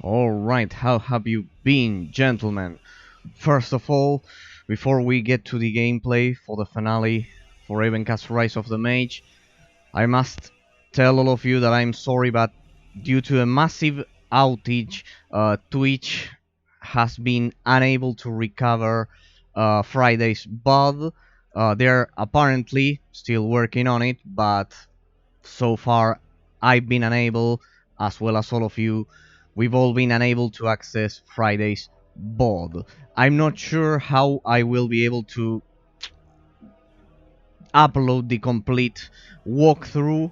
Alright, how have you been, gentlemen? First of all, before we get to the gameplay for the finale for Avencast Rise of the Mage, I must tell all of you that I'm sorry, but due to a massive outage, Twitch has been unable to recover Friday's bug. They're apparently still working on it, but so far I've been unable, as well as all of you, we've all been unable to access Friday's bod. I'm not sure how I will be able to upload the complete walkthrough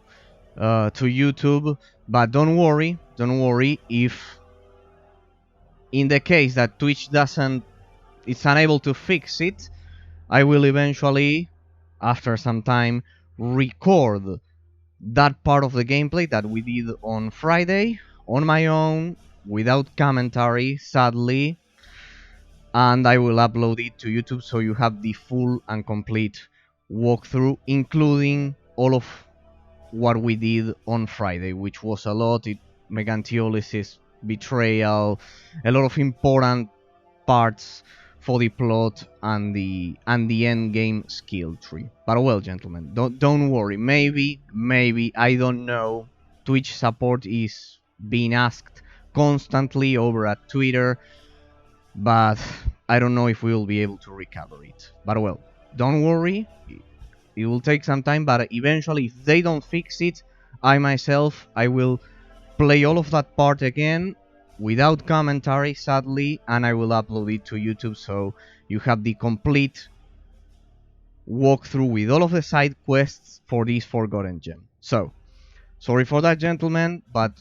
to YouTube, but don't worry, if in the case that Twitch it's unable to fix it, I will eventually, after some time, record that part of the gameplay that we did on Friday on my own without commentary, sadly, and I will upload it to YouTube so you have the full and complete walkthrough, including all of what we did on Friday, which was a lot. Megantiolysis, betrayal, a lot of important parts for the plot and the end game skill tree. But well, gentlemen, don't worry. Maybe I don't know. Twitch support is being asked constantly over at Twitter, but I don't know if we will be able to recover it. But well, don't worry. It will take some time, but eventually, if they don't fix it, I will play all of that part again without commentary, sadly, and I will upload it to YouTube so you have the complete walkthrough with all of the side quests for this Forgotten Gem. So, sorry for that, gentlemen, but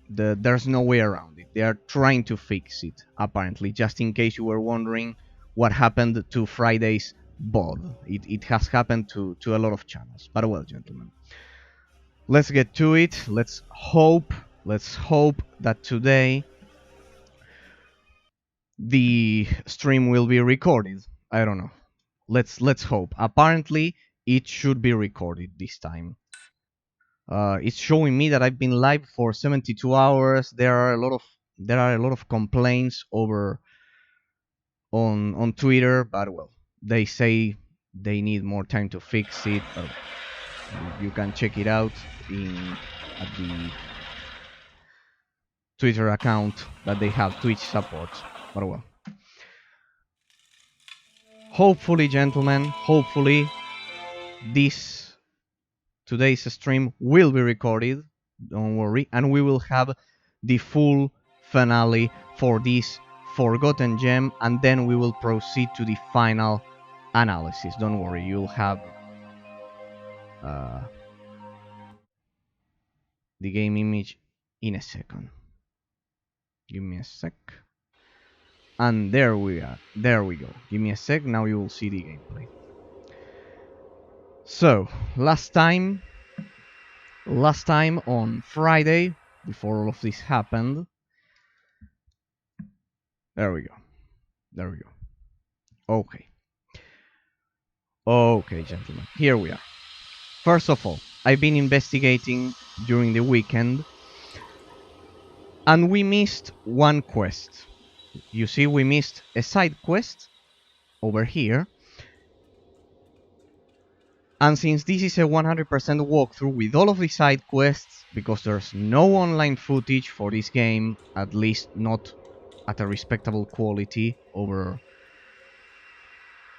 there's no way around it. They are trying to fix it, apparently, just in case you were wondering what happened to Friday's bod. It has happened to a lot of channels. But well, gentlemen, let's get to it. Let's hope that today the stream will be recorded. I don't know. Let's hope. Apparently, it should be recorded this time. It's showing me that I've been live for 72 hours. There are a lot of complaints over on Twitter, but well, they say they need more time to fix it. But you can check it out at the Twitter account that they have Twitch support. But well, hopefully, gentlemen, today's stream will be recorded. Don't worry, and we will have the full finale for this Forgotten Gem, and then we will proceed to the final analysis. Don't worry, you'll have the game image in a second. Give me a sec. And there we are. There we go. Give me a sec. Now you will see the gameplay. So, last time on Friday, before all of this happened. There we go. Okay. Okay, gentlemen. Here we are. First of all, I've been investigating during the weekend, and we missed one quest. You see, we missed a side quest over here. And since this is a 100% walkthrough with all of the side quests, because there's no online footage for this game, at least not at a respectable quality over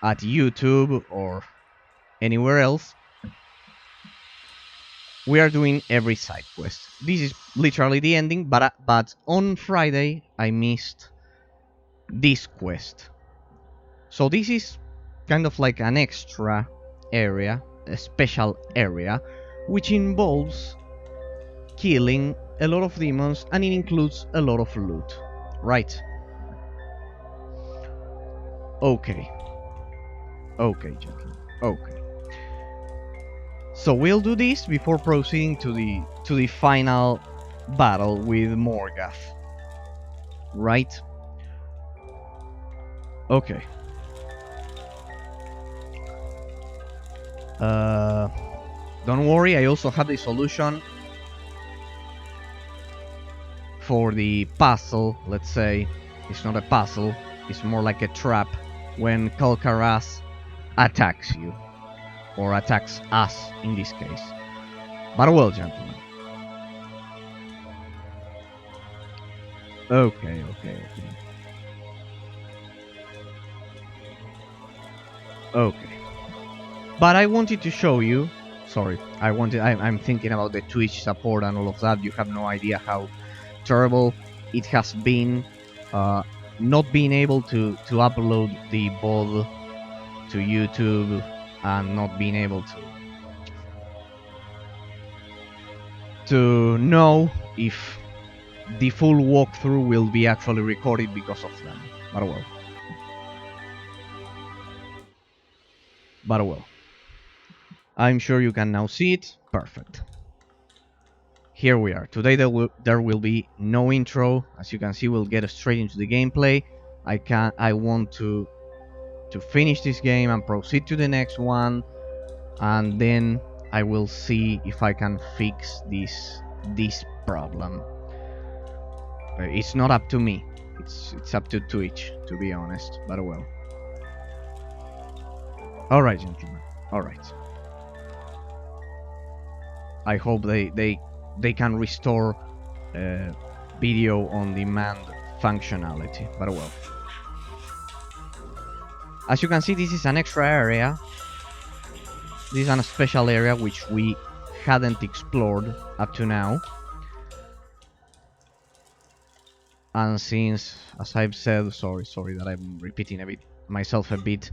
at YouTube or anywhere else, we are doing every side quest. This is literally the ending, but on Friday I missed this quest. So this is kind of like an extra area, a special area, which involves killing a lot of demons, and it includes a lot of loot, right? Okay, gentlemen. Okay. So we'll do this before proceeding to the final battle with Morgoth, right? Okay. Don't worry, I also have the solution for the puzzle, let's say. It's not a puzzle, it's more like a trap when Kolkaras attacks you. Or attacks us, in this case. But well, gentlemen. Okay. Okay. But I wanted to show you... Sorry, I'm thinking about the Twitch support and all of that. You have no idea how terrible it has been not being able to upload the VOD to YouTube and not being able to know if the full walkthrough will be actually recorded because of them. But well. I'm sure you can now see it. Perfect. Here we are. Today there will be no intro. As you can see, we'll get straight into the gameplay. I want to finish this game and proceed to the next one, and then I will see if I can fix this problem. It's not up to me. It's up to Twitch, to be honest. But well. All right, gentlemen. All right. I hope they can restore video on demand functionality. But well. As you can see, this is an extra area. This is a special area which we hadn't explored up to now. And since, as I've said, sorry that I'm repeating myself a bit,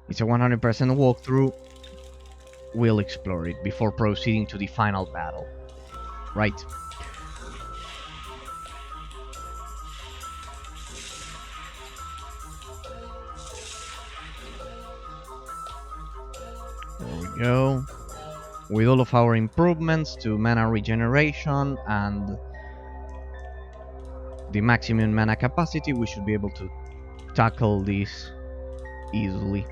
it's a 100% walkthrough, we'll explore it before proceeding to the final battle. Right. There we go. With all of our improvements to mana regeneration and the maximum mana capacity, we should be able to tackle this easily.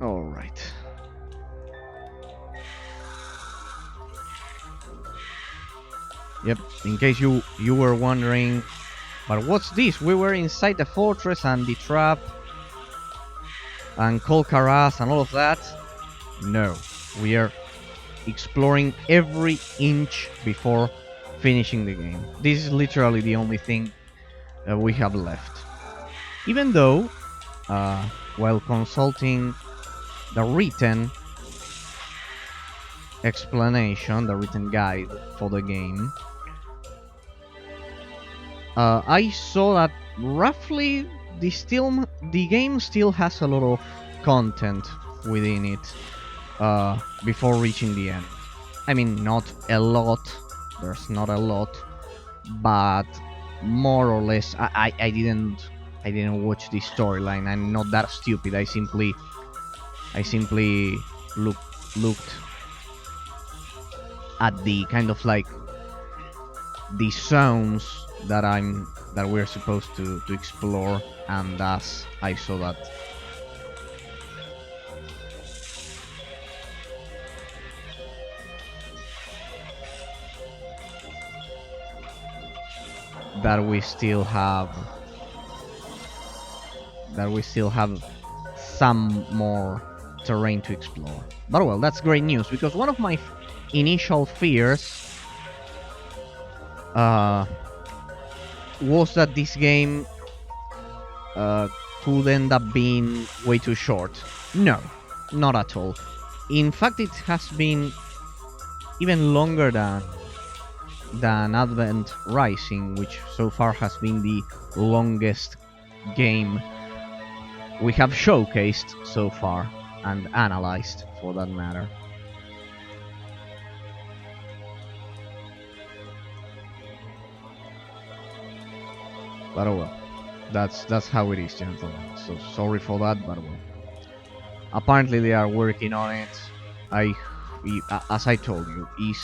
Alright. Yep, in case you were wondering, but what's this? We were inside the fortress and the trap and Kolkaras and all of that. No, we are exploring every inch before finishing the game. This is literally the only thing we have left. Even though, while consulting the written explanation, the written guide for the game, I saw that roughly the game still has a lot of content within it before reaching the end. I mean, not a lot. There's not a lot, but more or less. I didn't watch the storyline. I'm not that stupid. I simply looked at the kind of like the zones that we're supposed to explore, and thus I saw that we still have some more terrain to explore. But well, that's great news, because one of my initial fears was that this game could end up being way too short. No, not at all. In fact, it has been even longer than Advent Rising, which so far has been the longest game we have showcased so far, and analyzed for that matter. But oh well, that's how it is, gentlemen. So sorry for that, but well. Apparently they are working on it. As I told you, if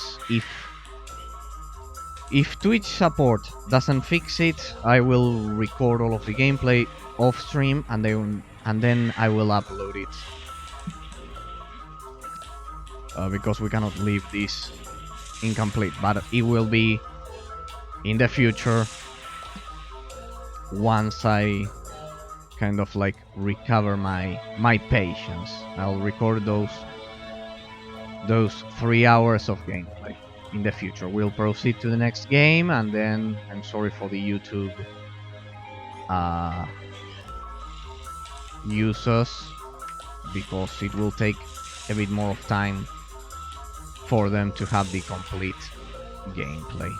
If Twitch support doesn't fix it, I will record all of the gameplay off stream and then I will upload it. Because we cannot leave this incomplete, but it will be in the future once I kind of like recover my patience. I'll record those 3 hours of gameplay in the future. We'll proceed to the next game, and then I'm sorry for the YouTube users, because it will take a bit more of time for them to have the complete gameplay,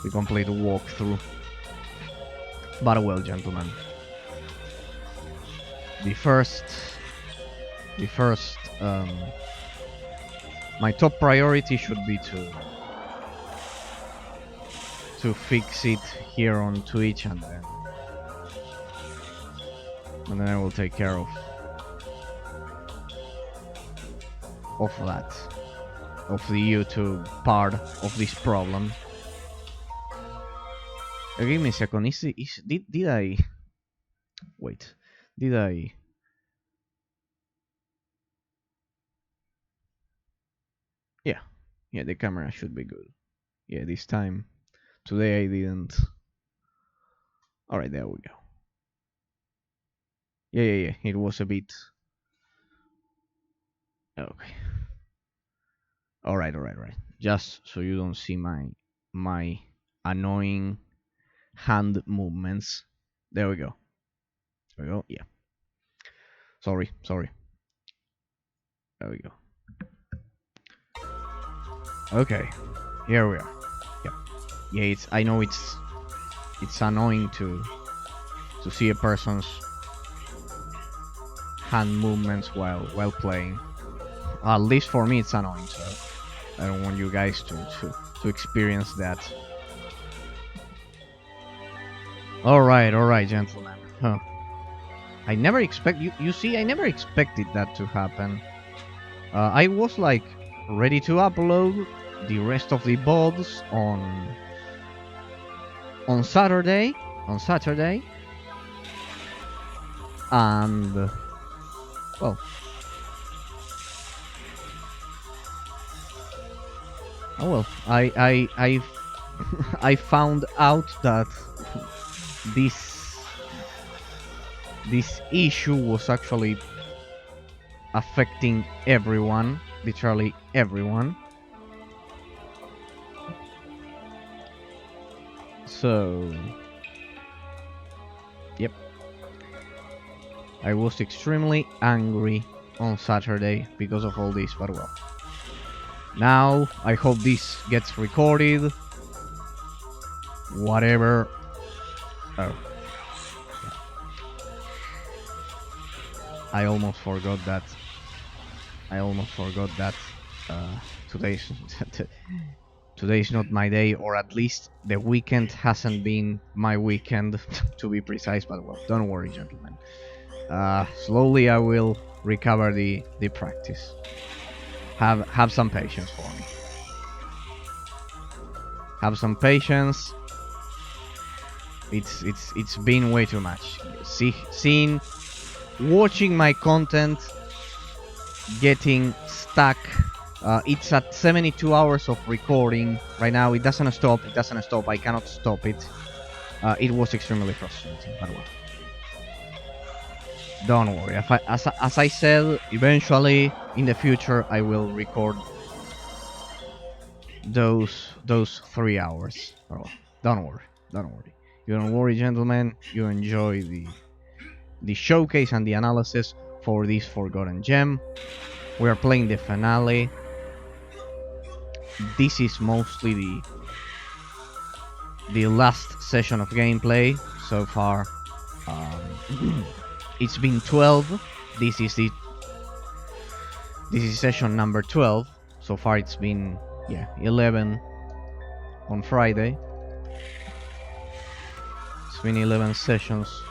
the complete walkthrough. But well, gentlemen, the first my top priority should be to fix it here on Twitch, and then I will take care of that, of the YouTube part of this problem. Give me a second. Did I wait? Did I? Yeah, the camera should be good. Yeah, this time. Today I didn't. Alright, there we go. Yeah. It was a bit. Okay. Alright. Just so you don't see my annoying hand movements. There we go. Yeah. Sorry. There we go. Okay. Here we are. Yep. Yeah, I know it's annoying to see a person's hand movements while playing. At least for me it's annoying, so I don't want you guys to experience that. Alright, gentlemen. Huh. I never expected that to happen. I was like ready to upload the rest of the VODs on Saturday, and well, I found out that this issue was actually affecting everyone, literally everyone. So, yep. I was extremely angry on Saturday because of all this, but well. Now, I hope this gets recorded. Whatever. Oh. I almost forgot that. Today's not my day, or at least the weekend hasn't been my weekend, to be precise. But well, don't worry, gentlemen. Slowly I will recover the practice. Have some patience for me. Have some patience. It's been way too much. Watching my content getting stuck. It's at 72 hours of recording right now. It doesn't stop. I cannot stop it. It was extremely frustrating, but well. Don't worry. As I said, eventually in the future I will record those 3 hours. Oh, don't worry. You don't worry, gentlemen. You enjoy the showcase and the analysis for this Forgotten Gem. We are playing the finale. This is mostly the last session of gameplay so far. It's been 12. This is session number 12. So far it's been 11 on Friday. It's been 11 sessions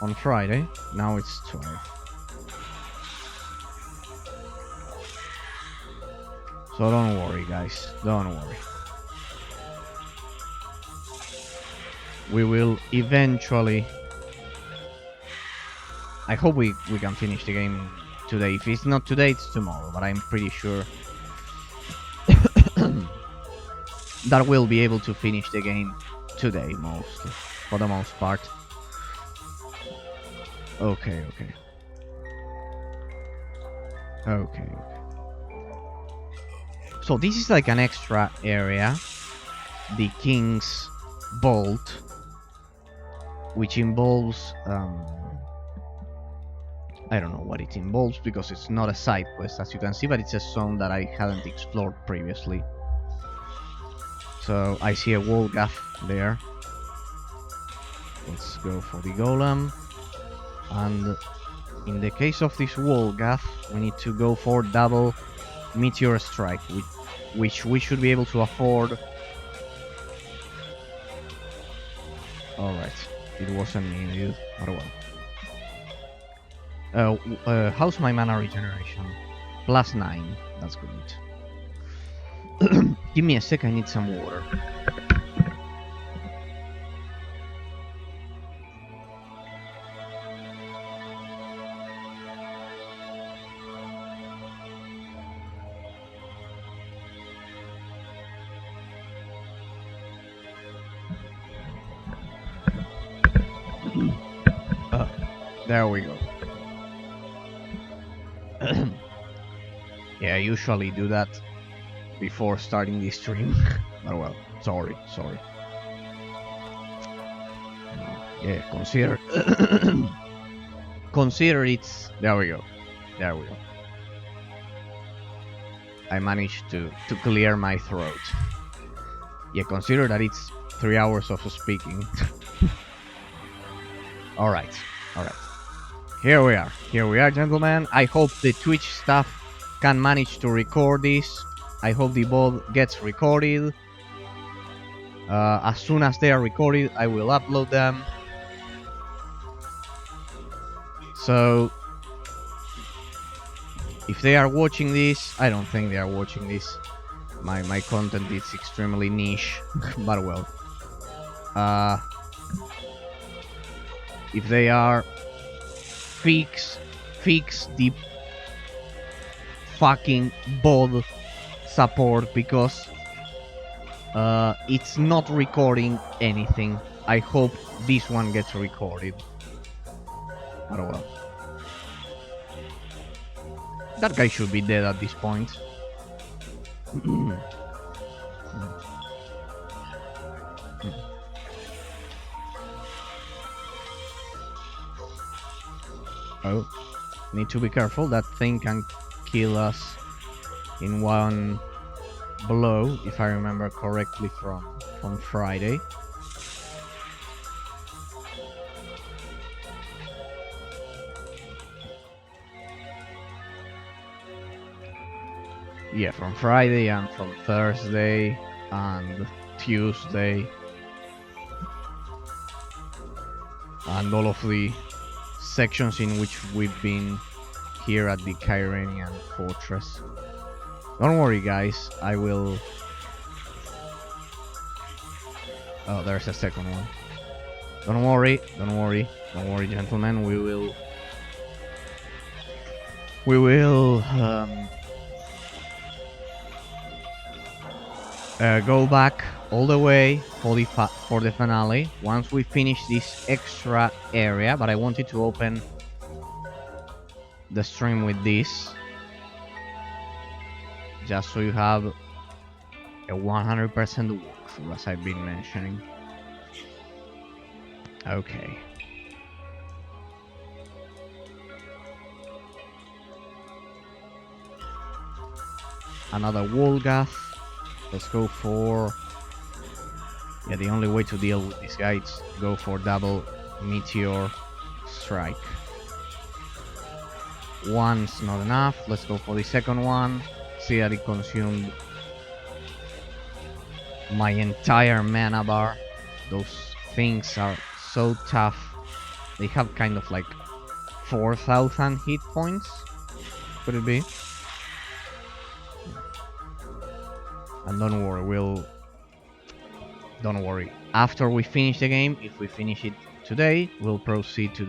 on Friday. Now it's 12. So don't worry, guys. Don't worry. We will eventually... I hope we can finish the game today. If it's not today, it's tomorrow. But I'm pretty sure that we'll be able to finish the game today, mostly. For the most part. Okay. So this is like an extra area. The King's Vault. Which involves... I don't know what it involves because it's not a side quest, as you can see, but it's a zone that I hadn't explored previously. So I see a wall gaff there. Let's go for the golem. And in the case of this wall gaff, we need to go for double meteor strike, which we should be able to afford. Alright, it wasn't needed, but well. How's my mana regeneration? +9. That's great. Give me a sec, I need some water. There we go. Yeah, I usually do that before starting the stream. But well, sorry. Yeah, consider consider it's... There we go. I managed to clear my throat. Yeah, consider that it's 3 hours of speaking. Alright. Here we are, gentlemen. I hope the Twitch staff can manage to record this. I hope the VOD gets recorded. As soon as they are recorded, I will upload them. So, if they are watching this, I don't think they are watching this. My content is extremely niche, but well. If they are, fix the fucking VOD support, because it's not recording anything. I hope this one gets recorded. But well. That guy should be dead at this point. Oh, need to be careful. That thing can kill us in one blow, if I remember correctly from Friday. Yeah, from Friday and from Thursday and Tuesday. And all of the sections in which we've been here at the Kyranian Fortress. Don't worry, guys, I will... Oh, there's a second one. Don't worry, gentlemen, we will go back all the way for the finale once we finish this extra area. But I wanted to open the stream with this, just so you have a 100% walkthrough, as I've been mentioning. Okay. Another Wolgath. Let's go for... Yeah, the only way to deal with this guy is go for double meteor strike. One's not enough. Let's go for the second one. See that it consumed my entire mana bar. Those things are so tough. They have kind of like 4,000 hit points. Could it be? And don't worry. After we finish the game, if we finish it today, we'll proceed to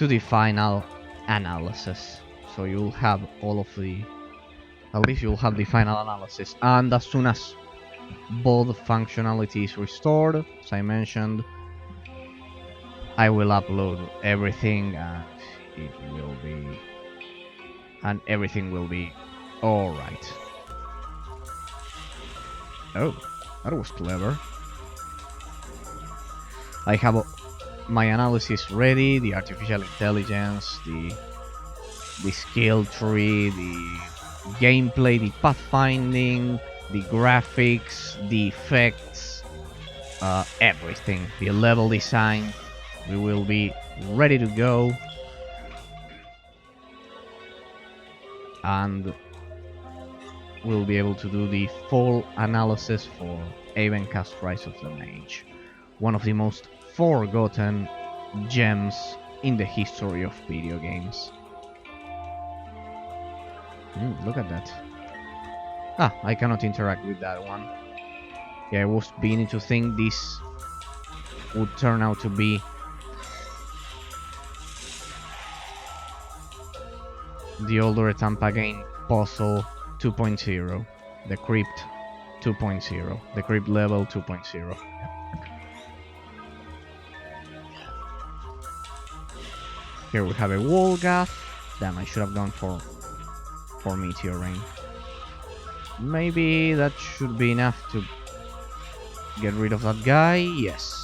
the final analysis. So you'll have all of the, at least you'll have the final analysis. And as soon as both functionality is restored, as I mentioned, I will upload everything and everything will be alright. Oh, that was clever. I have my analysis ready, the artificial intelligence, the skill tree, the gameplay, the pathfinding, the graphics, the effects, everything, the level design. We will be ready to go, and we'll be able to do the full analysis for Avencast Rise of the Mage, one of the most forgotten gems in the history of video games. Look at that. Ah, I cannot interact with that one. Yeah, I was beginning to think this would turn out to be the older Tampa game puzzle 2.0, the crypt 2.0, the crypt level 2.0. Here we have a wall gaff. Damn, I should have gone for meteor rain. Maybe that should be enough to get rid of that guy. Yes.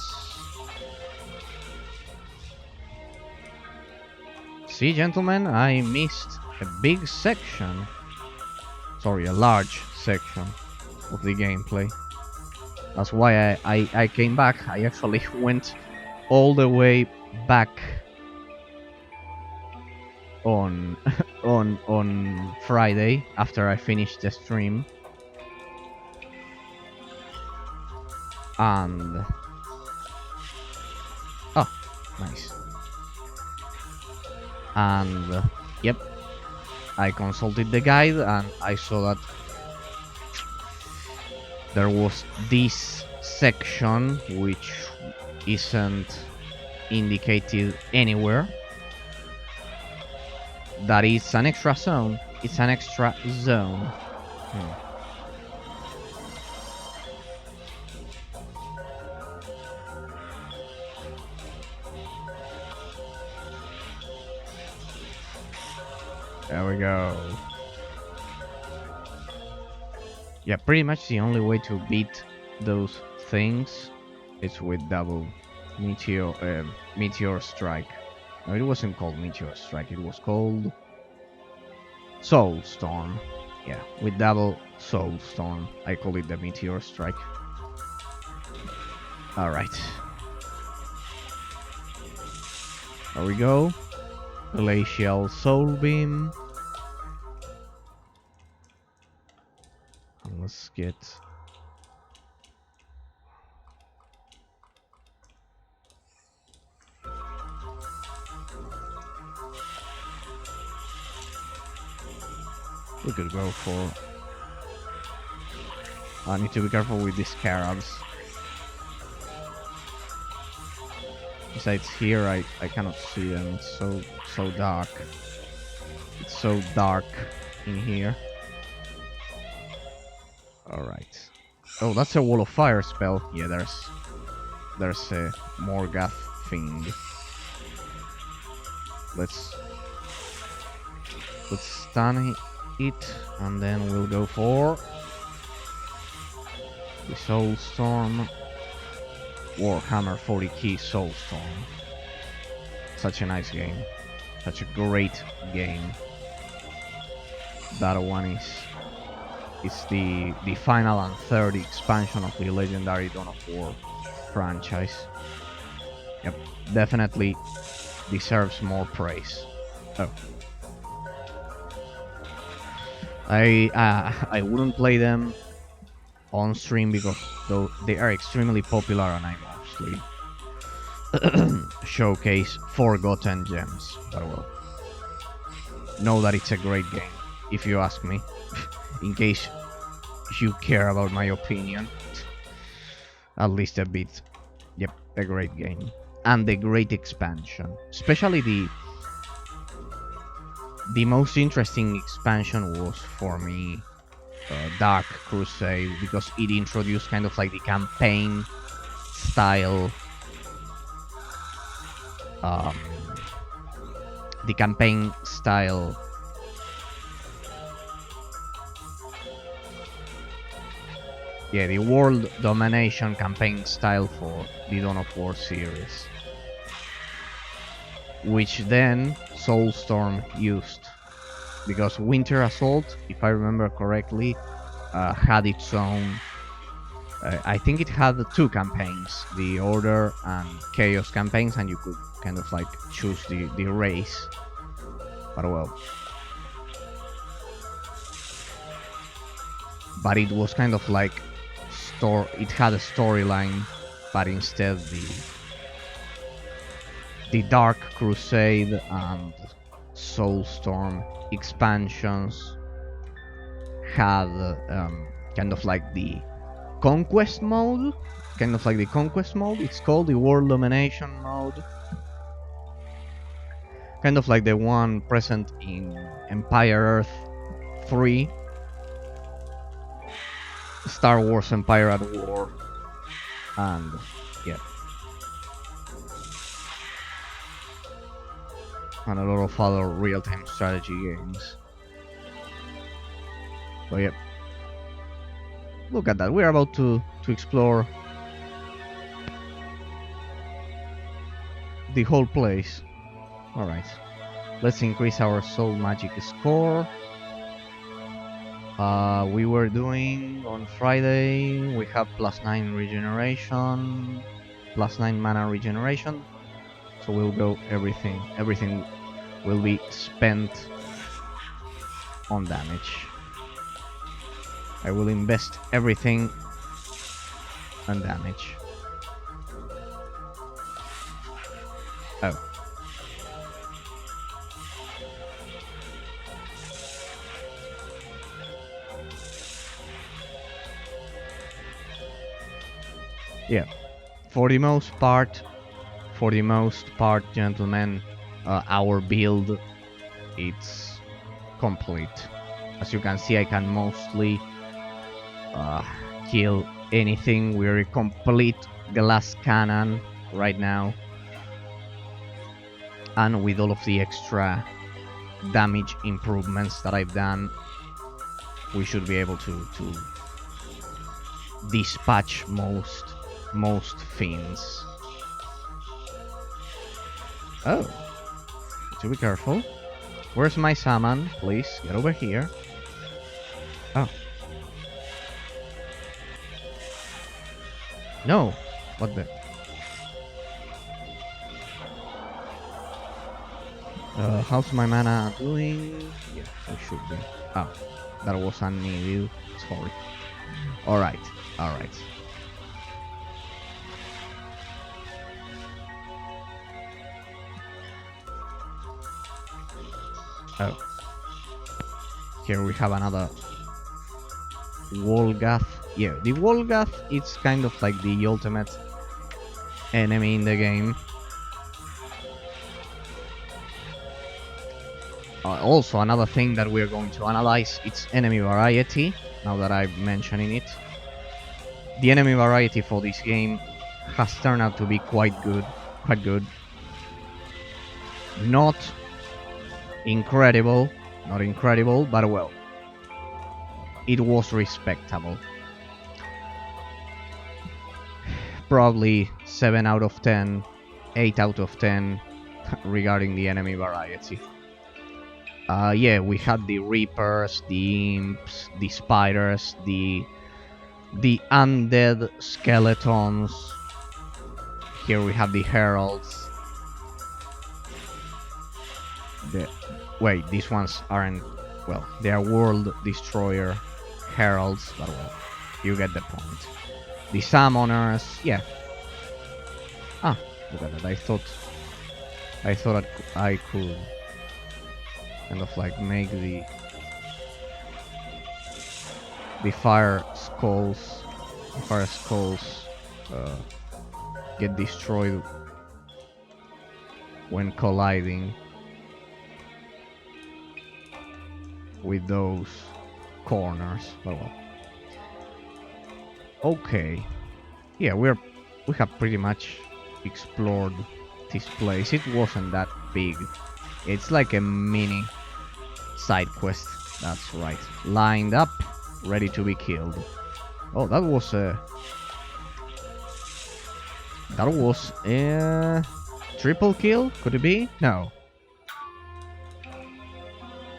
See, gentlemen, I missed a big section. Sorry, a large section of the gameplay. That's why I came back. I actually went all the way back on Friday after I finished the stream, and oh, nice. And yep, I consulted the guide and I saw that there was this section which isn't indicated anywhere. That is an extra zone. It's an extra zone. There we go. Yeah, pretty much the only way to beat those things is with double meteor strike. No, it wasn't called Meteor Strike, it was called Soul Storm. Yeah, with double Soul Storm, I call it the Meteor Strike. Alright. There we go. Glacial Soul Beam. And let's get... We could go for... I need to be careful with these scarabs. Besides here, I cannot see them. It's so dark. It's so dark in here. Alright. Oh, that's a wall of fire spell. Yeah, there's a Morgoth thing. Let's stun it, and then we'll go for the Soul Storm. Warhammer 40k Soul Storm. Such a nice game. Such a great game. That one is the final and third expansion of the legendary Dawn of War franchise. Yep, definitely deserves more praise. Oh. I wouldn't play them on stream because though they are extremely popular and I mostly showcase forgotten gems. But well, know that it's a great game, if you ask me. In case you care about my opinion. At least a bit. Yep, a great game. And a great expansion. Especially the most interesting expansion was for me Dark Crusade, because it introduced kind of like the campaign style. Um, the campaign style. Yeah, the world domination campaign style for the Dawn of War series, which then Soulstorm used, because Winter Assault, if I remember correctly, had its own. I think it had two campaigns, the Order and Chaos campaigns, and you could kind of like choose the race. But well. But it was kind of like it had a storyline, but instead the Dark Crusade and Soulstorm expansions had kind of like the conquest mode. It's called the World Domination mode. Kind of like the one present in Empire Earth 3, Star Wars Empire at War, and yeah, and a lot of other real-time strategy games. So yeah, look at that. We're about to explore the whole place. Alright, let's increase our soul magic score. We were doing on Friday, we have +9 regeneration, +9 mana regeneration. So we'll go everything will be spent on damage. I will invest everything on damage. Oh. Yeah. For the most part, gentlemen, our build, it's complete. As you can see, I can mostly kill anything. We're a complete glass cannon right now, and with all of the extra damage improvements that I've done, we should be able to dispatch most fiends. Oh, to be careful. Where's my salmon? Please get over here. Oh. No. What the? How's my mana doing? Yeah, I should be. Oh, that was unneeded. Sorry. Alright. Oh. Here we have another Wolgath. Yeah, the Wolgath, it's kind of like the ultimate enemy in the game. Also, another thing that we're going to analyze, its enemy variety, now that I'm mentioning it. The enemy variety for this game has turned out to be quite good. Not incredible, but well, it was respectable. Probably 7 out of 10, 8 out of 10 regarding the enemy variety. Yeah, we had the Reapers, the Imps, the Spiders, the Undead Skeletons. Here we have the Heralds. Wait, these ones aren't... Well, they are World Destroyer Heralds, but well, you get the point. The Summoners, yeah. Ah, look at that, I thought I could kind of like make the the fire skulls uh, get destroyed when colliding with those corners. Oh well. Okay. Yeah, we have pretty much explored this place. It wasn't that big. It's like a mini side quest. That's right. Lined up, ready to be killed. Oh, that was a triple kill? Could it be? No.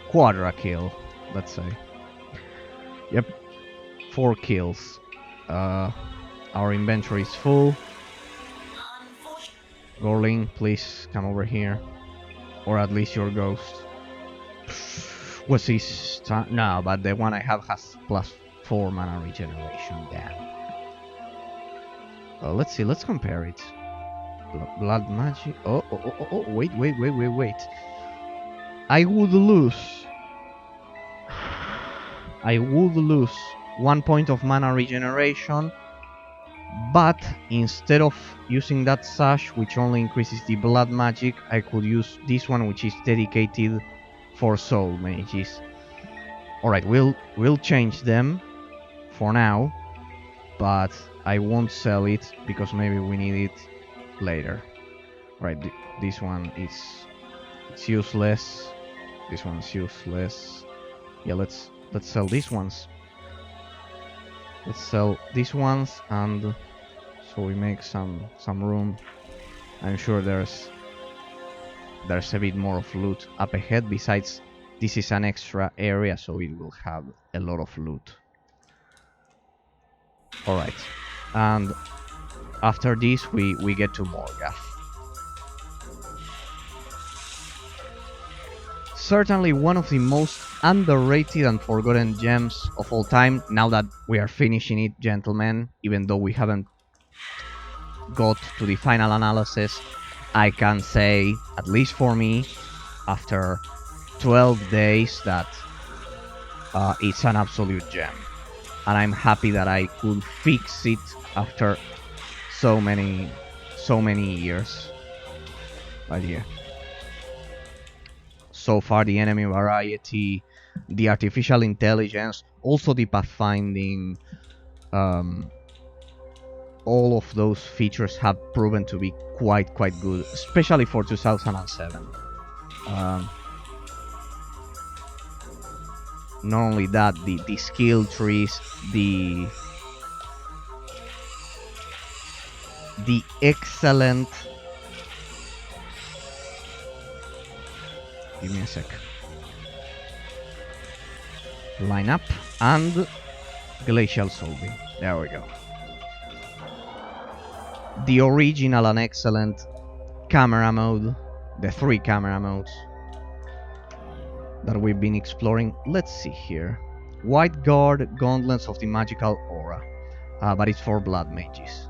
Quadra kill, let's say. Yep. 4 kills. Our inventory is full. Gorling, please come over here. Or at least your ghost. What's his... No, but the one I have has +4 mana regeneration. Damn. Let's see, let's compare it. Blood magic. Oh, wait. I would lose 1 point of mana regeneration, but instead of using that sash, which only increases the blood magic, I could use this one, which is dedicated for soul mages. Alright, we'll change them for now, but I won't sell it because maybe we need it later. Right, this one it's useless. This one's useless. Yeah, let's sell these ones. Let's sell these ones, and so we make some room. I'm sure there's a bit more of loot up ahead. Besides, this is an extra area, so it will have a lot of loot. Alright, and after this we get to Morgath. Certainly one of the most underrated and forgotten gems of all time. Now that we are finishing it, gentlemen, even though we haven't got to the final analysis, I can say, at least for me, after 12 days, that it's an absolute gem. And I'm happy that I could fix it after so many years. But yeah. So far, the enemy variety, the artificial intelligence, also the pathfinding, all of those features have proven to be quite good, especially for 2007. Not only that, the skill trees, the excellent... Give me a sec. Lineup and glacial solving. There we go. The original and excellent camera mode, the 3 camera modes that we've been exploring. Let's see here. White Guard, Gauntlets of the Magical Aura, but it's for blood mages.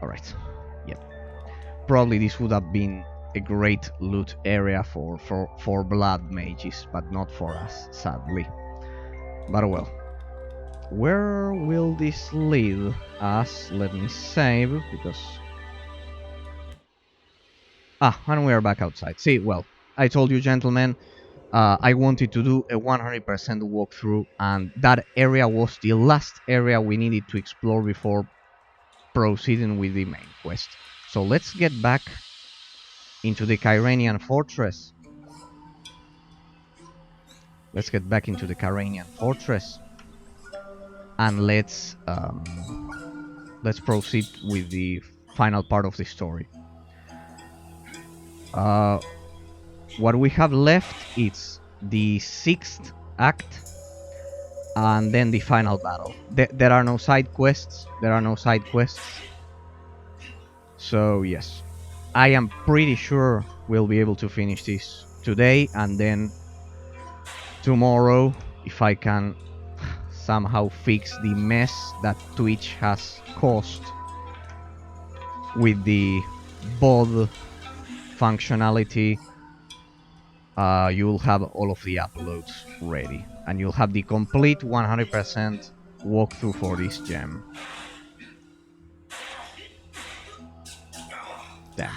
Alright, yep. Probably this would have been a great loot area for blood mages, but not for us, sadly. But well, where will this lead us? Let me save, because... and we are back outside. See, well, I told you, gentlemen, I wanted to do a 100% walkthrough, and that area was the last area we needed to explore before proceeding with the main quest. So let's get back into the Kyranian fortress. Let's get back into the Kyranian fortress, and let's proceed with the final part of the story. What we have left is the 6th act, and then the final battle. There are no side quests. So yes, I am pretty sure we'll be able to finish this today, and then tomorrow, if I can somehow fix the mess that Twitch has caused with the VOD functionality, you'll have all of the uploads ready, and you'll have the complete 100% walkthrough for this gem. Damn.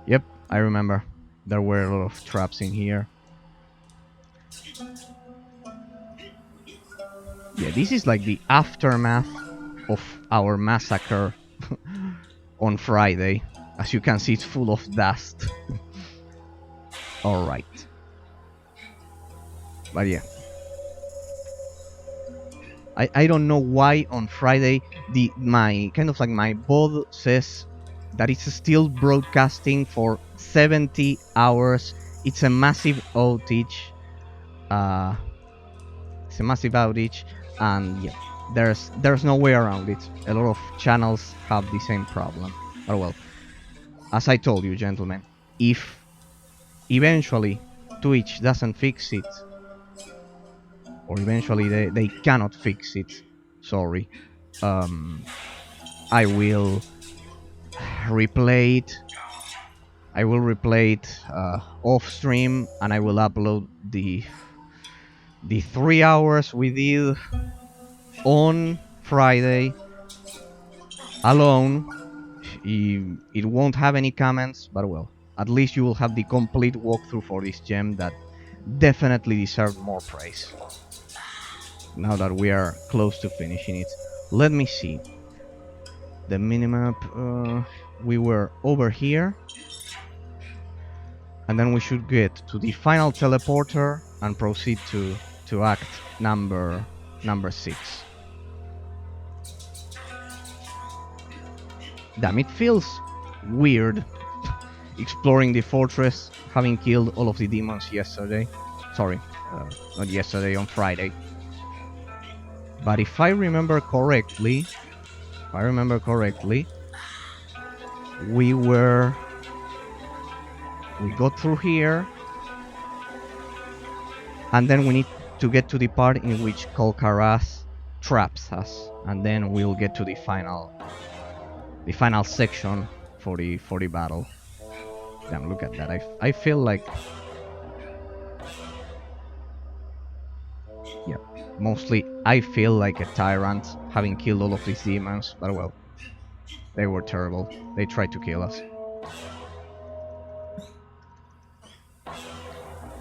Yep, I remember. There were a lot of traps in here. Yeah, this is like the aftermath of our massacre on Friday. As you can see, it's full of dust. Alright. But yeah. I don't know why on Friday my bot says that it's still broadcasting for 70 hours. It's a massive outage. It's a massive outage, and yeah, there's no way around it. A lot of channels have the same problem. Oh well, as I told you, gentlemen, if eventually Twitch doesn't fix it, or eventually they cannot fix it, sorry, I will replay it. I will replay it off stream, and I will upload the 3 hours we did on Friday alone. It won't have any comments, but well, at least you will have the complete walkthrough for this gem that definitely deserves more praise. Now that we are close to finishing it, let me see. The minimap, we were over here, and then we should get to the final teleporter and proceed to act number 6. Damn, it feels weird exploring the fortress, having killed all of the demons yesterday. Sorry, not yesterday, on Friday. But if I remember correctly, we got through here, and then we need to get to the part in which Kolkaraz traps us, and then we'll get to the final section for the battle. Damn, look at that. I feel like, yeah, mostly I feel like a tyrant having killed all of these demons, but well, they were terrible. They tried to kill us.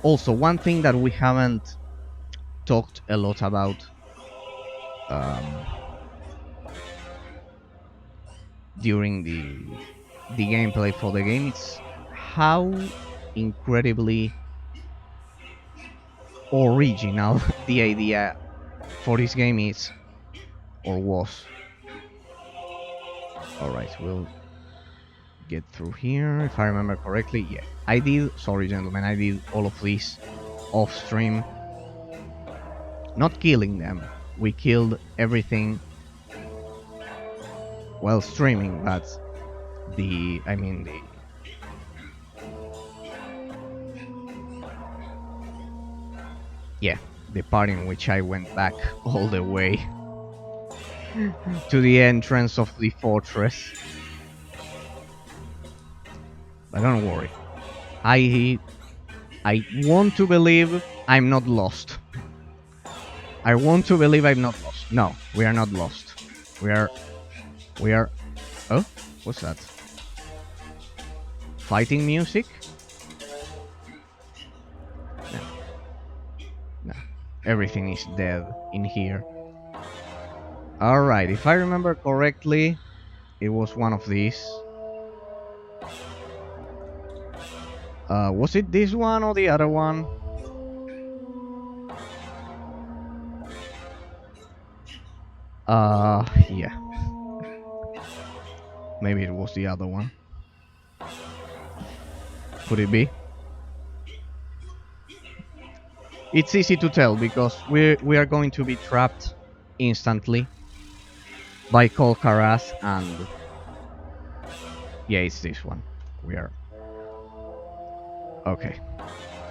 Also, one thing that we haven't talked a lot about during the gameplay for the game, it's how incredibly original the idea for this game is, or was. Alright, we'll get through here, if I remember correctly. Yeah, I did, sorry gentlemen, I did all of these off stream. Not killing them, we killed everything while streaming, but the part in which I went back all the way to the entrance of the fortress. But don't worry, I want to believe I'm not lost. I want to believe I'm not lost. No, we are not lost. We are... Oh, what's that? Fighting music? No. Everything is dead in here. Alright, if I remember correctly, it was one of these. Was it this one or the other one? Yeah. Maybe it was the other one. Could it be? It's easy to tell because we are going to be trapped instantly by Kolkaraz, and yeah, it's this one. We are okay.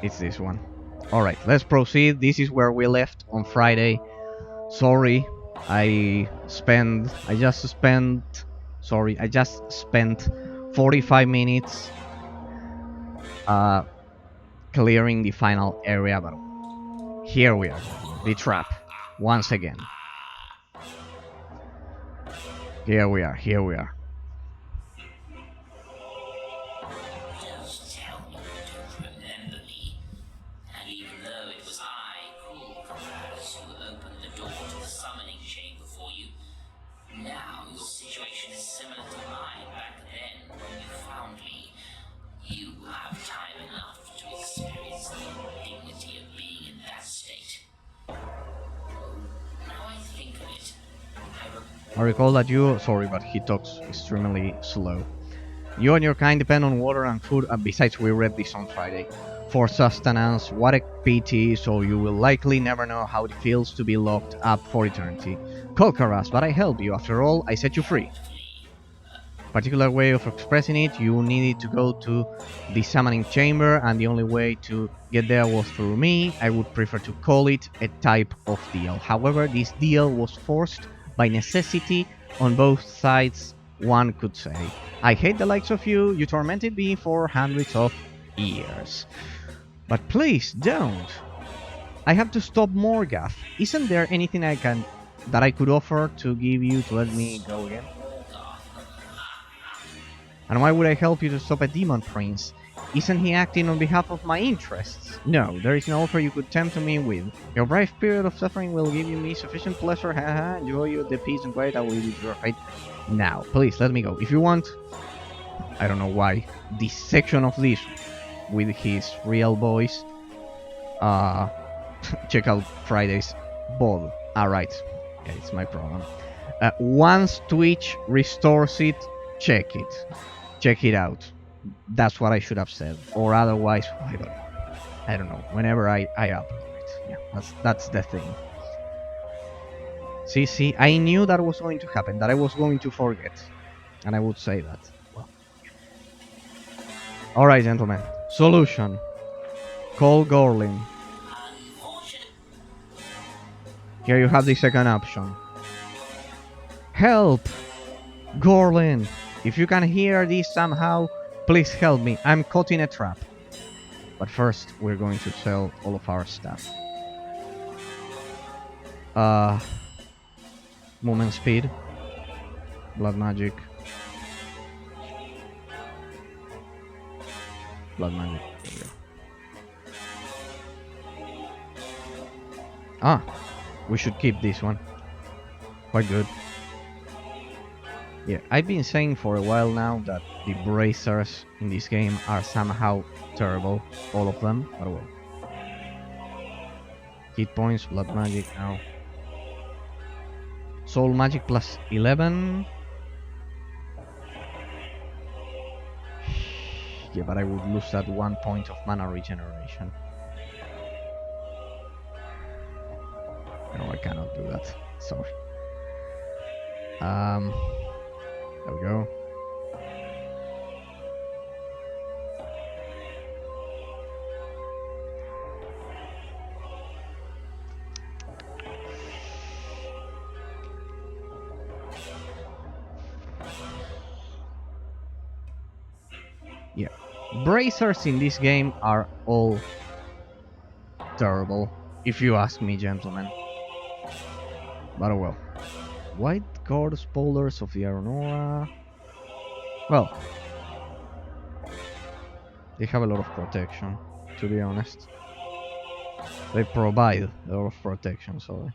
It's this one. All right, let's proceed. This is where we left on Friday. Sorry, I just spent 45 minutes uh, clearing the final area. But here we are, the trap, once again. Here we are, here we are. Just tell me you don't remember me. And even though it was I, Cruel Caras, who opened the door to the summoning chamber for you, now your situation is similar to mine back then when you found me. You have time enough to experience the indignity of being in that state. Now I think of it, I recall that you... Sorry, but he talks extremely slow. You and your kind depend on water and food, and besides we read this on Friday. For sustenance, what a pity, so you will likely never know how it feels to be locked up for eternity. Colcaras, but I helped you, after all, I set you free. Particular way of expressing it, you needed to go to the summoning chamber, and the only way to get there was through me. I would prefer to call it a type of deal. However, this deal was forced by necessity on both sides, one could say. I hate the likes of you, you tormented me for hundreds of years. But please, don't. I have to stop Morgath. Isn't there anything that I could offer to give you to let me go again? And why would I help you to stop a demon prince? Isn't he acting on behalf of my interests? No, there is no offer you could tempt me with. Your brief period of suffering will give you me sufficient pleasure. Haha, enjoy you the peace and quiet I will leave you to your fate. Now, please, let me go. If you want... I don't know why. This section of this, with his real voice, check out Friday's bod. Alright, yeah, it's my problem. Once Twitch restores it, check it. Check it out. That's what I should have said. Or otherwise, I don't know. Whenever I upload it. Yeah, that's the thing. See, I knew that was going to happen, that I was going to forget. And I would say that. Well. Alright, gentlemen. Solution. Call Gorlin. Here you have the second option. Help! Gorlin! If you can hear this somehow, please help me. I'm caught in a trap. But first, we're going to sell all of our stuff. Movement speed. Blood magic. Blood magic. There we go. Ah, we should keep this one. Quite good. Yeah, I've been saying for a while now that the bracers in this game are somehow terrible. All of them, but well. Hit points, blood magic now. Soul magic plus 11. Yeah, but I would lose that 1 point of mana regeneration. No, I cannot do that. Sorry. There we go. Yeah. Bracers in this game are all terrible, if you ask me, gentlemen. But oh well. White guard spoilers of the Aronora. Well, they have a lot of protection, to be honest. They provide a lot of protection, sorry.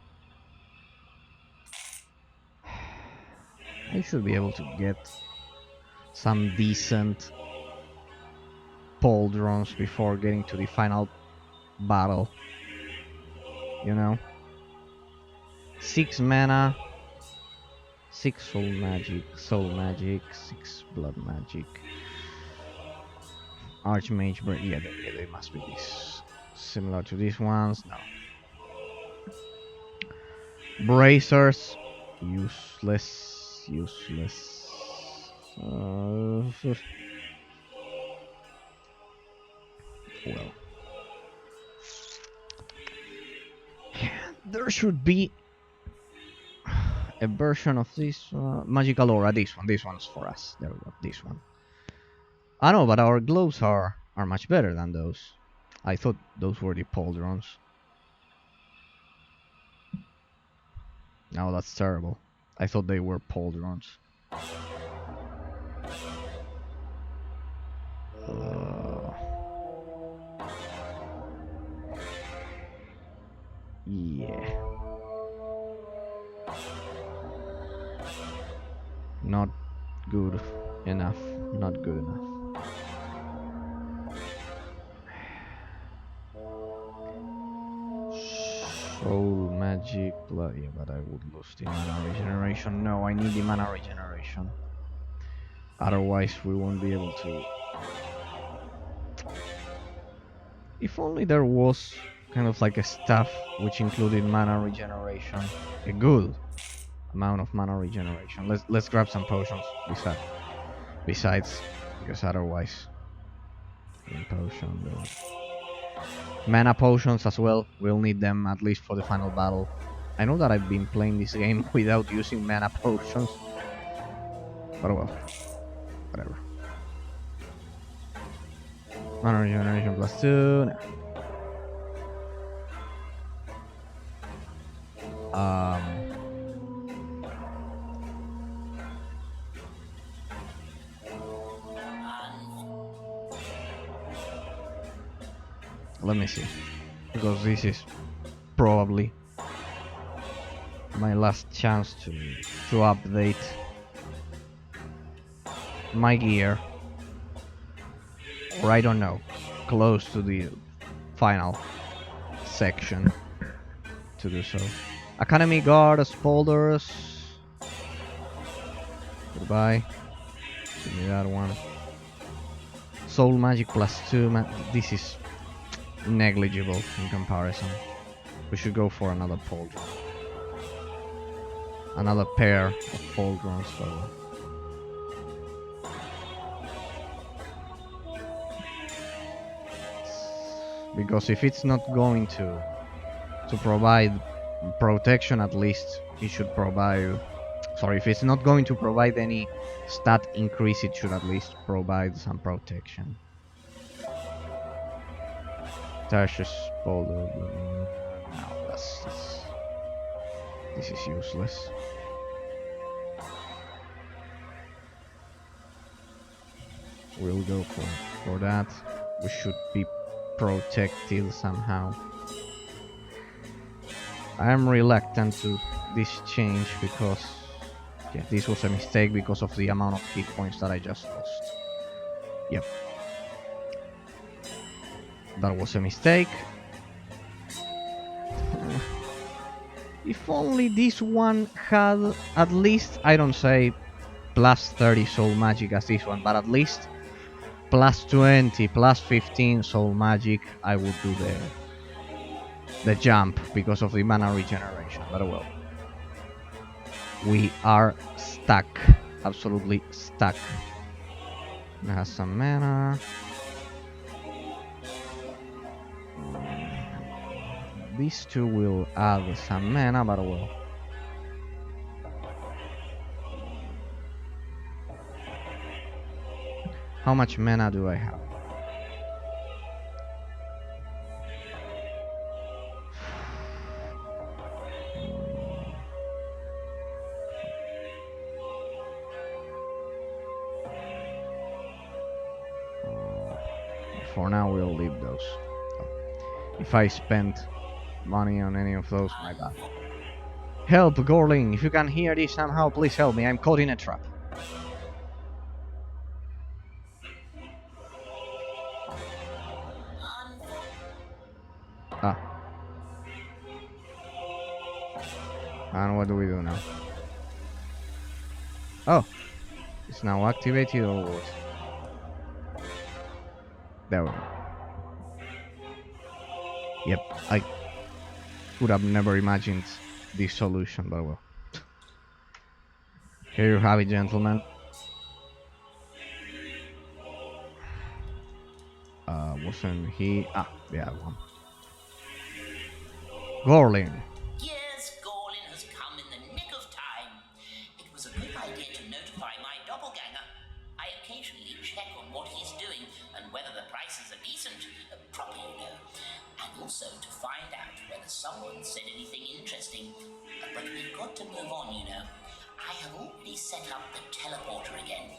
I should be able to get some decent pauldrons before getting to the final battle. You know? 6 mana, 6 soul magic, 6 blood magic. Archmage, but yeah, they must be this similar to these ones. No. Bracers, useless. Well, there should be a version of this magical aura. This one's for us. There we go. This one. I know, but our gloves are are much better than those. I thought those were the pauldrons. No, that's terrible. I thought they were pauldrons. Yeah. Not good enough. Not good enough. Soul magic, yeah, but I would lose the mana regeneration. No, I need the mana regeneration. Otherwise, we won't be able to. If only there was kind of like a staff which included mana regeneration, a good amount of mana regeneration. Let's grab some potions besides, because otherwise, potion. Mana potions as well. We'll need them at least for the final battle. I know that I've been playing this game without using mana potions, but well, whatever. Mana regeneration +2. No. Let me see, because this is probably my last chance to update my gear, or I don't know, close to the final section to do so. Academy Guard, Spolders. Goodbye. Give me that one. Soul Magic +2. This is negligible in comparison. We should go for another pauldron. Another pair of pauldrons, though. Because if it's not going to provide protection, at least it should provide. Sorry, if it's not going to provide any stat increase, it should at least provide some protection. Tertius boulder. No, this is useless. We'll go for that. We should be protected somehow. I am reluctant to this change because this was a mistake because of the amount of hit points that I just lost. Yep. That was a mistake. If only this one had at least, I don't say +30 soul magic as this one, but at least +20, +15 soul magic, I would do the jump because of the mana regeneration. But well, we are stuck, absolutely stuck. It has some mana. These two will add some mana, but well. How much mana do I have? For now, we'll leave those. If I spend money on any of those, my bad. Help, Gorling! If you can hear this somehow, please help me. I'm caught in a trap. Ah. And what do we do now? Oh. It's now activated or what? There we go. Yep, I would have never imagined this solution, but well. Here you have it, gentlemen. Wasn't he? Ah, the other one. Gorlin. Yes, Gorlin has come in the nick of time. It was a good idea to notify my doppelganger. I I occasionally check on what he's doing and whether the prices are decent, proper, and also to find out whether someone said anything interesting. But we've got to move on, I have already set up the teleporter again.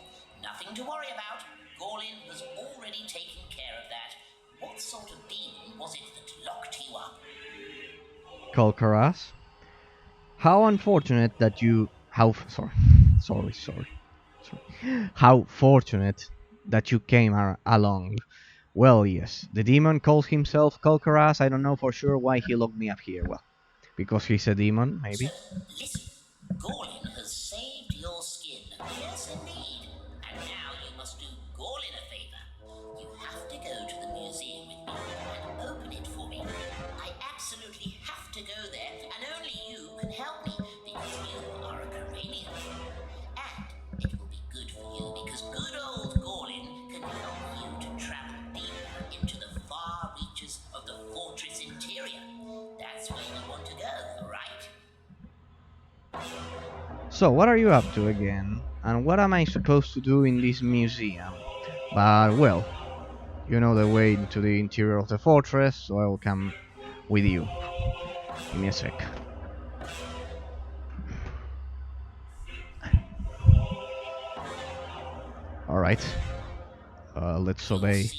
Nothing to worry about. Gorlin has already taken care of that. What sort of demon was it that locked you up? Kolkaras. How unfortunate that you... Sorry. How fortunate that you came along. Well, yes, the demon calls himself Kolkaras. I don't know for sure why he locked me up here. Well, because he's a demon, So, maybe. listen. Gorlin has saved your skin. Yes, indeed. And now you must do Gorlin a favor. You have to go to the museum with me and open it for me. I absolutely have to go there, and only you can help me because you are a Coranian. And it will be good for you because good old Gorlin can help you to travel deeper into the far reaches of the fortress interior. That's where you want to go, right? So, what are you up to again? And what am I supposed to do in this museum? But, well, you know the way into the interior of the fortress, so I will come with you. Give me a sec. Alright. Let's obey.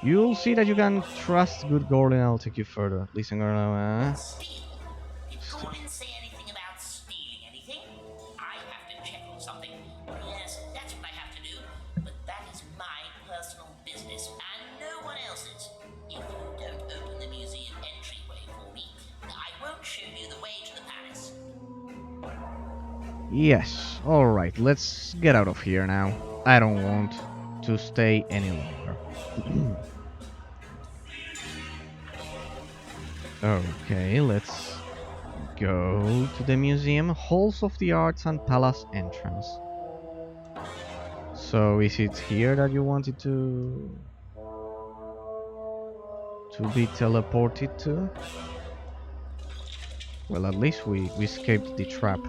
You'll see that you can trust good Gordon. I'll take you further. Listen, Gordon. Steal? Did Gorlin say anything about stealing anything? I have to check on something. Yes, that's what I have to do. But that is my personal business and no one else's. If you don't open the museum entryway for me, I won't show you the way to the palace. Yes. Alright, let's get out of here now. I don't want to stay any longer. Okay, let's go to the museum, Halls of the Arts and Palace entrance. So is it here that you wanted to be teleported to? Well, at least we escaped the trap.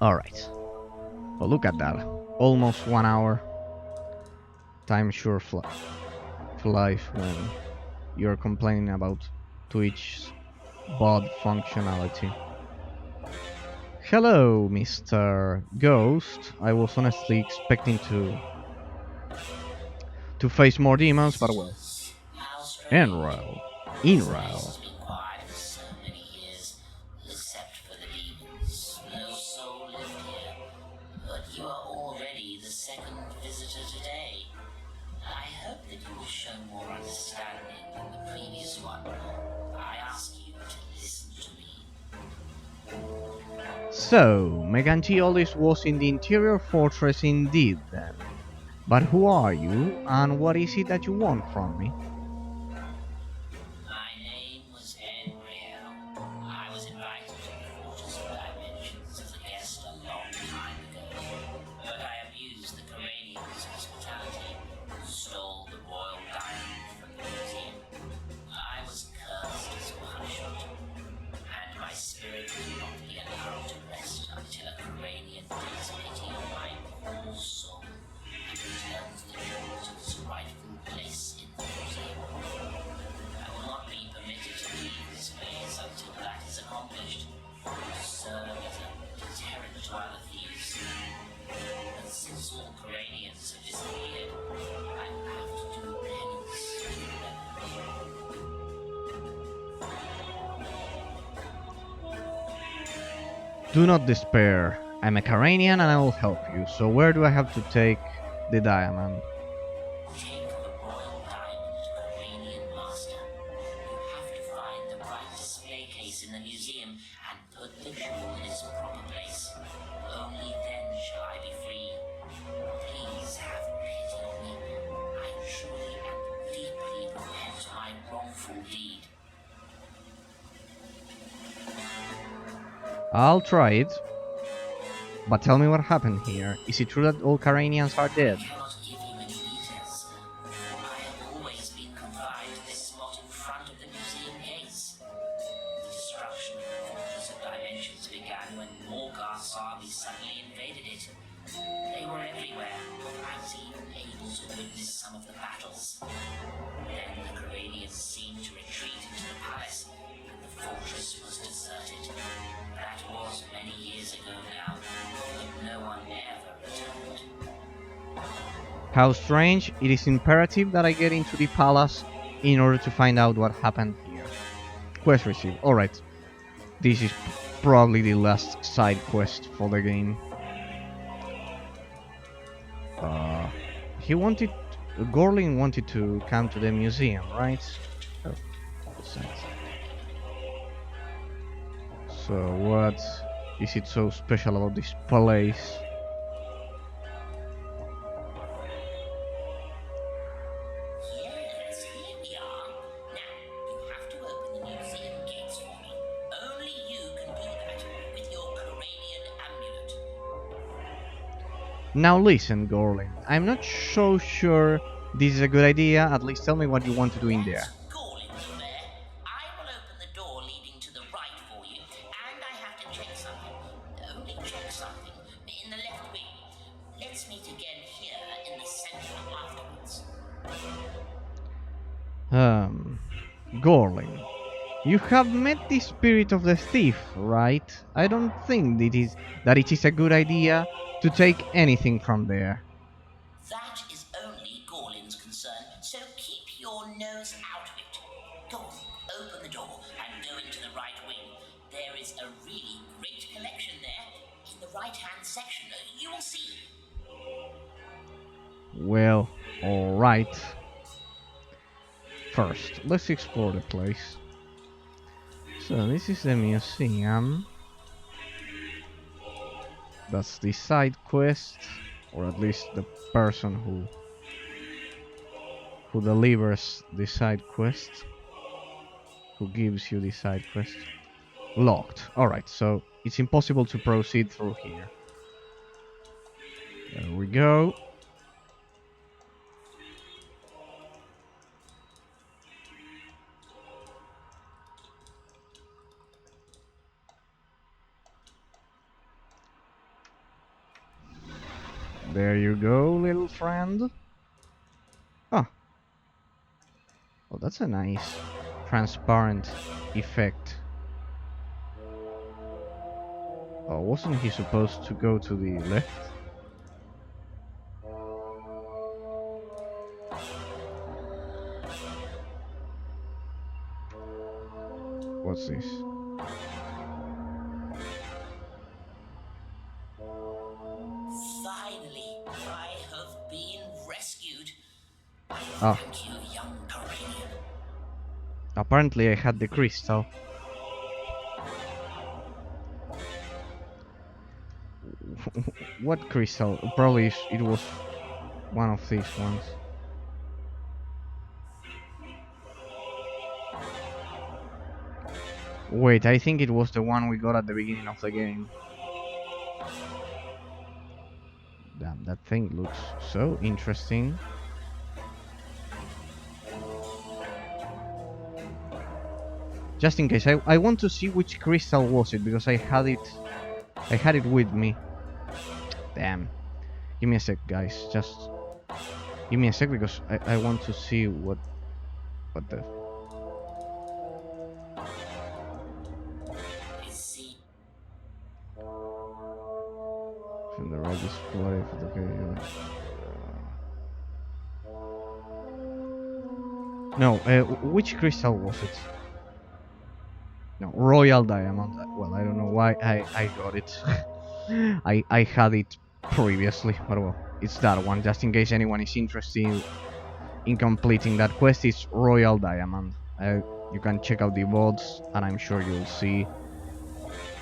Alright. Well, look at that. Almost 1 hour. Time sure flies when you're complaining about Twitch's bot functionality. Hello, Mr. Ghost. I was honestly expecting to face more demons, but well. Enroll. Has been quiet for so many years, except for the demons. No soul lived here. But you are already the second visitor today. I hope that you will show more understanding than the previous one. I ask you to listen to me. So, Megantiolus was in the interior fortress indeed then. But who are you, and what is it that you want from me? My name was Enriel. I was invited to the Fortress of Dimensions as a guest a long time ago. But I abused the Coranians' hospitality, stole the royal diamond from the museum. I was cursed as punishment, and my spirit could not be allowed to rest until a Coranian takes pity on my poor soul and returns the jewel to its rightful place in the museum. I will not be permitted to leave this place until that is accomplished, to serve as a deterrent to other thieves. And since all Coranians have disappeared, I have to do penance to them. Do not despair. I'm a Caranian and I will help you. So where do I have to take the diamond? Take the royal diamond to Coranian Master. You have to find the right display case in the museum and put the jewel in its proper place. Only then shall I be free. Please have pity on me. I truly and deeply repent my wrongful deed. I'll try it. But tell me what happened here. Is it true that all Caranians are dead? I cannot give you any details, for I have always been confined to this spot in front of the museum gates. The destruction of the Fortress of Dimensions began when Morgar saw armies suddenly invaded it. They were everywhere. I was even able to witness some of the battles. Then the Corellians seemed to retreat into the palace, and the fortress was deserted. That was many years ago now, but no one ever returned. How strange. It is imperative that I get into the palace in order to find out what happened here. Quest received. Alright. This is probably the last side quest for the game. He wanted... Gorlin wanted to come to the museum, right? Oh, what's that? So what is it so special about this place? Yes, here we are. Now, you have to open the museum gates for me. Only you can do that with your Corellian amulet. Now listen, Gorlin. I'm not so sure this is a good idea. At least tell me what you want to do in there. That's Gorlin over there. I will open the door leading to the right for you, and I have to check something. Only check something in the left wing. Let's meet again here in the center afterwards. Gorlin. You have met the spirit of the thief, right? I don't think that it is a good idea to take anything from there. That is only Gorlin's concern, so keep your nose out of it. Go on, open the door and go into the right wing. There is a really great collection there. In the right-hand section, you will see. Well, alright. First, let's explore the place. So, this is the museum. That's the side quest, or at least the person who delivers the side quest, who gives you the side quest. Locked. Alright, so it's impossible to proceed through here. There we go. There you go, little friend. Ah. Oh, that's a nice transparent effect. Oh, wasn't he supposed to go to the left? What's this? Finally, I have been rescued. Ah. Thank you, young Corellian. Apparently I had the crystal. What crystal? Probably it was one of these ones. Wait, I think it was the one we got at the beginning of the game. Damn, that thing looks so interesting. Just in case, I want to see which crystal was it, because I had it with me. Damn. Give me a sec, guys. Just give me a sec, because I want to see what the... From the right display for the page. No, which crystal was it? No, Royal Diamond. Well, I don't know why I got it. I had it previously, but well, it's that one. Just in case anyone is interested in completing that quest, it's Royal Diamond. You can check out the VODs, and I'm sure you'll see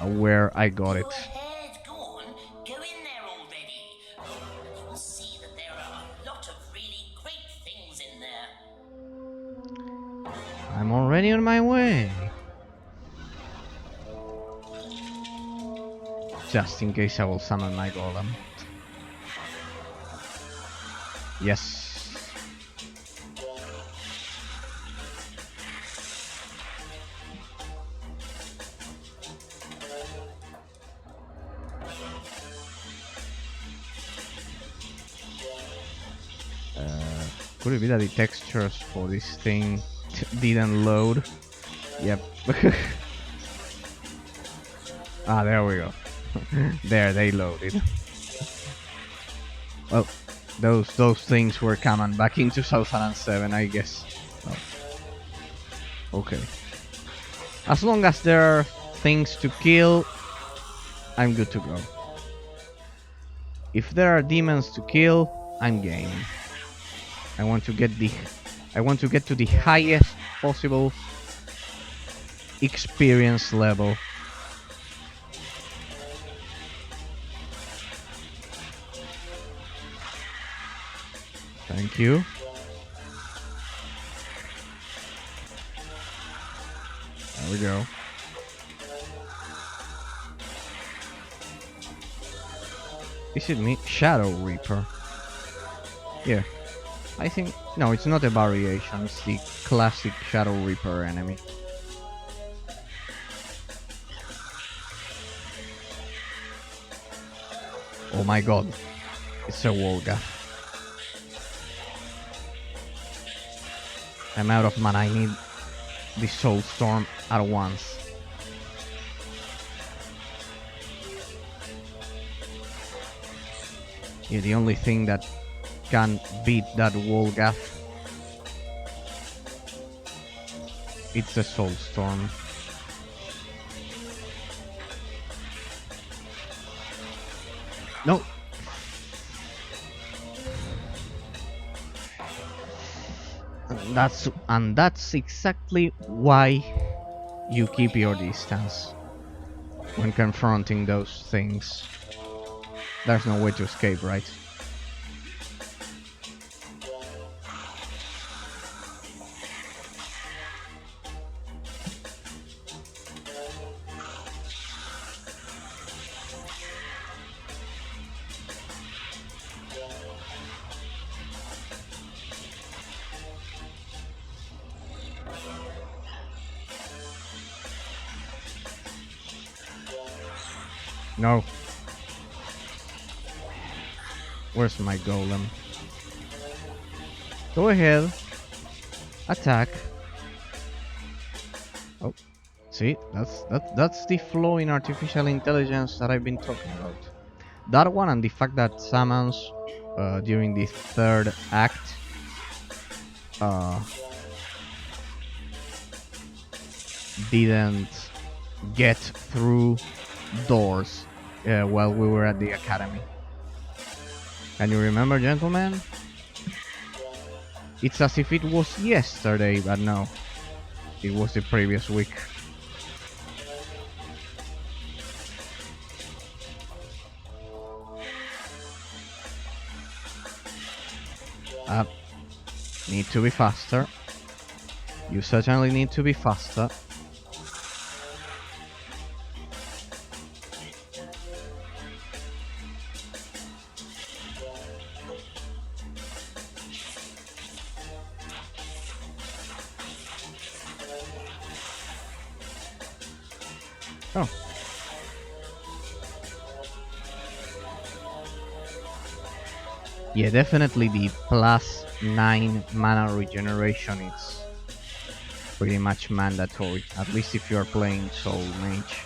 where I got it. Go ahead, go on. Go in there already. You'll see that there are a lot of really great things in there. I'm already on my way. Just in case I will summon my golem. Yes. Could it be that the textures for this thing didn't load? Yep. Ah, there we go. There, they loaded. Well, those things were coming back in 2007, I guess. Oh. Okay. As long as there are things to kill, I'm good to go. If there are demons to kill, I'm game. I want to get to the highest possible experience level. Thank you. There we go. Is it me? Shadow Reaper. Yeah. I think... No, it's not a variation. It's the classic Shadow Reaper enemy. Oh my god. It's a Wolga. I'm out of mana. I need the Soul Storm at once. Yeah, the only thing that can beat that Wolga, it's the Soul Storm. No. And that's exactly why you keep your distance when confronting those things. There's no way to escape, right? No. Where's my golem? Go ahead. Attack. Oh, see, that's the flaw in artificial intelligence that I've been talking about. That one and the fact that summons during the third act didn't get through doors while we were at the academy. Can you remember, gentlemen? It's as if it was yesterday, but no. It was the previous week. Need to be faster. You certainly need to be faster. Oh. Yeah, definitely the +9 mana regeneration is pretty much mandatory, at least if you are playing Soul Mage.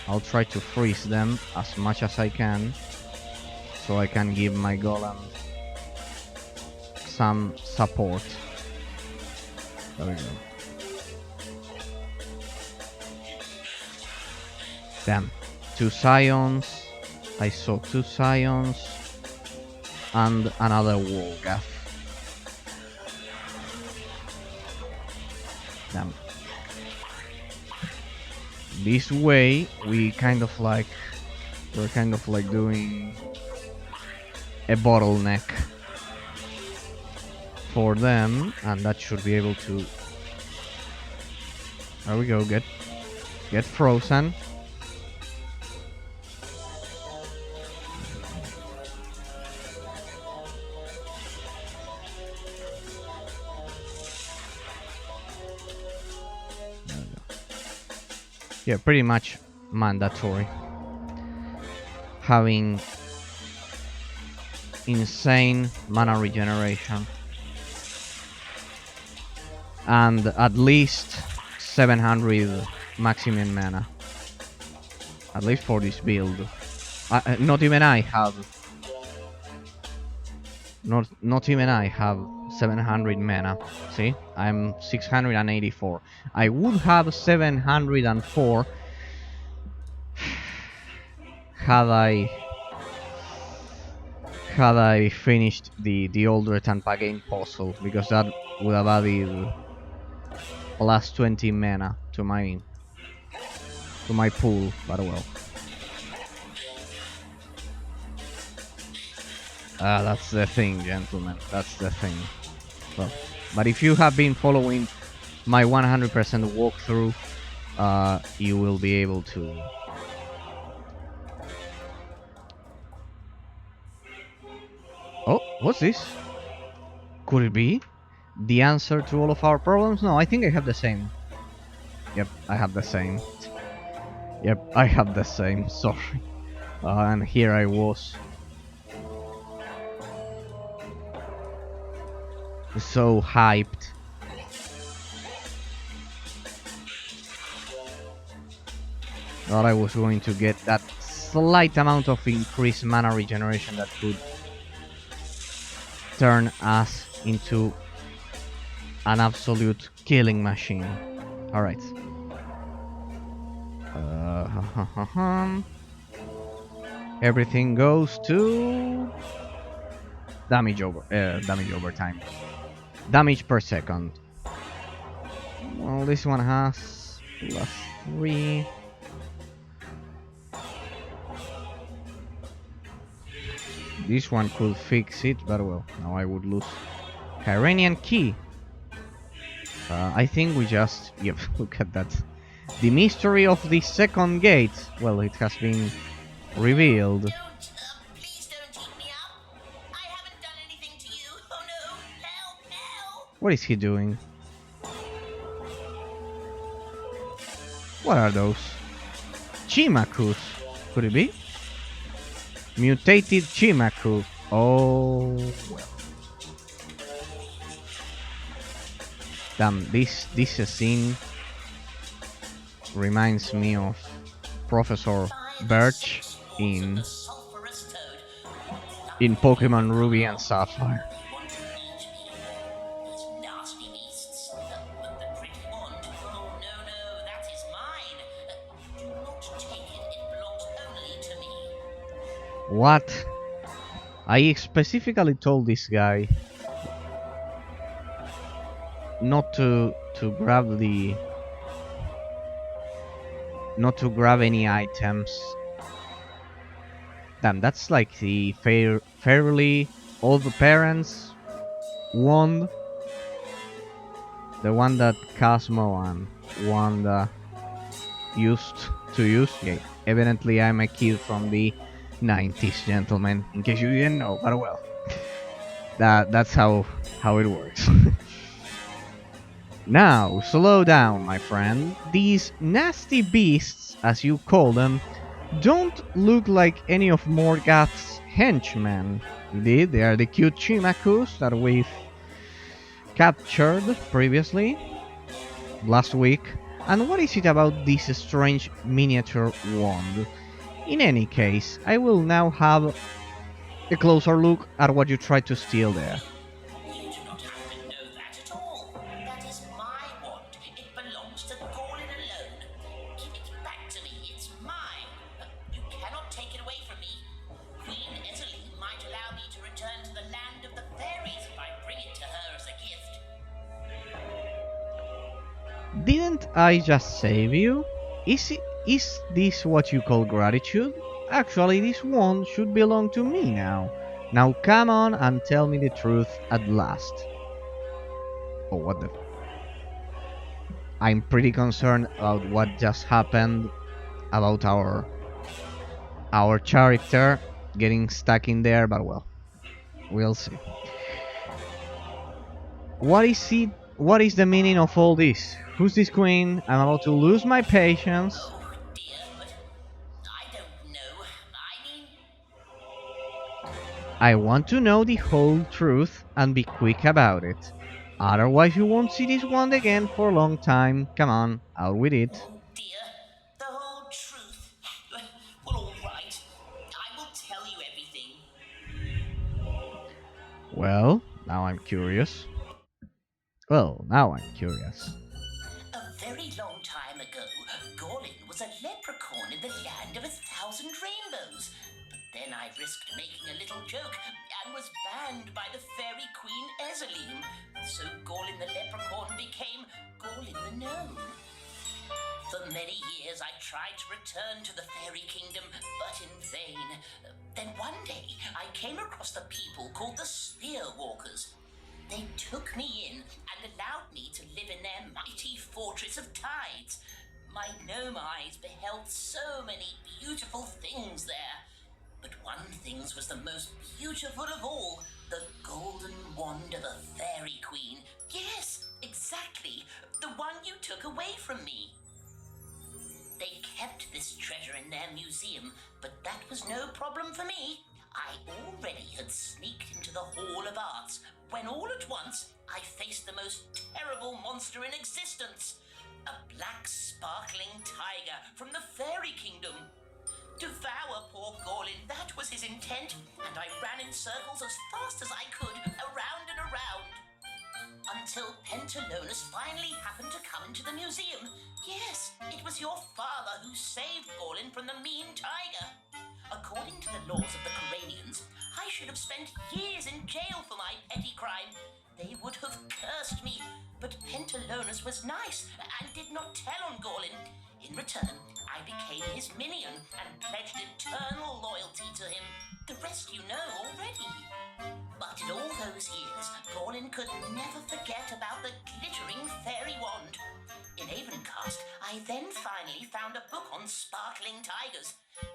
I'll try to freeze them as much as I can, so I can give my golem some support. There we go. Damn. 2 Scions. I saw 2 Scions. And another Wolgath. Damn. This way, we're kind of like doing a bottleneck for them, and that should be able to... There we go, get frozen. Yeah, pretty much mandatory. Having insane mana regeneration. And at least 700 maximum mana. At least for this build. Not even I have. Not even I have 700 mana. See, I'm 684. I would have 704 had I finished the older Tampa game puzzle, because that would have added plus 20 mana to my pool, but well. That's the thing, gentlemen. That's the thing. Well, but if you have been following my 100% walkthrough, you will be able to. Oh, what's this? Could it be the answer to all of our problems? No, I think I have the same. Yep, I have the same. Yep, I have the same. Sorry. And here I was. So hyped. Thought I was going to get that slight amount of increased mana regeneration that could turn us into an absolute killing machine. Alright. Everything goes to damage over time. Damage per second. Well, this one has +3. This one could fix it, but well, now I would lose. Kyranian key. I think we just... Yep, look at that. The mystery of the second gate. Well, it has been revealed. Please don't eat me up. I haven't done anything to you. Oh no, help, help. What is he doing? What are those? Chimakus. Could it be? Mutated Chimaku. Oh, well. Damn, this scene reminds me of Professor Birch in Pokemon Ruby and Sapphire. Nasty beasts. The pretty wand. Oh no, that is mine. Do not take it. It belongs only to me. What? I specifically told this guy not to grab any items. Damn, that's like the fairly old parents wand. The one that Cosmo and Wanda used to use. Yeah, evidently I'm a kid from the 90s, gentlemen, in case you didn't know, but well. That's how it works. Now, slow down, my friend. These nasty beasts, as you call them, don't look like any of Morgath's henchmen. Indeed, they are the cute Chimakus that we've captured previously, last week. And what is it about this strange miniature wand? In any case, I will now have a closer look at what you tried to steal there. You do not have to know that at all. That is my wand. It belongs to Gorlin alone. Give it back to me. It's mine. You cannot take it away from me. Queen Ezelie might allow me to return to the land of the fairies if I bring it to her as a gift. Didn't I just save you? Is this what you call gratitude? Actually, this wand should belong to me now. Now come on and tell me the truth at last. Oh, what the... I'm pretty concerned about what just happened, about our character getting stuck in there, but well, we'll see. What is the meaning of all this? Who's this queen? I'm about to lose my patience. Oh dear, but I don't know. I mean... I want to know the whole truth and be quick about it. Otherwise, you won't see this wand again for a long time. Come on, out with it. Oh dear, the whole truth. Well, all right. I will tell you everything. Well, now I'm curious. A very long time ago, Gorlin was a leprechaun in the land of 1,000 rainbows. But then I risked making a little joke and was banned by the fairy queen Ezelim. So Gorlin the leprechaun became Gorlin the gnome. For many years I tried to return to the fairy kingdom, but in vain. Then one day I came across the people called the Spear Walkers. They took me in and allowed me to live in their mighty fortress of tides. My gnome eyes beheld so many beautiful things there. But one thing was the most beautiful of all, the golden wand of a fairy queen. Yes, exactly, the one you took away from me. They kept this treasure in their museum, but that was no problem for me. I already had sneaked into the Hall of Arts, when all at once I faced the most terrible monster in existence. A black sparkling tiger from the fairy kingdom. Devour poor Gorlin, that was his intent, and I ran in circles as fast as I could, around and around. Until Pentalonus finally happened to come into the museum. Yes, it was your father who saved Gorlin from the mean tiger. According to the laws of the Coranians, I should have spent years in jail for my petty crime. They would have cursed me, but Pentalonus was nice and did not tell on Gorlin. In return, I became his minion and pledged eternal loyalty to him. The rest you know already. But in all those years, Gorlin could never forget about the glittering fairy wand. In Avencast, I then finally found a book on sparkling tigers.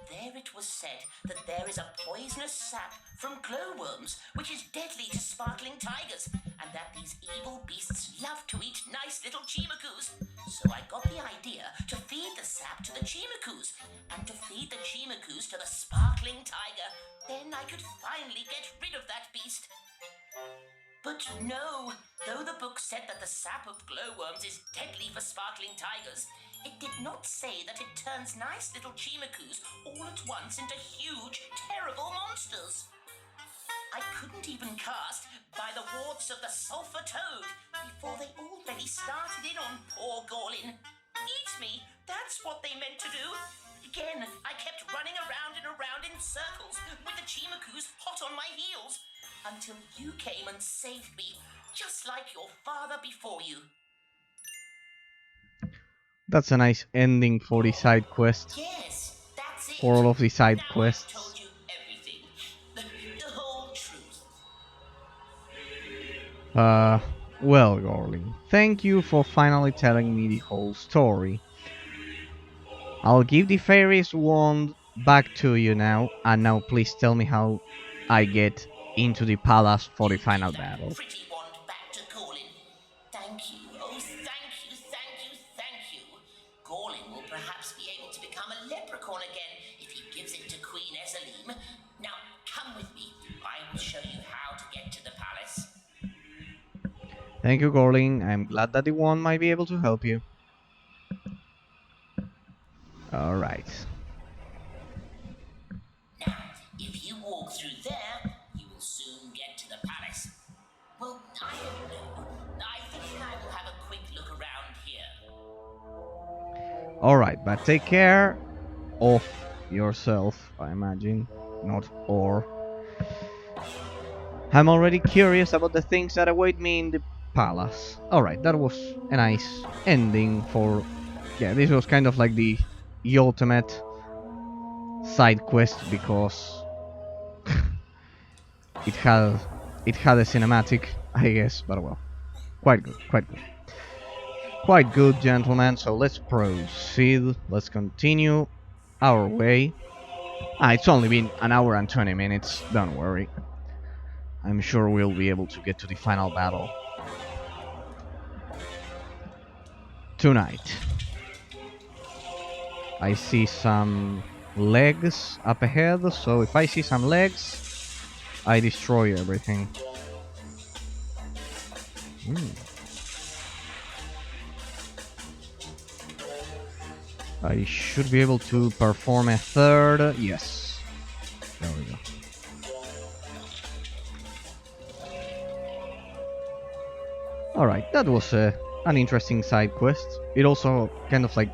There it was said that there is a poisonous sap from glowworms which is deadly to sparkling tigers, and that these evil beasts love to eat nice little chimakus. So I got the idea to feed the sap to the chimakus, and to feed the chimakus to the sparkling tiger. Then I could finally get rid of that beast. But no, though the book said that the sap of glowworms is deadly for sparkling tigers, it did not say that it turns nice little chimakus all at once into huge, terrible monsters. I couldn't even cast by the wards of the sulphur toad before they already started in on poor Gorlin. Eat me, that's what they meant to do. Again, I kept running around and around in circles with the chimakus hot on my heels, until you came and saved me, just like your father before you. That's a nice ending for the side quest. Yes, that's it. For all of the side Now quests. I've told you everything. The whole truth. Well, Gorlin, thank you for finally telling me the whole story. I'll give the fairy's wand back to you now, and now please tell me how I get into the palace for the final battle. Pretty wand back to Gorlin. Thank you. Oh, thank you, thank you, thank you. Gorlin will perhaps be able to become a leprechaun again if he gives it to Queen Ezelim. Now, come with me. I will show you how to get to the palace. Thank you, Gorlin. I'm glad that the wand might be able to help you. Alright. Now, if you walk through there, you will soon get to the palace. Well, I don't know. I think I will have a quick look around here. Alright, but take care of yourself, I imagine. Not or. I'm already curious about the things that await me in the palace. Alright, that was a nice ending for... Yeah, this was kind of like the ultimate side quest because it had a cinematic, I guess, but well, quite good, gentlemen. So let's proceed. Let's continue our way. It's only been an hour and 20 minutes. Don't worry. I'm sure we'll be able to get to the final battle tonight. I see some legs up ahead, so if I see some legs, I destroy everything. I should be able to perform a third. Yes. There we go. Alright, that was an interesting side quest. It also kind of like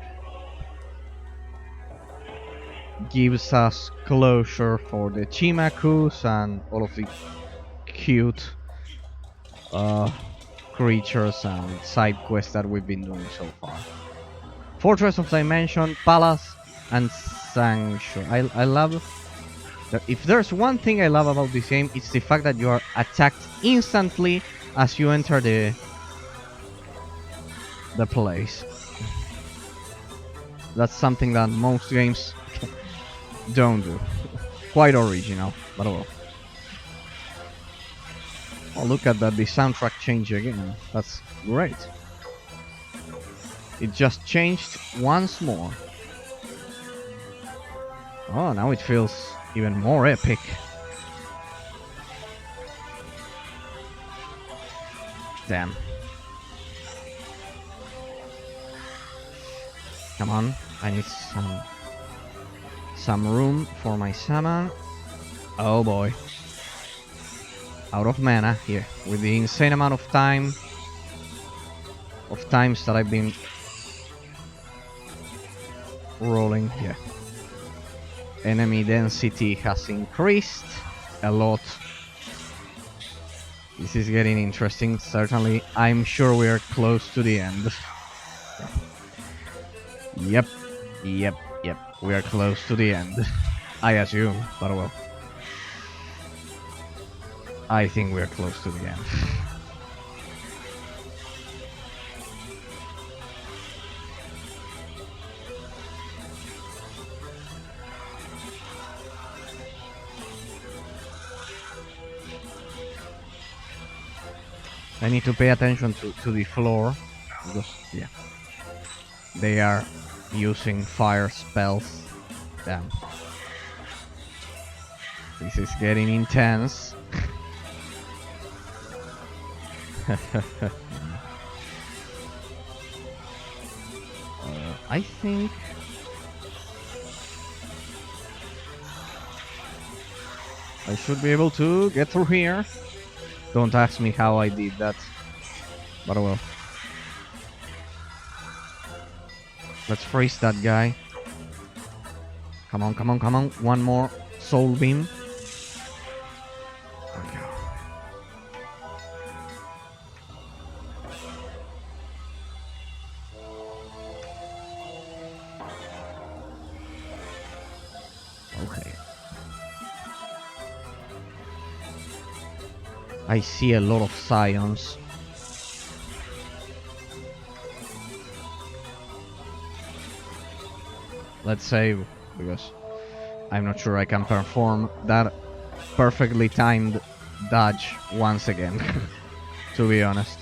gives us closure for the Chimakus and all of the cute creatures and side quests that we've been doing so far. Fortress of Dimension, Palace, and Sanctuary. I love that. If there's one thing I love about this game, it's the fact that you are attacked instantly as you enter the place. That's something that most games don't do. Quite original, but well. Oh, look at that, the soundtrack changed again. That's great. It just changed once more. Oh, now it feels even more epic. Damn. Come on, I need some room for my salmon. Oh boy. Out of mana here, with the insane amount of times that I've been rolling here. Enemy density has increased a lot. This is getting interesting. Certainly, I'm sure we are close to the end. Yep. We are close to the end. I assume, but well. I think we're close to the end. I need to pay attention to the floor, because, yeah, they are using fire spells. Damn. This is getting intense. I think I should be able to get through here. Don't ask me how I did that, but I will. Let's freeze that guy. Come on. One more soul beam. There we go. Okay. I see a lot of scions. Let's save, because I'm not sure I can perform that perfectly timed dodge once again, to be honest.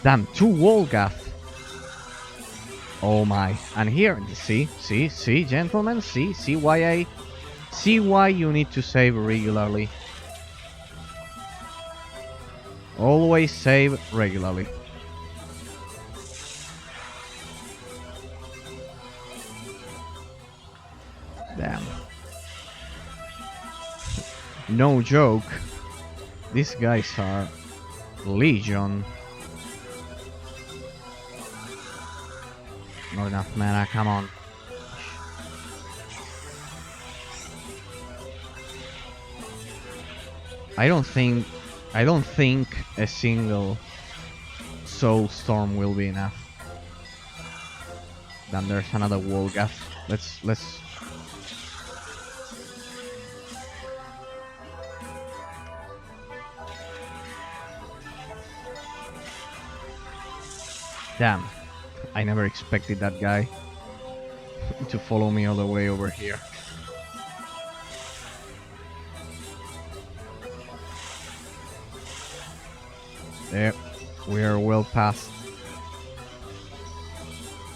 Damn, 2 Wolgath. Oh my. And here, see, gentlemen, see why you need to save regularly. Always save regularly. Damn. No joke. These guys are legion. Not enough mana, come on. I don't think a single soul storm will be enough. Then there's another Wolgath. Let's Damn. I never expected that guy to follow me all the way over here. There, we are well past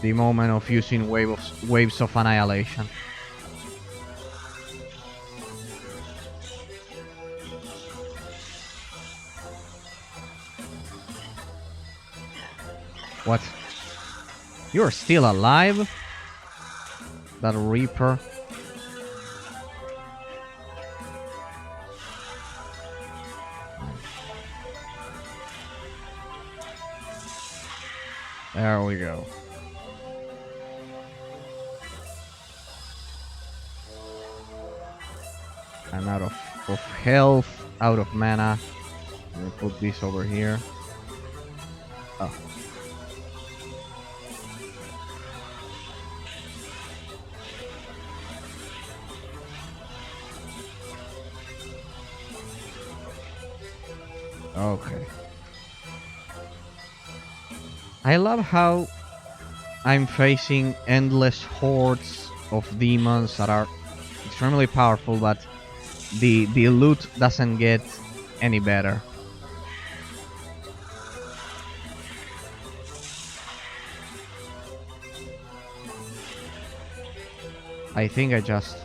the moment of using waves of annihilation. What? You're still alive? That Reaper. There we go. I'm out of health, out of mana. Let me put this over here. Oh. Okay. I love how I'm facing endless hordes of demons that are extremely powerful, but the loot doesn't get any better. I think I just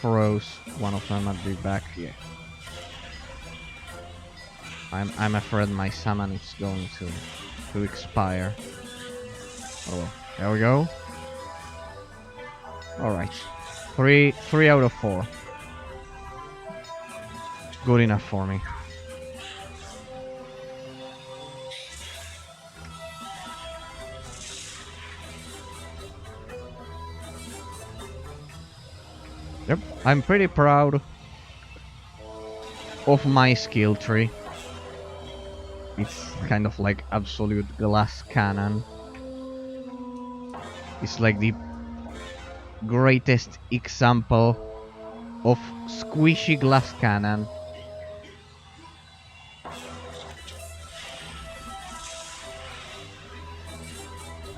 froze one of them at the back here. I'm afraid my summon is going to expire. Oh well. There we go. Alright. 3 out of 4. Good enough for me. Yep, I'm pretty proud of my skill tree. It's kind of like absolute glass cannon. It's like the greatest example of squishy glass cannon.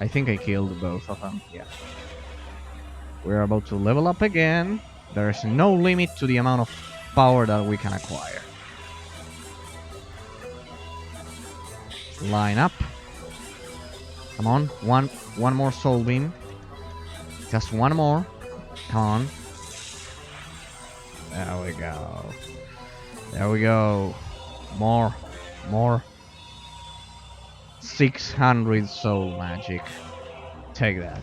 I think I killed both of them, yeah. We're about to level up again. There's no limit to the amount of power that we can acquire. Line up. Come on, one more soul beam. Just one more. Come on. There we go. There we go. More. 600 soul magic. Take that.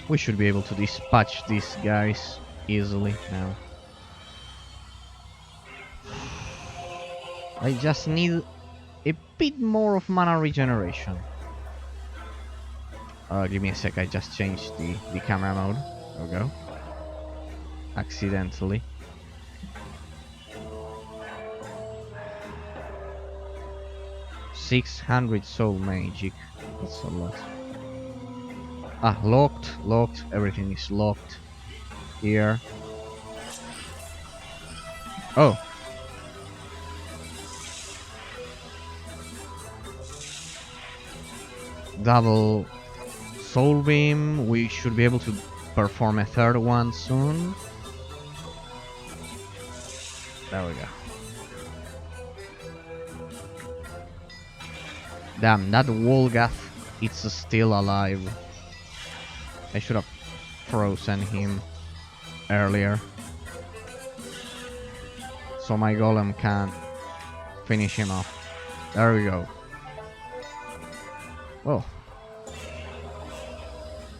We should be able to dispatch these guys easily now. I just need a bit more of mana regeneration. Give me a sec, I just changed the camera mode. There we go. Accidentally. $600 soul magic. That's a lot. Ah, locked. Everything is locked here. Oh. Double soul beam. We should be able to perform a third one soon. There we go. Damn, that Wolgath, it's still alive. I should have frozen him earlier, so my golem can finish him off. There we go. Oh.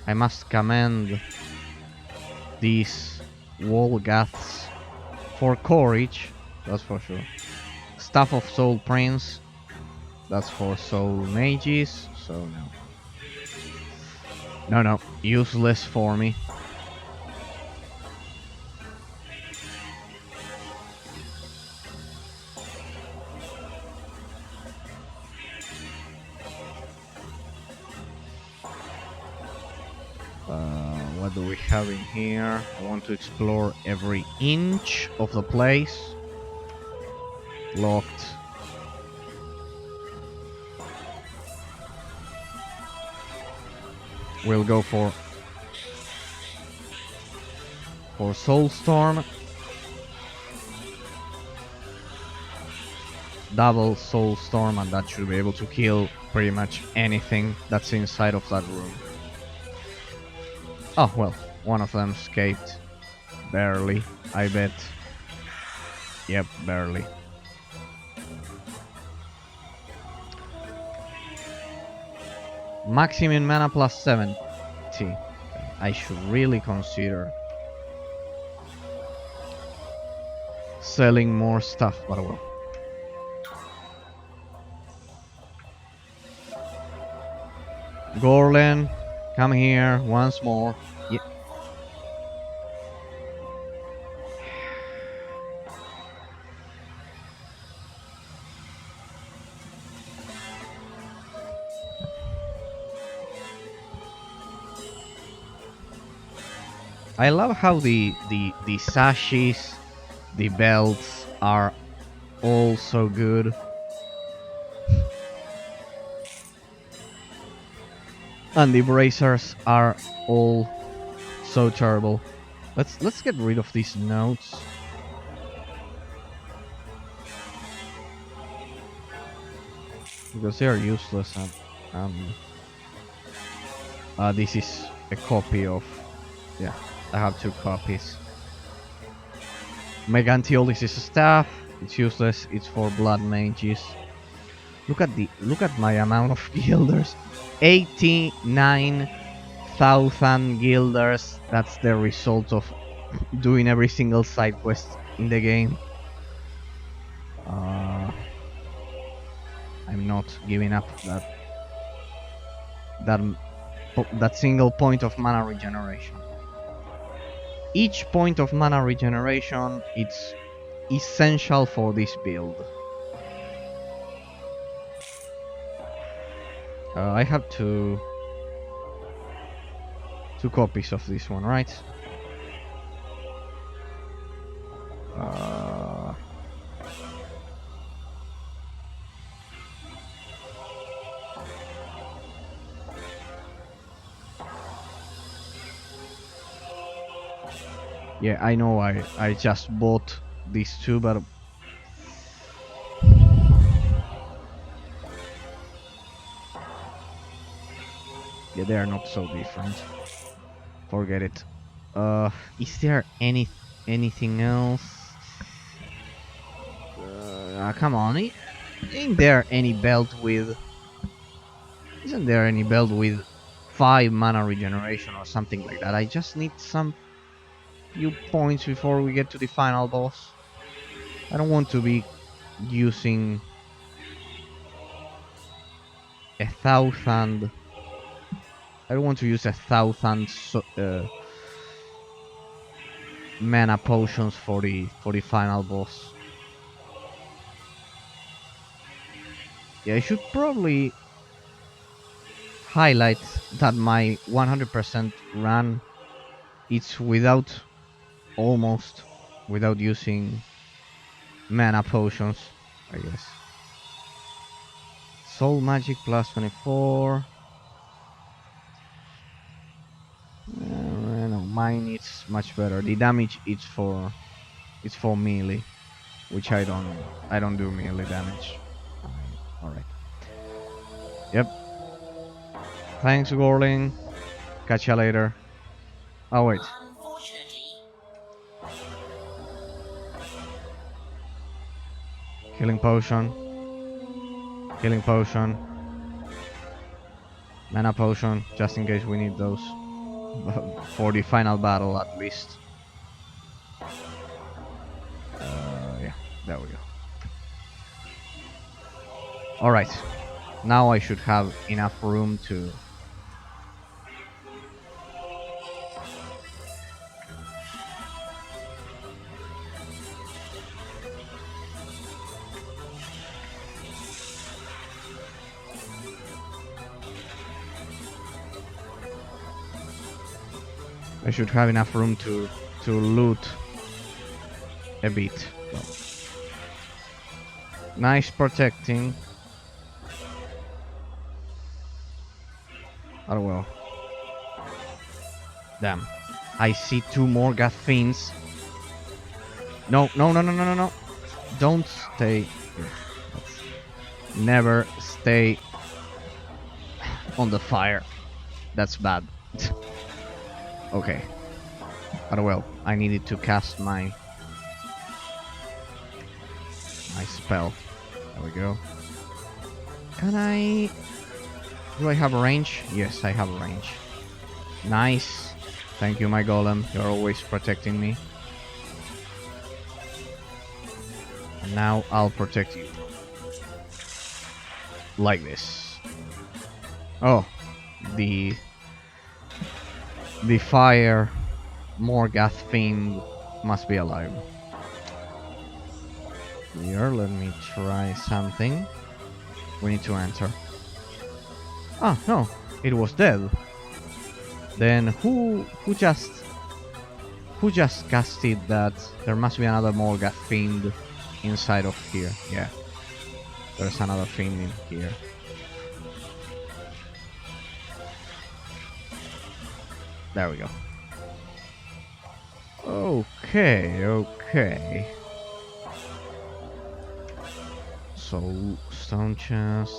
I must commend these Wolgaths for courage, that's for sure. Staff of Soul Prince, that's for Soul Mages, so no, useless for me. What do we have in here? I want to explore every inch of the place. Locked. We'll go for Soulstorm. Double Soulstorm, and that should be able to kill pretty much anything that's inside of that room. Oh, well, one of them escaped. Barely, I bet. Yep, barely. Maximum mana plus 70. I should really consider selling more stuff, but well. Gorlan, come here once more. Yeah. I love how the sashes, the belts are all so good. And the bracers are all so terrible. Let's get rid of these notes. Because they are useless and this is a copy of, yeah, I have 2 copies. Megantiol, this is a staff, it's useless, it's for blood mages. Look at my amount of guilders. 89,000 guilders. That's the result of doing every single side quest in the game. I'm not giving up that single point of mana regeneration. Each point of mana regeneration, it's essential for this build. I have two copies of this one, right? Yeah, I know I just bought these 2, but yeah, they are not so different. Forget it. Is there anything else? Come on, isn't there any belt with 5 mana regeneration or something like that? I just need some few points before we get to the final boss. I don't want to be using 1,000. I don't want to use 1,000 mana potions for the final boss. Yeah, I should probably highlight that my 100% run it's almost without using mana potions, I guess. Soul magic plus 24. No, mine is much better. The damage it's for melee, which I don't do melee damage. All right. Yep. Thanks, Gorling. Catch you later. Oh wait. Healing potion. Healing potion. Mana potion, just in case we need those. For the final battle, at least. Yeah, there we go. Alright. Now I should have enough room to... I should have enough room to loot a bit. Well, nice protecting. Oh well. Damn. I see 2 more Gathfiends. No. Don't stay here. Never stay on the fire. That's bad. Okay. But well, I needed to cast my spell. There we go. Can I Do I have a range? Yes, I have a range. Nice. Thank you, my golem. You're always protecting me. And now I'll protect you. Like this. Oh, the fire Morgath fiend must be alive. Here, let me try something. We need to enter. Ah, no, it was dead. Then who just casted that? There must be another Morgath fiend inside of here. Yeah, there's another fiend in here. There we go. Okay. So, stone chest.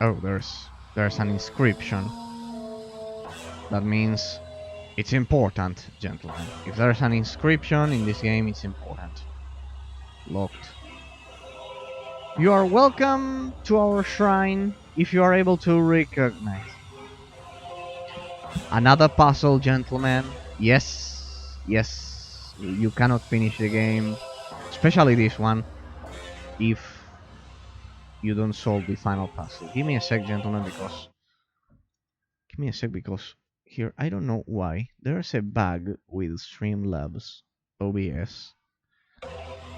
Oh, there's an inscription. That means it's important, gentlemen. If there's an inscription in this game, it's important. Locked. You are welcome to our shrine if you are able to recognize. Another puzzle, gentlemen. Yes. You cannot finish the game, especially this one, if you don't solve the final puzzle. Give me a sec, gentlemen, because here, I don't know why, there's a bug with Streamlabs OBS,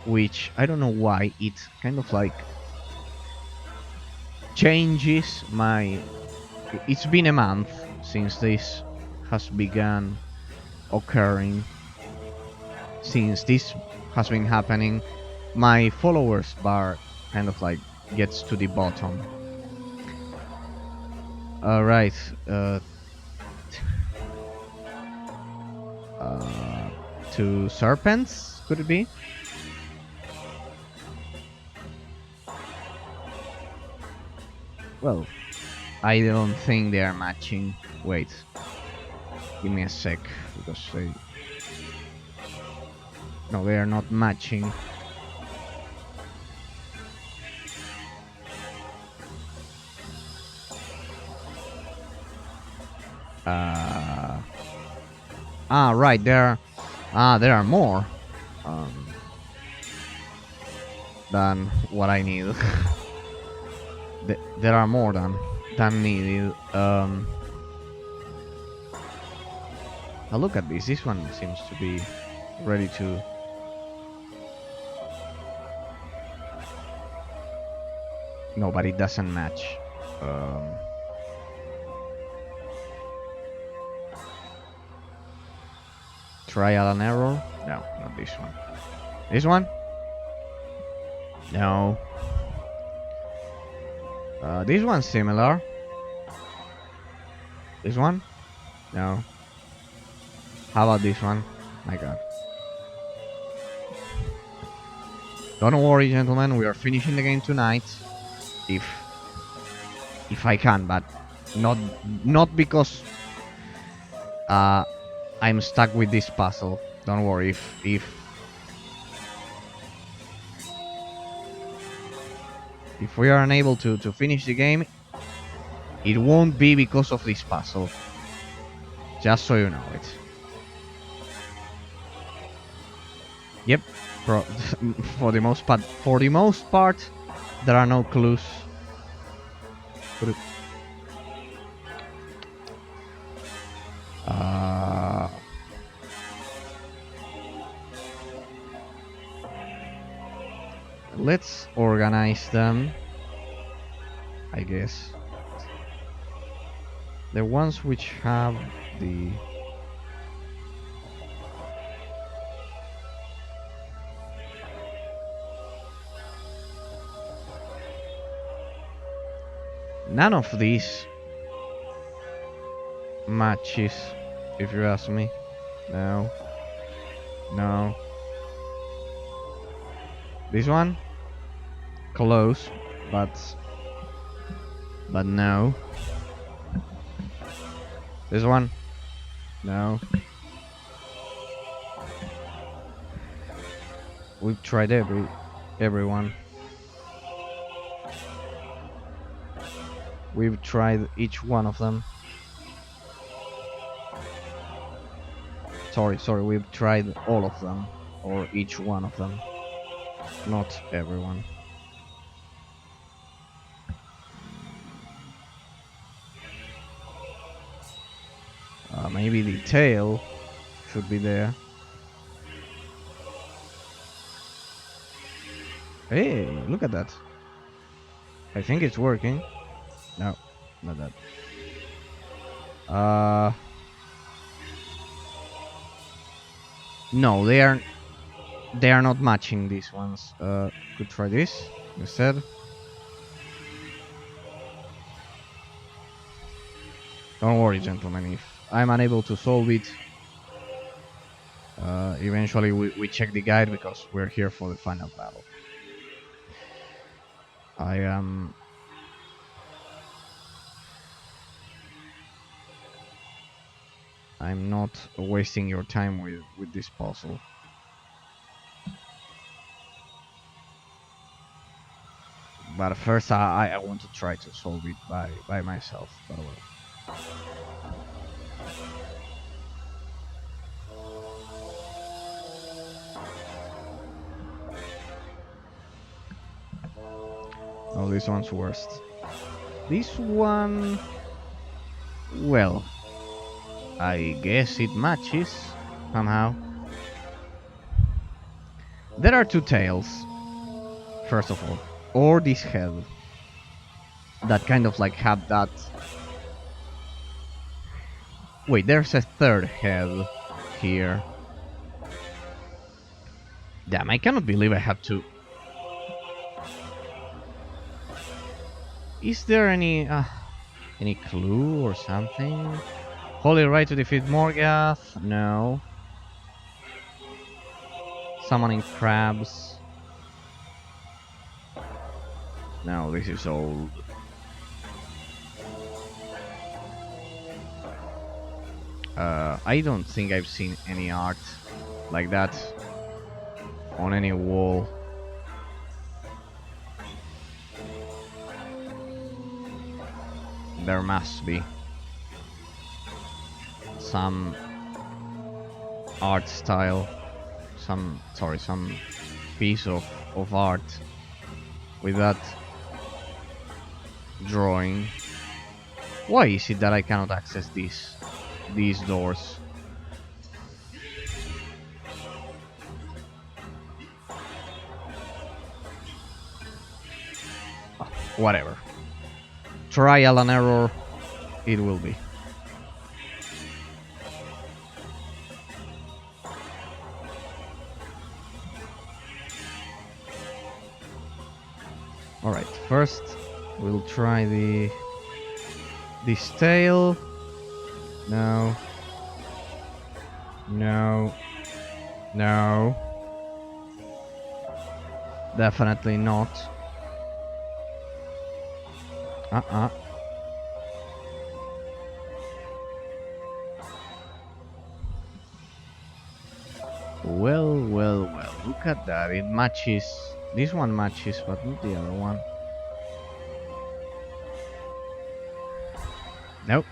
which I don't know why it kind of like changes my... It's been a month since this has begun occurring, since this has been happening. My followers bar kind of like gets to the bottom. Alright, two serpents, could it be? Well, I don't think they are matching. Wait, give me a sec, because they... No, they are not matching. Right, there are more than what I need. There are more than needed. Now look at this. This one seems to be ready to... No, but it doesn't match. Trial and error? No, not this one. This one? No. This one's similar. This one? No. How about this one? My god. Don't worry, gentlemen, we are finishing the game tonight. If I can, but not because I'm stuck with this puzzle. Don't worry. If we are unable to finish the game, it won't be because of this puzzle. Just so you know it. Yep. For the most part, there are no clues. Let's organize them, I guess. The ones which have the... None of these matches, if you ask me. No. This one? Close, but no. This one? No. We've tried everyone. We've tried each one of them. Sorry, we've tried all of them, or each one of them. Not everyone. Maybe the tail should be there. Hey, look at that. I think it's working. No, not that. No, they are not matching these ones. Could try this instead. Don't worry, gentlemen. If I'm unable to solve it, eventually we check the guide because we're here for the final battle. I am. I'm not wasting your time with this puzzle. But first, I want to try to solve it by myself. But well. Oh, this one's worst. This one... Well... I guess it matches, somehow. There are two tails, first of all. Or this head. That kind of like had that... Wait, there's a third head here. Damn, I cannot believe I had to... Is there any clue or something? Holy right to defeat Morgoth? No. Summoning crabs? No, this is old. I don't think I've seen any art like that on any wall. There must be some art style, some piece of art with that drawing. Why is it that I cannot access these doors? Oh, whatever. Trial and error it will be. Alright, first we'll try this tail. No. No. No. Definitely not. Well, look at that. It matches. This one matches, but not the other one. Nope.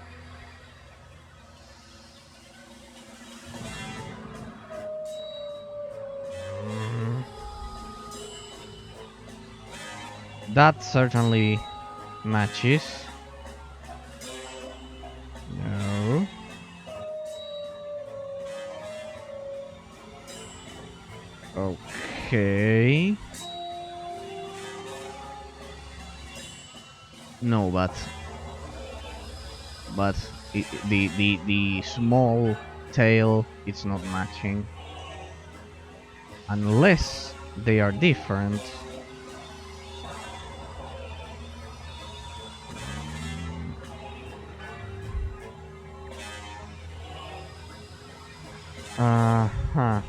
That certainly matches. No. Okay. No, but the small tail, it's not matching unless they are different. Uh-huh.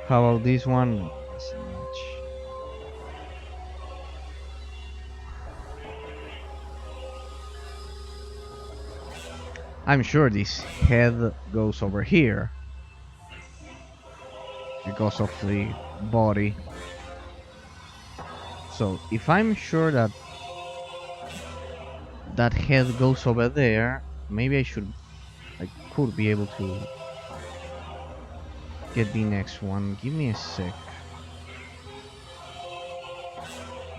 How about this one? No, doesn't match. I'm sure this head goes over here because of the body. So if I'm sure that that head goes over there, maybe I could be able to get the next one. Give me a sec.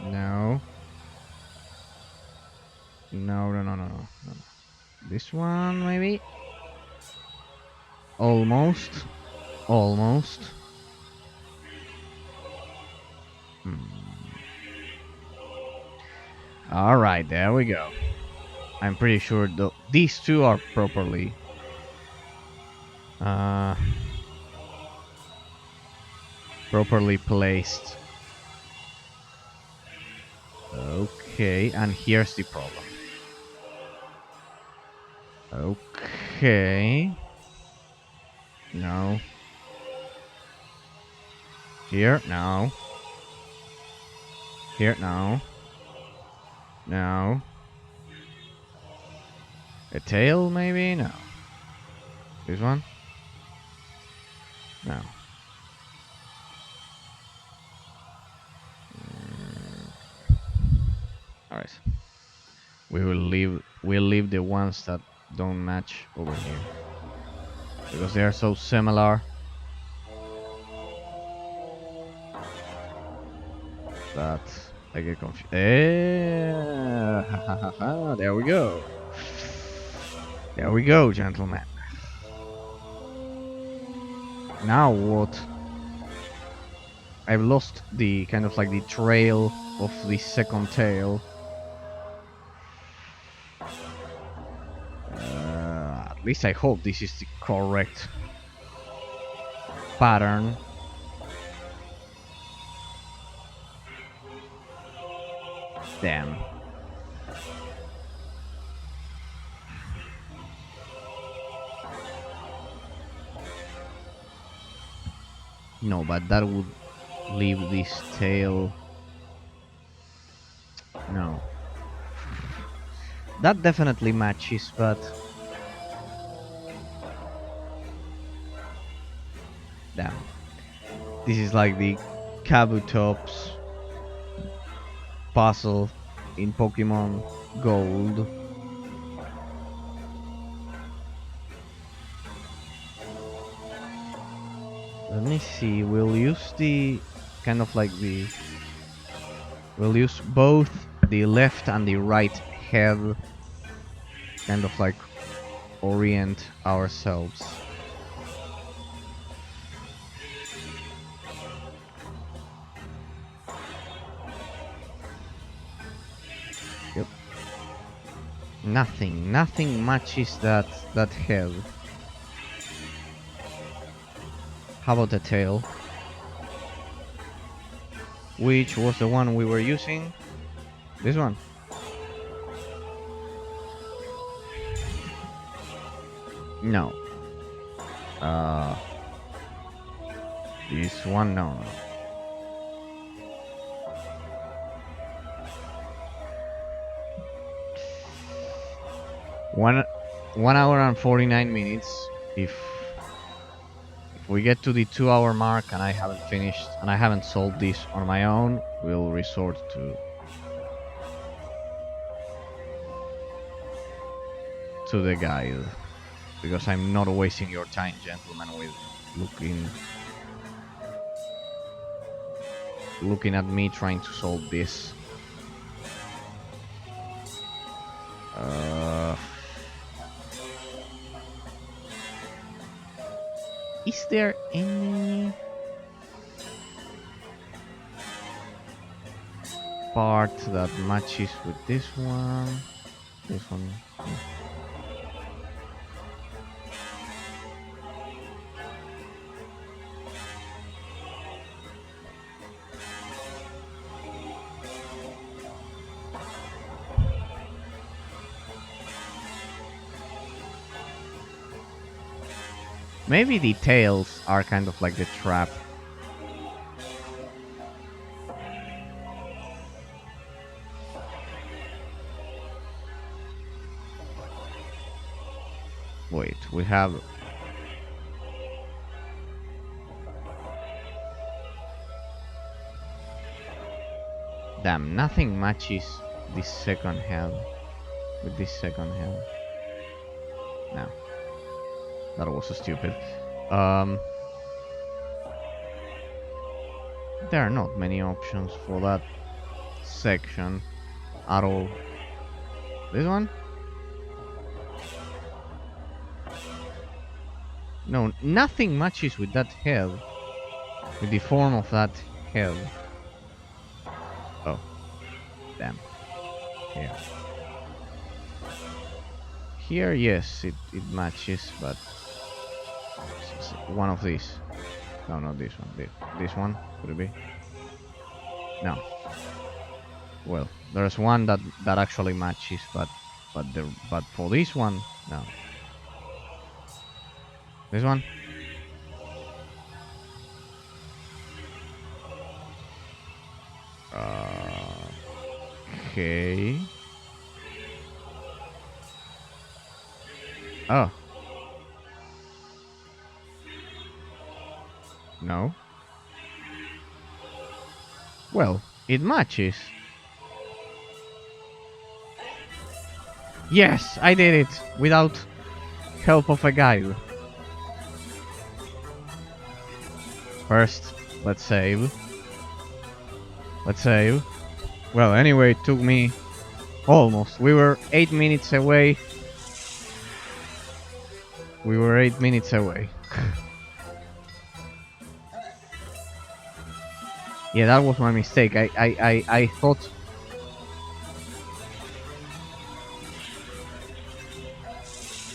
No. No, no, no, no, no, no. This one, maybe? Almost. Almost. Alright, there we go. I'm pretty sure these two are properly properly placed. Okay, and here's the problem. Okay. No. Here, no. Here, no. No. A tail, maybe? No. This one? No. Alright. We'll leave the ones that don't match over here. Because they are so similar that I get confused. There we go. There we go, gentlemen. Now what? I've lost the kind of like the trail of the second tail. At least I hope this is the correct pattern. Damn. No, but that would leave this tail. No. That definitely matches, but damn. This is like the Kabutops puzzle in Pokemon Gold. Let me see, we'll use the kind of like the... We'll use both the left and the right head, kind of like orient ourselves. Yep. Nothing matches that head. How about the tail? Which was the one we were using? This one. No. This one, no. One hour and 49 minutes. If we get to the 2-hour mark and I haven't finished and I haven't solved this on my own, we'll resort to the guide, because I'm not wasting your time, gentlemen, with looking at me trying to solve this. Is there any part that matches with this one? This one. Maybe the tails are kind of like the trap Wait, we have... Damn, nothing matches this second hell with this second hell. No. That was so stupid. There are not many options for that section at all. This one? No, nothing matches with that hell. With the form of that hell. Oh. Damn. Here. Here, yes, it matches, but... One of these. No, not this one. This one, could it be? No. Well, there's one that actually matches, but for this one, no. This one? Okay. Oh. No. Well, it matches. Yes, I did it without help of a guide. First, let's save. Let's save. Well, anyway, it took me almost. We were 8 minutes away. We were 8 minutes away. Yeah, that was my mistake. I thought...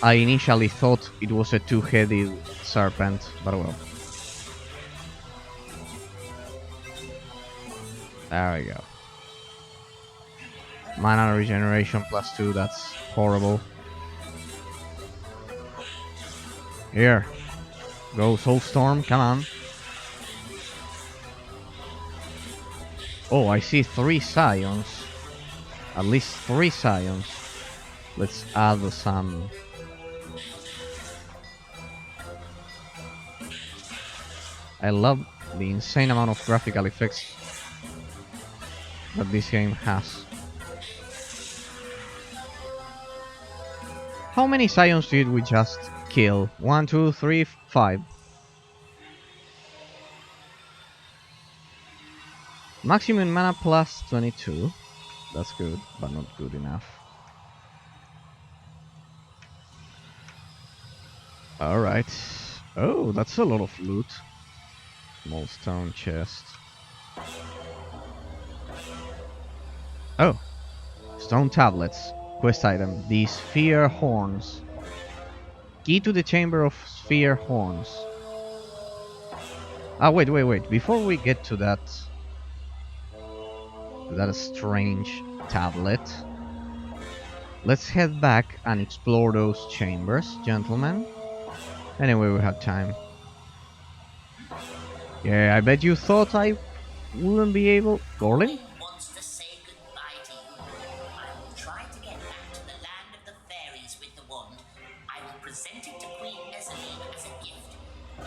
I initially thought it was a two-headed serpent, but well. There we go. Mana regeneration +2, that's horrible. Here. Go Soulstorm, come on. Oh, I see 3 Scions. At least 3 Scions. Let's add some... I love the insane amount of graphical effects that this game has. How many Scions did we just kill? 1, 2, 3, 5. Maximum mana +22. That's good, but not good enough. Alright. Oh, that's a lot of loot. Small stone chest. Oh. Stone tablets. Quest item. The Sphere Horns. Key to the Chamber of Sphere Horns. Ah, wait. Before we get to that strange tablet, let's head back and explore those chambers, gentlemen. Anyway, we have time. Yeah, I bet you thought I wouldn't be able... Gorlin? Wants to say goodbye to you. I will try to get back to the land of the fairies with the wand. I will present it to Queen Ezeline as a gift.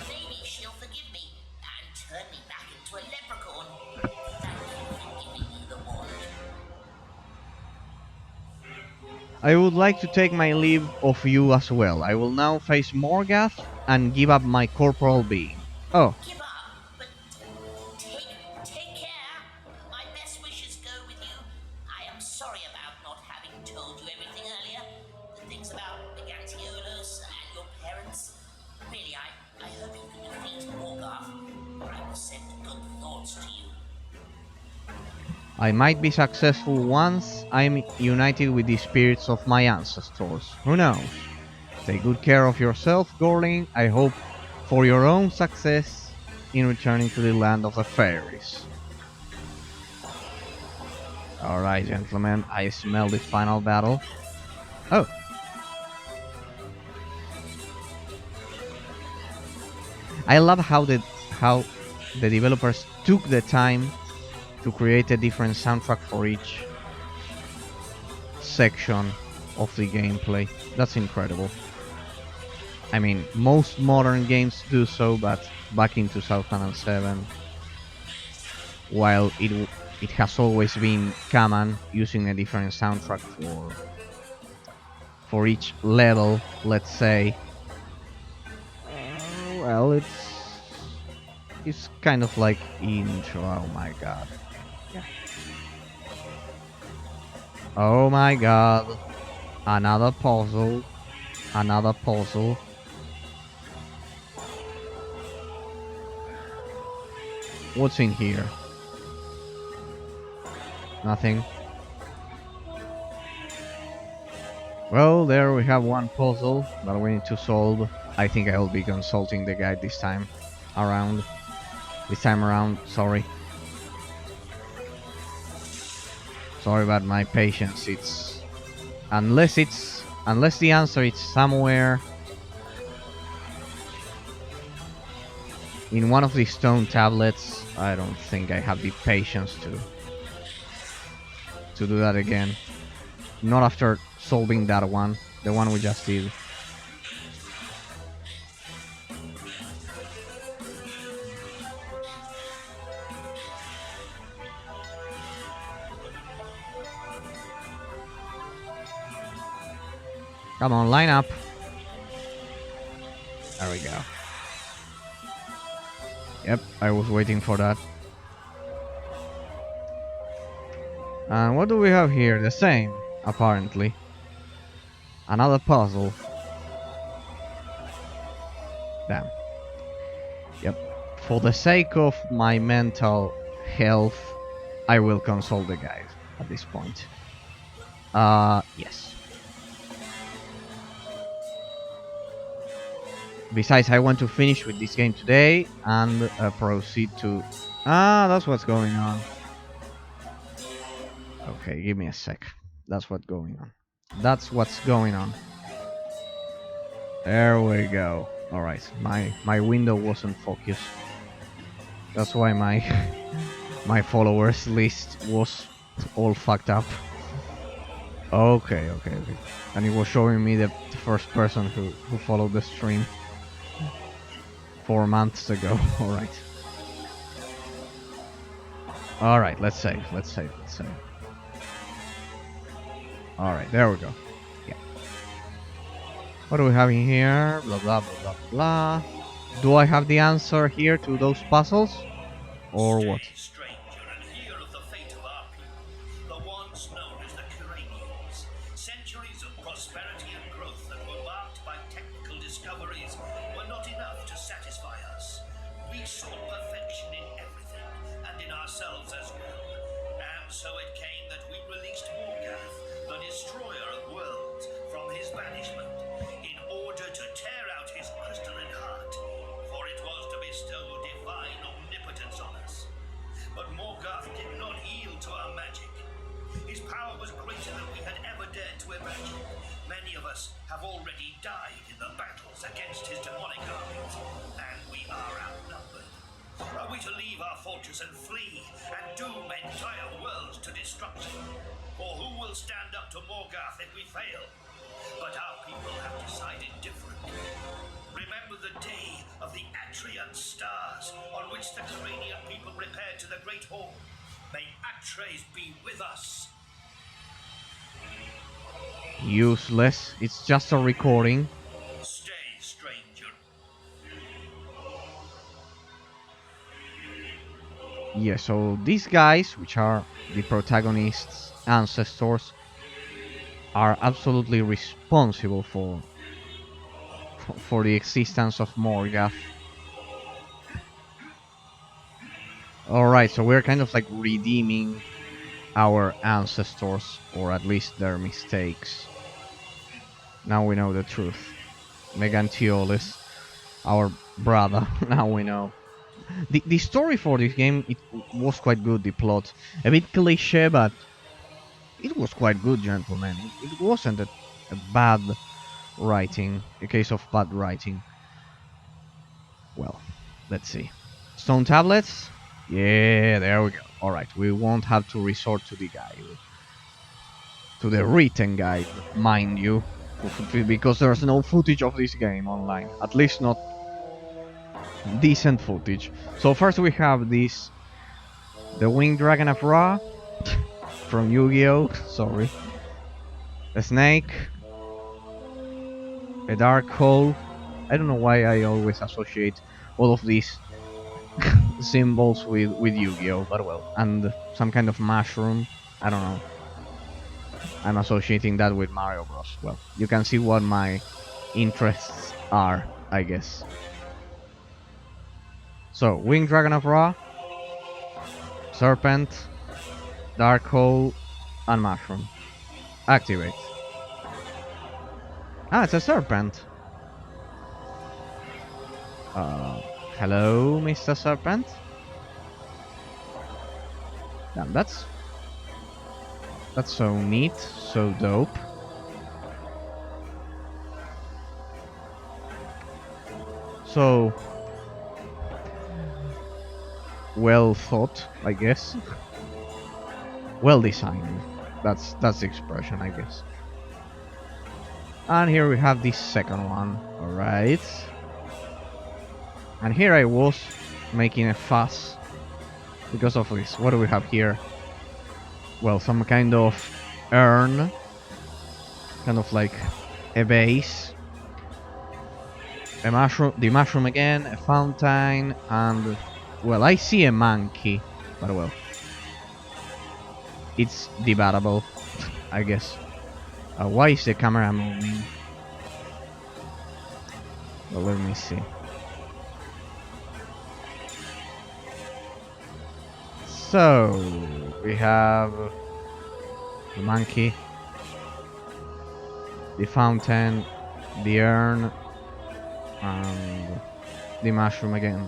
Maybe she'll forgive me and turn me back into a leprechaun. Thank you for giving me the wand. I would like to take my leave of you as well. I will now face Morgath and give up my corporal being. Oh. Give up, but take care. My best wishes go with you. I am sorry about not having told you everything earlier. The things about Megantiolos and your parents. Really, I hope you can defeat Morgoth. I will send good thoughts to you. I might be successful once I'm united with the spirits of my ancestors. Who knows? Take good care of yourself, Gorling. I hope for your own success in returning to the land of the fairies. Alright, gentlemen, I smell the final battle. Oh! I love how the developers took the time to create a different soundtrack for each section of the gameplay. That's incredible. I mean, most modern games do so, but back in 2007, while it has always been common using a different soundtrack for each level, let's say. Well, it's kind of like intro. Oh my god. Yeah. Oh my god. Another puzzle. Another puzzle. What's in here? Nothing. Well, there we have one puzzle that we need to solve. I think I'll be consulting the guide this time around. Sorry. Sorry about my patience. Unless the answer is somewhere in one of these stone tablets, I don't think I have the patience to do that again. Not after solving that one, the one we just did. Come on, line up. There we go. Yep, I was waiting for that. And what do we have here? The same, apparently. Another puzzle. Damn. Yep. For the sake of my mental health, I will consult the guide at this point. Yes. Besides, I want to finish with this game today and proceed to... that's what's going on. Okay, give me a sec. That's what's going on. That's what's going on. There we go. Alright, my window wasn't focused. That's why my my followers list was all fucked up. Okay. And it was showing me the first person who followed the stream 4 months ago. Alright, let's save. Alright, there we go. Yeah. What do we have in here? Blah blah blah blah blah. Do I have the answer here to those puzzles? Or what? Stranger, and hear of the fate of our people, the ones known as the Curanians. Centuries of prosperity and growth that were marked by technical discoveries were not enough to satisfy us. We sought perfection in everything, and in ourselves as well. And so it came that we released Morgath, the destroyer of worlds, from his banishment, in order to tear out his crystalline heart, for it was to bestow divine omnipotence on us. But Morgoth did not yield to our magic. His power was greater than we had ever dared to imagine. Many of us have already died in the battles against his demonic armies, and we are outnumbered. Are we to leave our fortress and flee, and doom entire worlds to destruction? Or who will stand up to Morgoth if we fail? But our people have decided different. Remember the day of the Atrian stars, on which the Coranian people repaired to the Great Hall. May Atreus be with us. Useless. It's just a recording. Stay, stranger. Yeah, so these guys, which are the protagonists' ancestors, are absolutely responsible for the existence of Morgoth. Alright, so we're kind of like redeeming our ancestors, or at least their mistakes. Now we know the truth. Megantiolis, our brother, now we know. The story for this game, it was quite good, the plot. A bit cliché, but it was quite good, gentlemen. It wasn't a bad writing, a case of bad writing. Well, let's see. Stone tablets? Yeah, there we go. Alright, we won't have to resort to the guide. To the written guide, mind you. because there's no footage of this game online. At least not decent footage. So first we have this, the Winged Dragon of Ra from Yu-Gi-Oh! Sorry. A snake. A dark hole. I don't know why I always associate all of these symbols with Yu-Gi-Oh! But well. And some kind of mushroom. I don't know. I'm associating that with Mario Bros. Well, you can see what my interests are, I guess. So, Winged Dragon of Ra, Serpent, Dark Hole, and Mushroom. Activate. Ah, it's a serpent. Hello, Mr. Serpent? Damn, that's so neat, so dope. So well thought, I guess. Well designed. That's the expression, I guess. And here we have this second one. Alright. And here I was making a fuss because of this. What do we have here? Well, some kind of urn. Kind of like a base. A mushroom, the mushroom again, a fountain, and... well, I see a monkey, but well. It's debatable, I guess. Why is the camera moving? Well, let me see. So, we have the monkey, the fountain, the urn, and the mushroom again.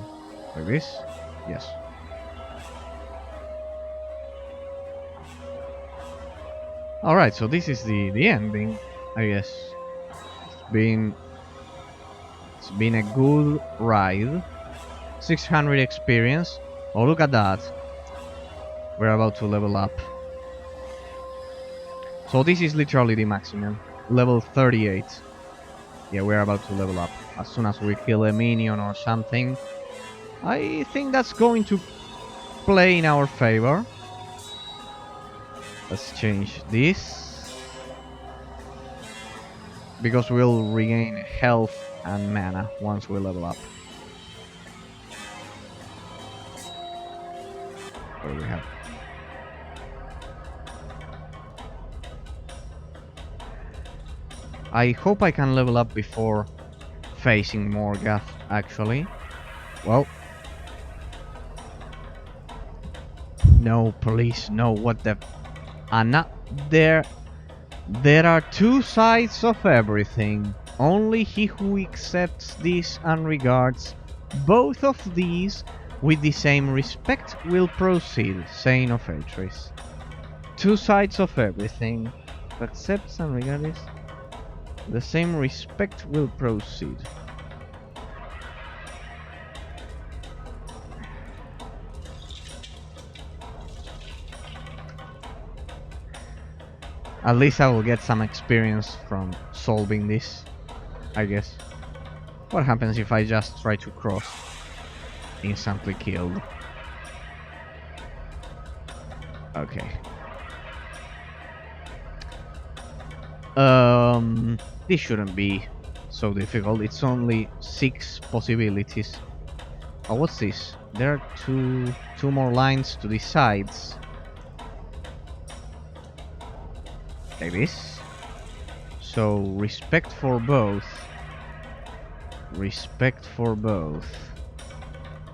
Like this? Yes. Alright, so this is the ending, I guess. It's been a good ride. 600 experience. Oh, look at that. We're about to level up. So this is literally the maximum. Level 38. Yeah, we're about to level up. As soon as we kill a minion or something, I think that's going to play in our favor. Let's change this, because we'll regain health and mana once we level up. What do we have? I hope I can level up before facing Morgoth, actually. Well. No, police, no, what the... And not there. There are two sides of everything. Only he who accepts this and regards both of these with the same respect will proceed, saying of Atris. Two sides of everything. Accepts and regards the same respect will proceed. At least I will get some experience from solving this, I guess. What happens if I just try to cross? Instantly killed. Okay. This shouldn't be so difficult. It's only 6 possibilities. Oh, what's this? There are two more lines to the sides. Like this. So respect for both. Respect for both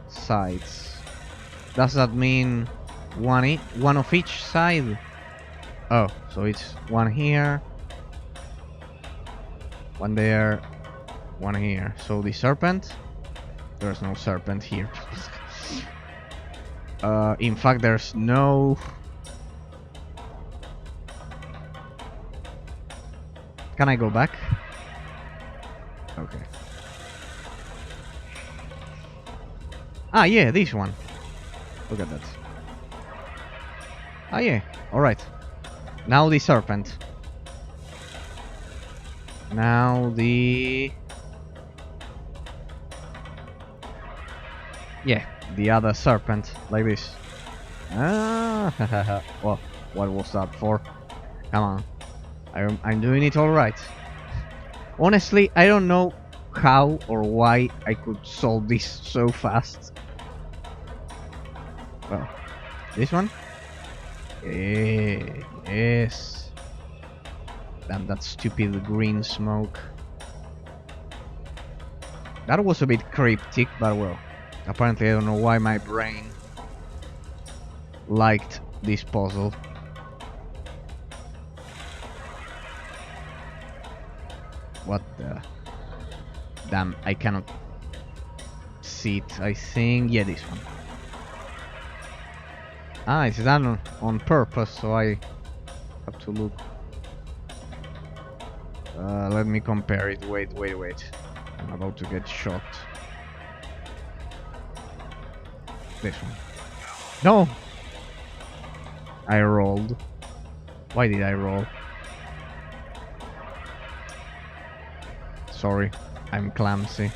sides. Does that mean one of each side? Oh, so it's one here, one there, one here. So the serpent? There's no serpent here. In fact, there's no... Can I go back? Okay. Ah, yeah, this one. Look at that. Ah, yeah. Alright. Now the serpent. Now the... Yeah, the other serpent, like this. Ah, well, what was that for? Come on. I'm doing it alright. Honestly, I don't know how or why I could solve this so fast. Well, this one? Yes. Damn, that stupid green smoke. That was a bit cryptic, but well. Apparently I don't know why my brain liked this puzzle. What the... Damn, I cannot see it. I think... Yeah, this one. Ah, it's done on purpose, so I have to look. Let me compare it. Wait. I'm about to get shot. This one. No! I rolled. Why did I roll? Sorry, I'm clumsy.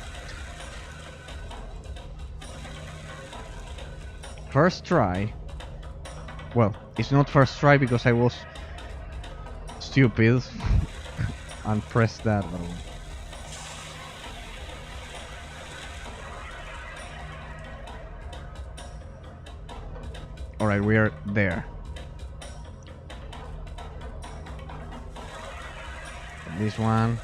First try. Well, it's not first try because I was stupid and pressed that button. Alright, we are there. This one.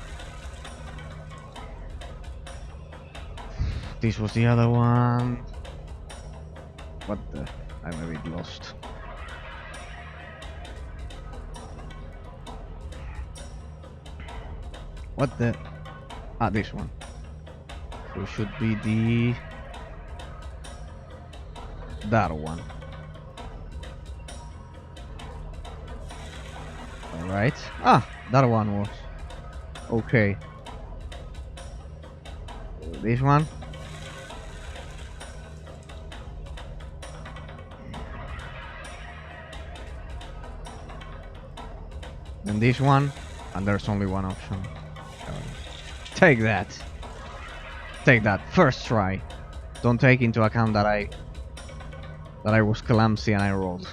This was the other one. What the? I'm a bit lost. What the? Ah, this one. So it should be the... that one. Alright. Ah, that one was... okay. This one. Then this one. And there's only one option. Take that. Take that. First try. Don't take into account that I was clumsy and I rolled.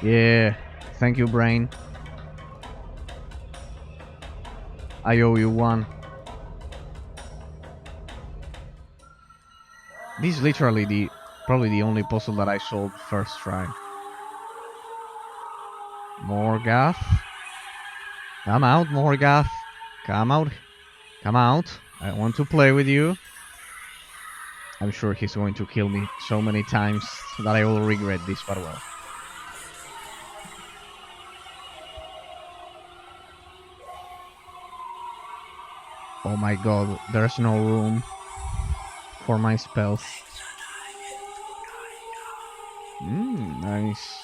Yeah. Thank you, brain. I owe you one. This is literally probably the only puzzle that I solved first try. Morgath. Come out, Morgath. Come out. Come out. I want to play with you. I'm sure he's going to kill me so many times that I will regret this, but well. Oh my god, there's no room for my spells. Nice.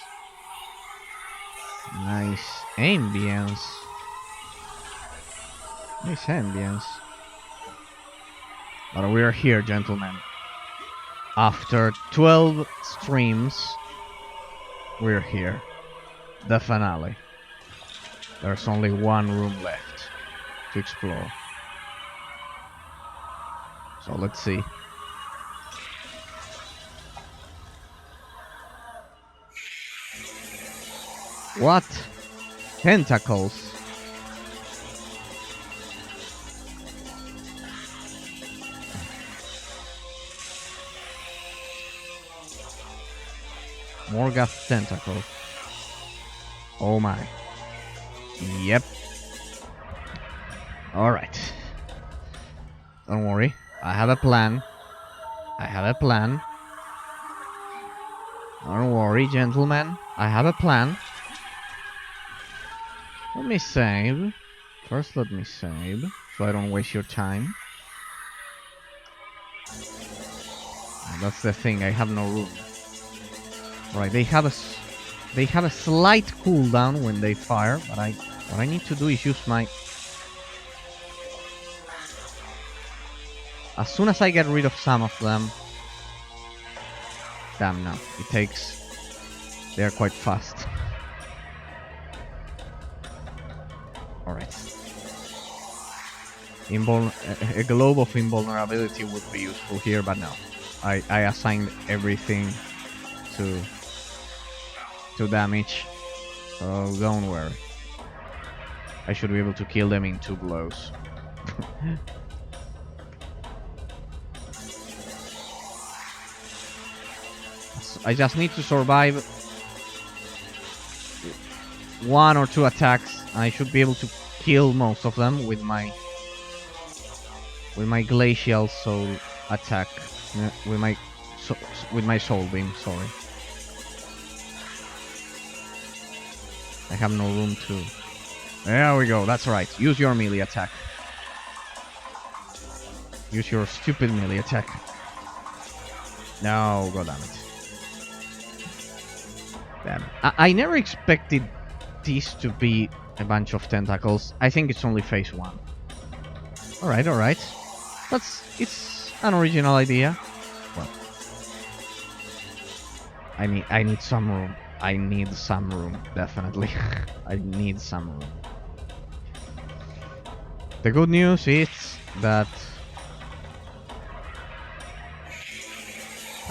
Nice ambience. Nice ambience. But we're here, gentlemen. After 12 streams, we're here. The finale. There's only one room left to explore. So let's see. What? Tentacles? Morgath tentacle. Oh my. Yep. Alright. Don't worry. I have a plan. I have a plan. Don't worry, gentlemen. I have a plan. Let me save. First, let me save, so I don't waste your time. That's the thing. I have no room. Right, they have a slight cooldown when they fire, but what I need to do is use my... As soon as I get rid of some of them... Damn, no. It takes... They're quite fast. A globe of invulnerability would be useful here, but no. I assigned everything to damage, so don't worry. I should be able to kill them in 2 blows. I just need to survive 1 or 2 attacks. I should be able to kill most of them with my glacial soul attack, with my soul beam. Sorry, I have no room to. There we go. That's right. Use your melee attack. Use your stupid melee attack. No, god damn it. Damn. I never expected this to be a bunch of tentacles. I think it's only phase 1. Alright. It's an original idea. Well, I need some room. I need some room, definitely. I need some room. The good news is that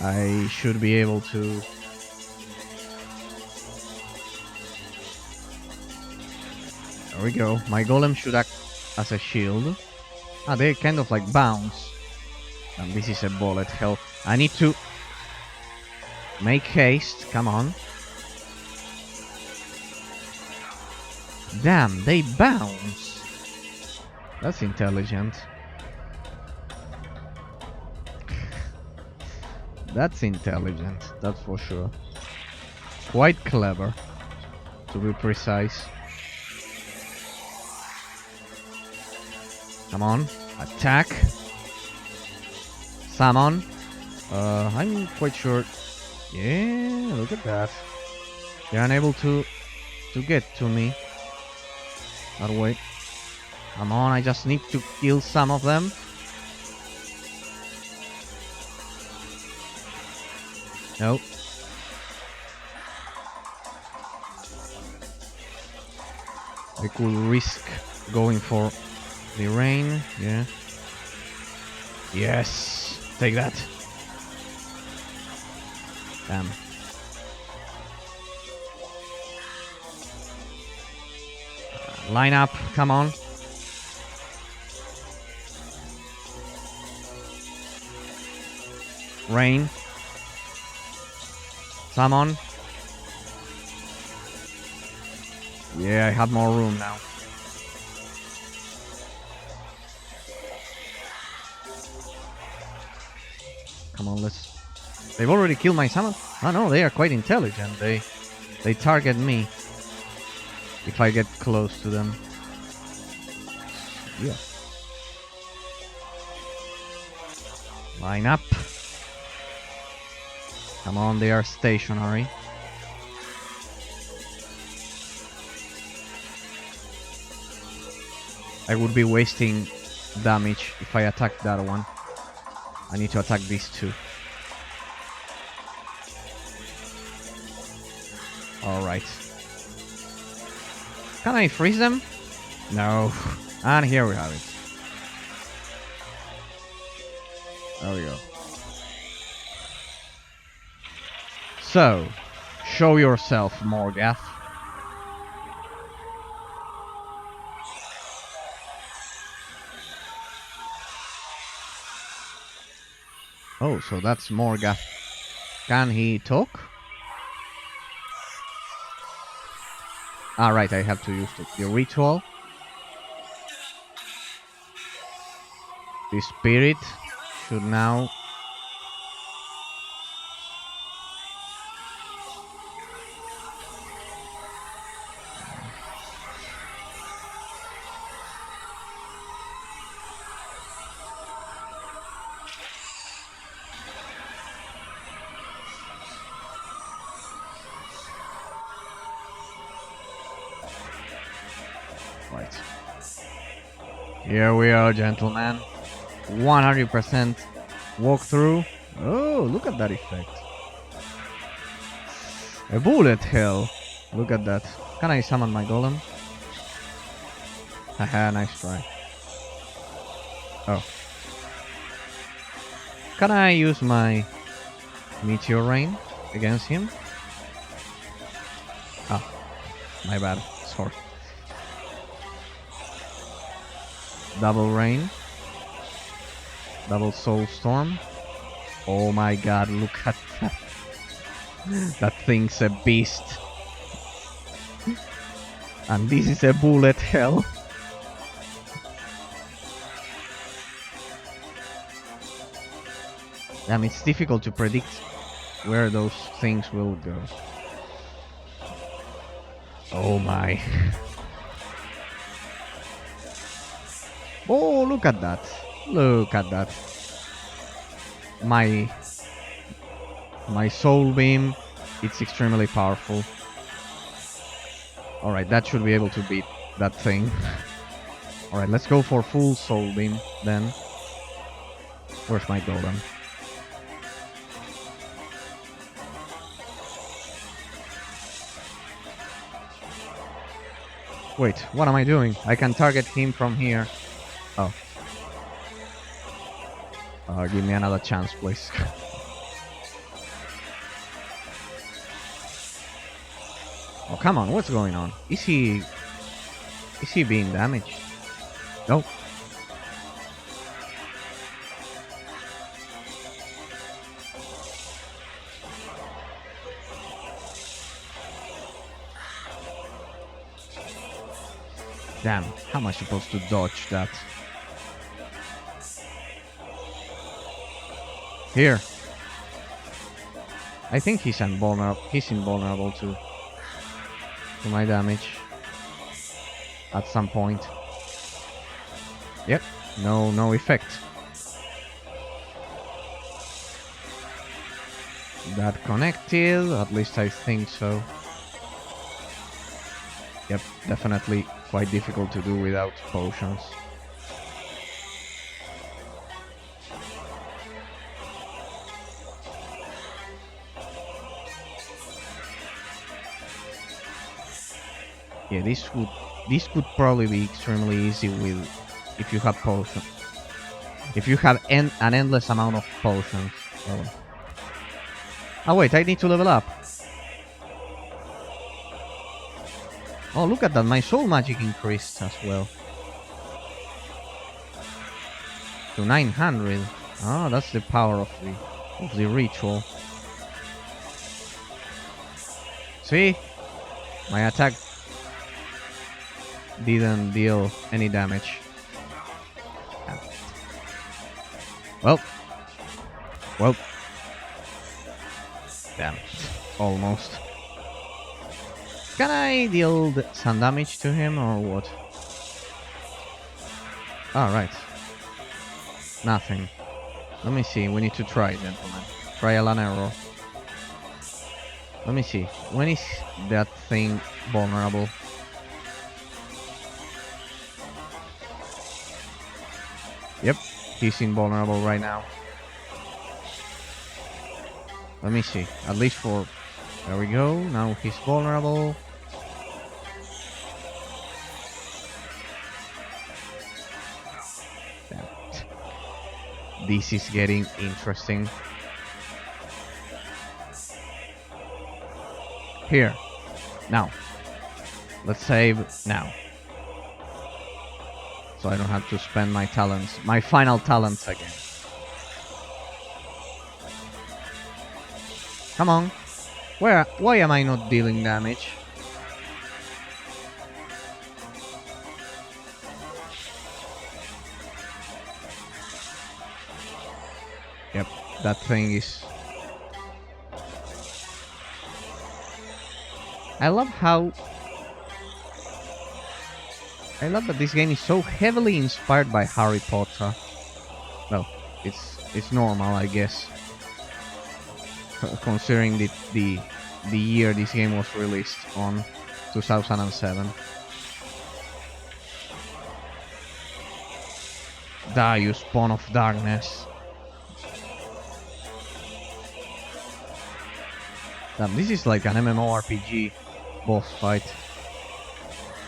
I should be able to there we go. My golem should act as a shield. They kind of like bounce. And this is a bullet hell. I need to make haste. Come on. Damn, they bounce. That's intelligent. That's intelligent, that's for sure. Quite clever, to be precise. Come on, attack. Summon. I'm quite sure. Yeah, look at that. They're unable to get to me that way. Come on, I just need to kill some of them. Nope. I could risk going for the rain. Yeah. Yes. Take that. Damn. Line up. Come on. Rain. Summon. Yeah, I have more room now. Come on, let's. They've already killed my summon. Oh no, they are quite intelligent. They target me if I get close to them. Yeah. Line up. Come on, they are stationary. I would be wasting damage if I attack that one. I need to attack these two. Alright. Can I freeze them? No. And here we have it. There we go. So, show yourself, Morgath. Oh, so that's Morgath. Can he talk? Ah, right, I have to use the ritual. The spirit should now... Right. Here we are, gentlemen. 100% walkthrough. Oh, look at that effect. A bullet hell. Look at that. Can I summon my golem? Haha, nice try. Oh. Can I use my Meteor Rain against him? Ah, my bad. Sorry. Double Rain. Double Soul Storm. Oh my god, look at that. That thing's a beast. And this is a bullet hell. Damn, it's difficult to predict where those things will go. Oh my. Oh, look at that. Look at that. My Soul Beam, it's extremely powerful. Alright, that should be able to beat that thing. Alright, let's go for full Soul Beam then. Where's my golem? Wait, what am I doing? I can target him from here. Oh. Give me another chance, please. Oh, come on, what's going on? Is he being damaged? No. Damn, how am I supposed to dodge that? Here. I think he's invulnerable. He's invulnerable to my damage at some point. Yep, no effect. That connected, at least I think so. Yep, definitely quite difficult to do without potions. Yeah, this could probably be extremely easy with if you have potions. If you have an endless amount of potions. Oh wait, I need to level up. Oh, look at that, my soul magic increased as well. To 900. Oh, that's the power of the ritual. See? My attack didn't deal any damage. Well. Damn. Almost. Can I deal some damage to him or what? Alright. Nothing. Let me see. We need to try, gentlemen. Trial and error. Let me see. When is that thing vulnerable? Yep, he's invulnerable right now. Let me see. At least for... There we go. Now he's vulnerable. Damn. This is getting interesting. Here. Now. Let's save now. So I don't have to spend my talents, my final talents again. Come on. Why am I not dealing damage? Yep, that thing is... I love that this game is so heavily inspired by Harry Potter. Well, it's normal, I guess, considering the year this game was released on, 2007. Die, you spawn of darkness. Damn, this is like an MMORPG boss fight.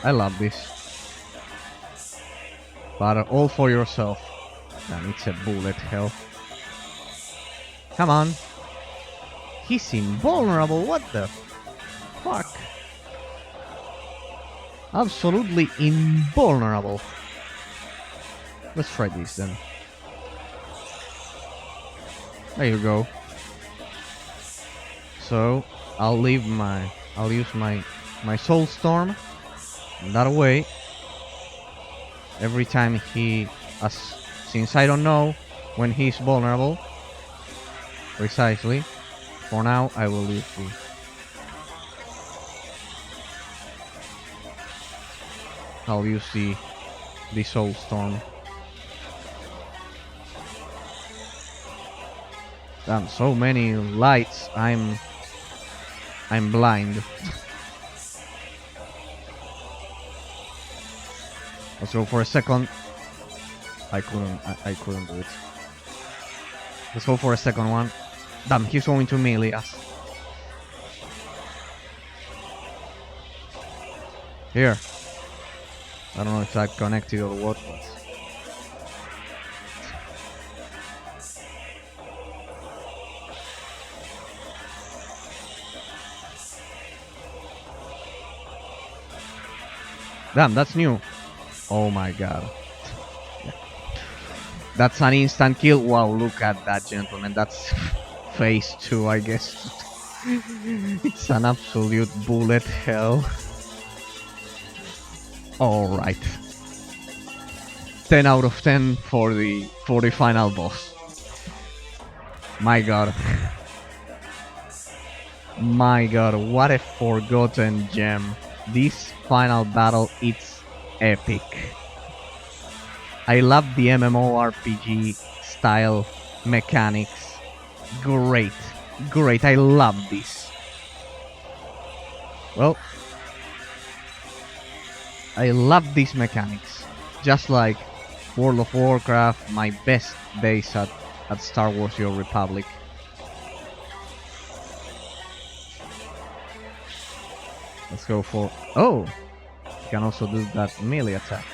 I love this. But all for yourself. Damn, it's a bullet hell. Come on. He's invulnerable. What the fuck? Absolutely invulnerable. Let's try this then. There you go. So I'll use my Soul Storm. That way, every time since I don't know when he's vulnerable, precisely, for now I will use I'll use the Soul Storm. Damn, so many lights. I'm blind. Let's go for a second. I couldn't do it. Let's go for a second one. Damn, he's going to melee us. Here. I don't know if that connected or what, but... Damn, that's new. Oh my god. That's an instant kill. Wow, look at that, gentlemen. That's phase 2, I guess. It's an absolute bullet hell. Alright. 10 out of 10 for the final boss. My god. My god, what a forgotten gem. This final battle, it's epic. I love the MMORPG style mechanics. Great. Great, I love this. Well, I love these mechanics. Just like World of Warcraft, my best days at Star Wars The Old Republic. Let's go for... Oh! You can also do that melee attack.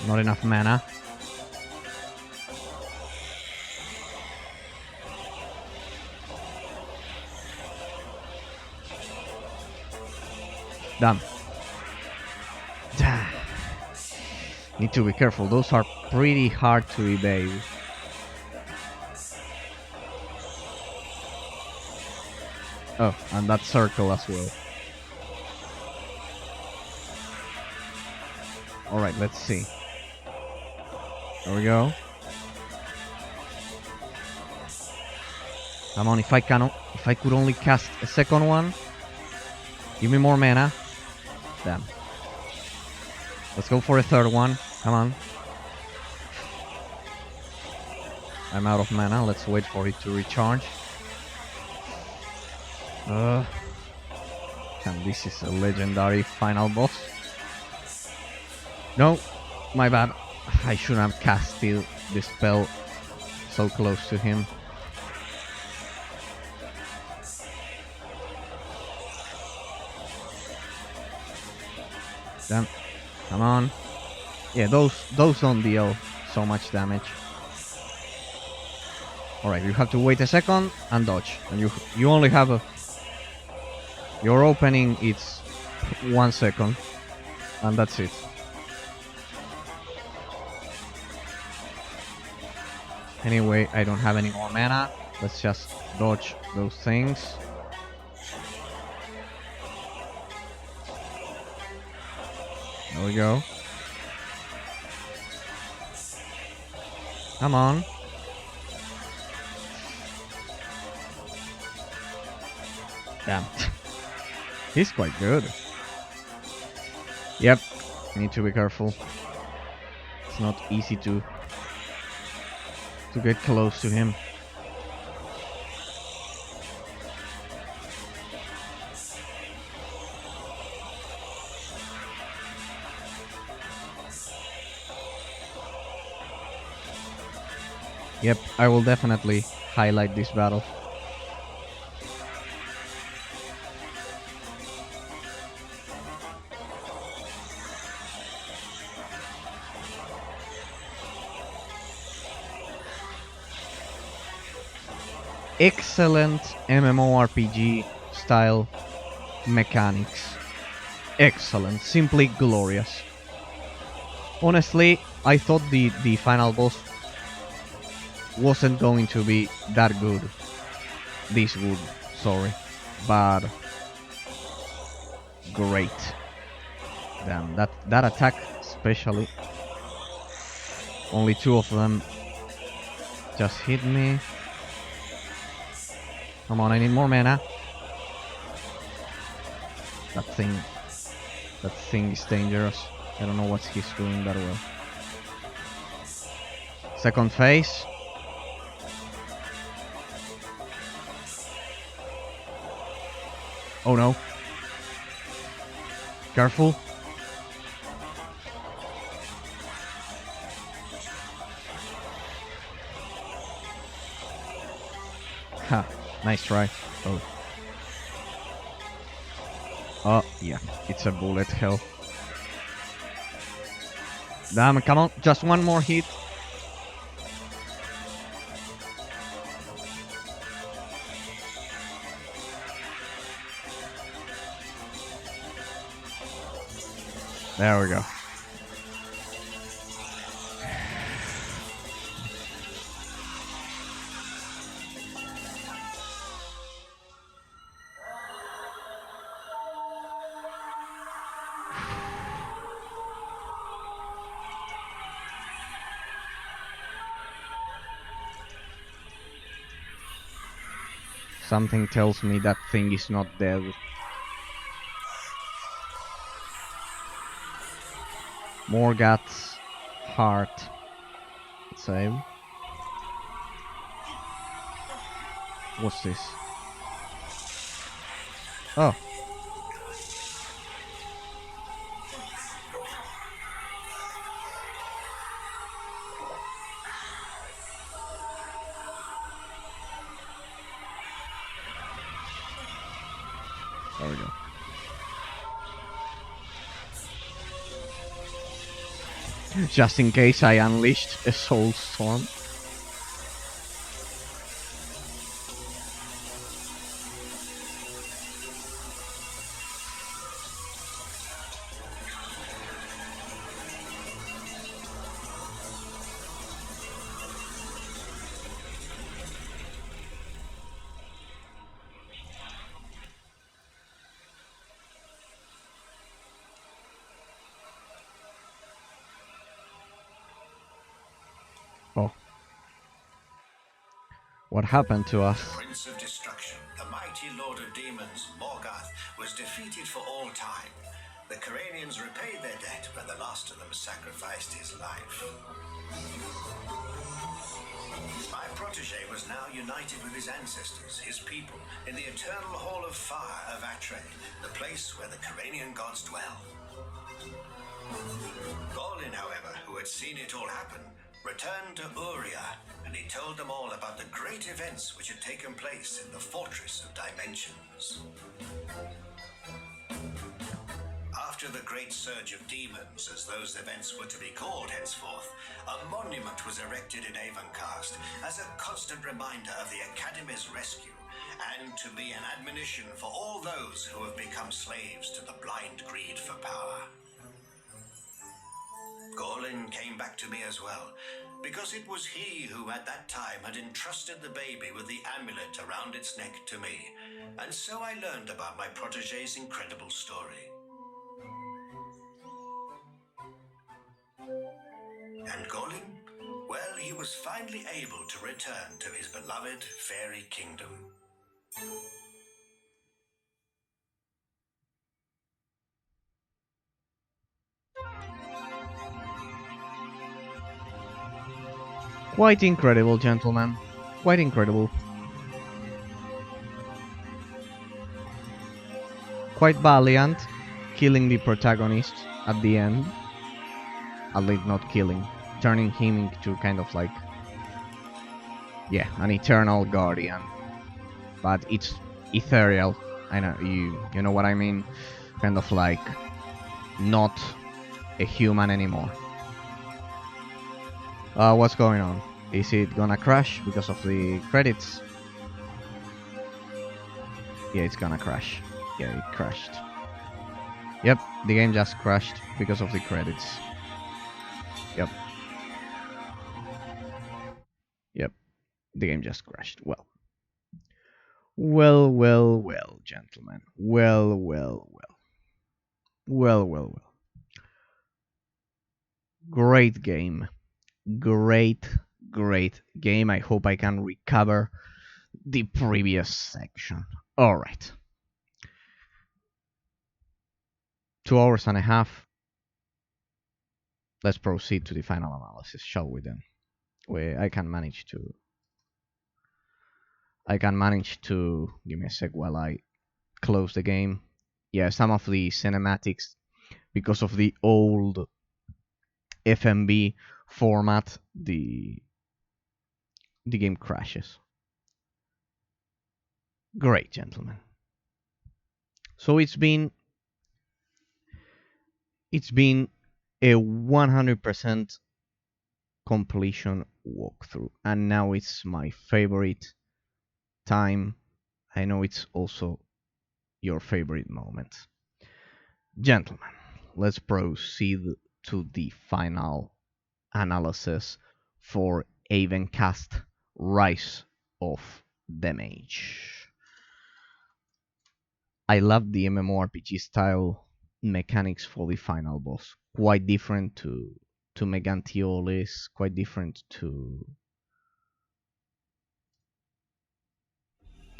Not enough mana. Damn. Need to be careful, those are pretty hard to evade. Oh, and that circle as well. Alright, let's see. There we go. Come on, if I could only cast a second one. Give me more mana. Damn. Let's go for a third one. Come on. I'm out of mana. Let's wait for it to recharge. And this is a legendary final boss. No, my bad. I shouldn't have casted the spell so close to him. Damn. Come on. Yeah, those don't deal so much damage. Alright, you have to wait a second and dodge. And you only have your opening is 1 second. And that's it. Anyway, I don't have any more mana. Let's just dodge those things. There we go. Come on. Damn. He's quite good. Yep. Need to be careful. It's not easy to get close to him. Yep, I will definitely highlight this battle. excellent MMORPG style mechanics. Excellent, simply glorious. Honestly, I thought the final boss wasn't going to be that good. This good, sorry. But great. Damn, that attack especially. Only 2 of them just hit me. Come on, I need more mana. That thing is dangerous. I don't know what he's doing that well. Second phase. Oh no. Careful. Ha, nice try. Oh. Oh, yeah, it's a bullet hell. Damn, come on, just one more hit. There we go. Something tells me that thing is not dead. More guts, heart. Save. What's this? Oh. There we go. Just in case I unleashed a soul storm. Oh. What happened to us? Prince of Destruction, the mighty Lord of Demons, Morgoth, was defeated for all time. The Coranians repaid their debt when the last of them sacrificed his life. My protege was now united with his ancestors, his people, in the eternal Hall of Fire of Atre, the place where the Coranian gods dwell. Gorlin, however, who had seen it all happen, returned to Uria, and he told them all about the great events which had taken place in the Fortress of Dimensions. After the great surge of demons, as those events were to be called henceforth, a monument was erected in Avencast as a constant reminder of the Academy's rescue, and to be an admonition for all those who have become slaves to the blind greed for power. Gorlin came back to me as well, because it was he who at that time had entrusted the baby with the amulet around its neck to me, and so I learned about my protege's incredible story. And Gorlin? Well, he was finally able to return to his beloved fairy kingdom. Quite incredible, gentlemen. Quite incredible. Quite valiant, killing the protagonist at the end. At least not killing, turning him into kind of like, yeah, an eternal guardian. But it's ethereal. I know, you know what I mean? Kind of like not a human anymore. What's going on? Is it gonna crash because of the credits? Yeah, it's gonna crash. Yeah, it crashed. Yep, the game just crashed because of the credits. Yep. Yep, the game just crashed. Well. Well, gentlemen. Well. Great game. Great game. I hope I can recover the previous section. Alright. 2 hours and a half. Let's proceed to the final analysis, shall we then? I can manage to give me a sec while I close the game. Yeah, some of the cinematics, because of the old FMV format, the game crashes. Great, gentlemen. So it's been a 100% completion walkthrough, and now it's my favorite time. I know it's also your favorite moment. Gentlemen, let's proceed to the final analysis for Avencast Rise of the Mage. I love the MMORPG style mechanics for the final boss. Quite different to Megantiolis, quite different to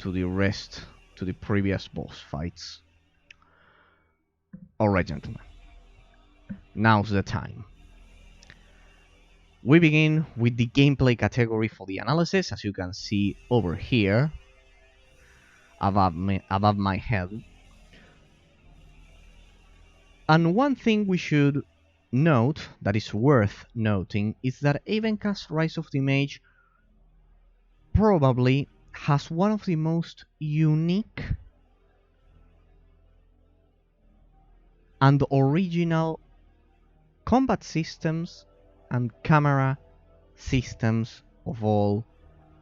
the rest, to the previous boss fights. Alright, gentlemen. Now's the time. We begin with the gameplay category for the analysis, as you can see over here, above my head. And one thing we should note that is worth noting is that Avencast Rise of the Mage probably has one of the most unique and original combat systems and camera systems of all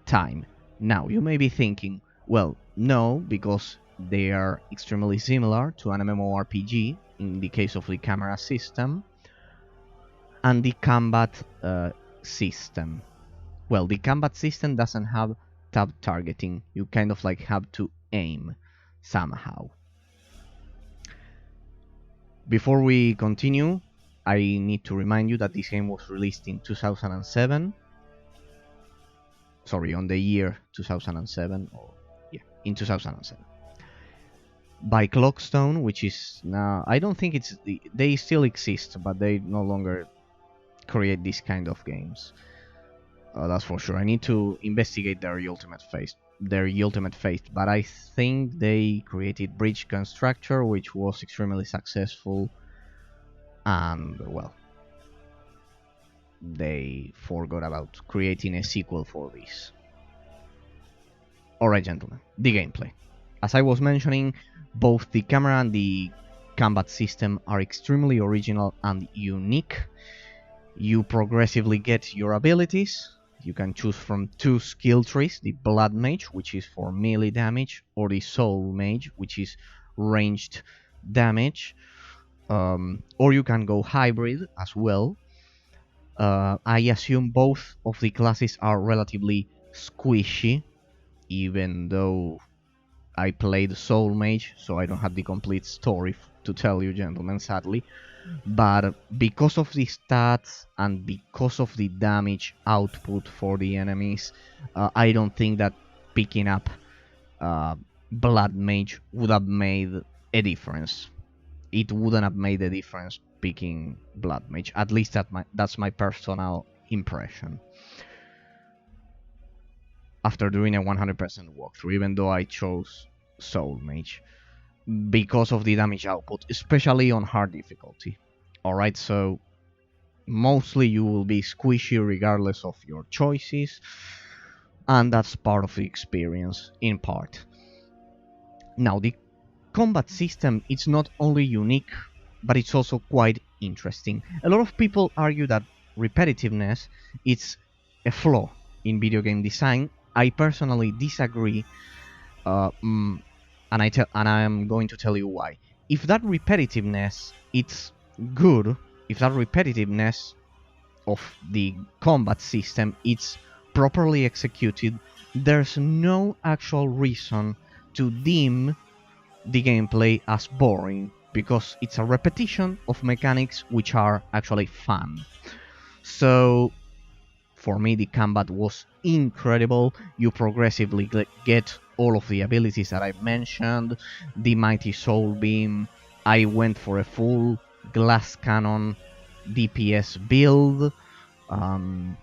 time. Now, you may be thinking, well, no, because they are extremely similar to an MMORPG in the case of the camera system and the combat system. Well, the combat system doesn't have tab targeting. You kind of like have to aim somehow. Before we continue, I need to remind you that this game was released in 2007. Sorry, on the year 2007, or yeah, in 2007. By Clockstone, which is now, I don't think they still exist, but they no longer create this kind of games. That's for sure. I need to investigate their ultimate fate, but I think they created Bridge Constructor, which was extremely successful, and well, they forgot about creating a sequel for this. Alright, gentlemen, the gameplay. As I was mentioning, both the camera and the combat system are extremely original and unique. You progressively get your abilities. You can choose from two skill trees, the Blood Mage, which is for melee damage, or the Soul Mage, which is ranged damage. Or you can go hybrid as well. I assume both of the classes are relatively squishy, even though I played Soul Mage, so I don't have the complete story to tell you, gentlemen, sadly. But because of the stats and because of the damage output for the enemies, I don't think that picking up Blood Mage would have made a difference. It wouldn't have made a difference picking Blood Mage. At least that's my personal impression. After doing a 100% walkthrough, even though I chose Soul Mage, because of the damage output, especially on hard difficulty. Alright, so mostly you will be squishy regardless of your choices, and that's part of the experience, in part. Now, the combat system is not only unique, but it's also quite interesting. A lot of people argue that repetitiveness is a flaw in video game design. I personally disagree. and I am going to tell you why. If that repetitiveness it's good, if that repetitiveness of the combat system it's properly executed, there's no actual reason to deem the gameplay as boring, because it's a repetition of mechanics which are actually fun. So for me the combat was incredible. You progressively get all of the abilities that I mentioned. The mighty soul beam, I went for a full glass cannon DPS build, and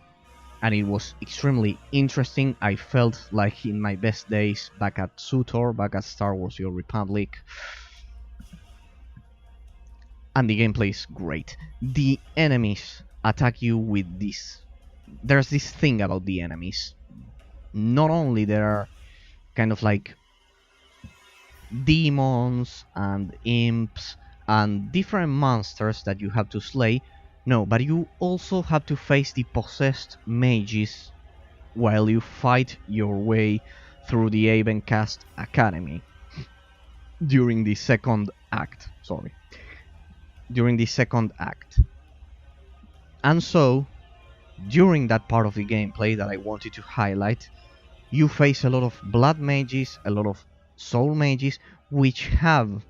it was extremely interesting. I felt like in my best days back at SUTOR, back at Star Wars The Old Republic. And the gameplay is great. The enemies attack you with this. There's this thing about the enemies. Not only there are kind of like demons and imps and different monsters that you have to slay. No, but you also have to face the possessed mages while you fight your way through the Avencast Academy during the second act. During the second act. And so, during that part of the gameplay that I wanted to highlight, you face a lot of blood mages, a lot of soul mages, who have,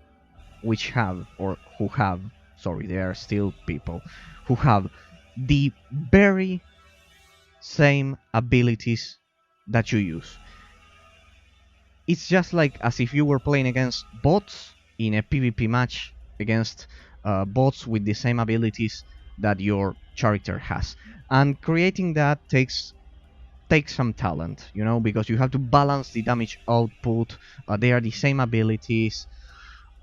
they are still people, who have the very same abilities that you use. It's just like as if you were playing against bots in a PvP match against bots with the same abilities that your character has. And creating that takes some talent, you know, because you have to balance the damage output. They are the same abilities,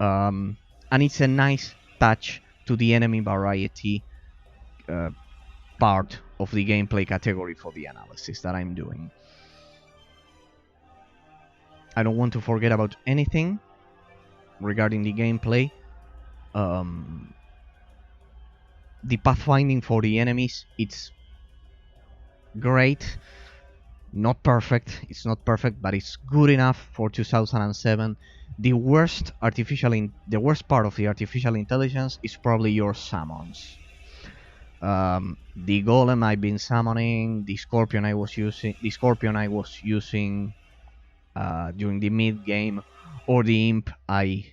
and it's a nice touch to the enemy variety part of the gameplay category for the analysis that I'm doing. I don't want to forget about anything regarding the gameplay. The pathfinding for the enemies, it's great. Not perfect, it's not perfect, but it's good enough for 2007. The worst part of the artificial intelligence is probably your summons. The golem I've been summoning, the scorpion I was using during the mid game, or the imp I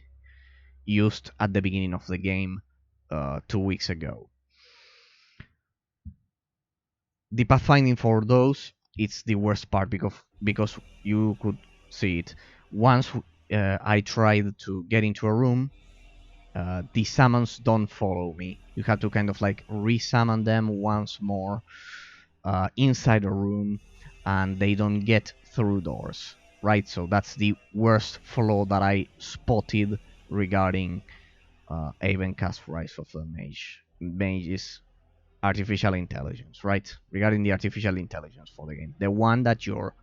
used at the beginning of the game 2 weeks ago. The pathfinding for those, it's the worst part because you could see it. Once I tried to get into a room, the summons don't follow me. You have to kind of like resummon them once more inside a room, and they don't get through doors, right? So that's the worst flaw that I spotted regarding Avencast Rise of the Mage's artificial intelligence, right? Regarding the artificial intelligence for the game, the one that your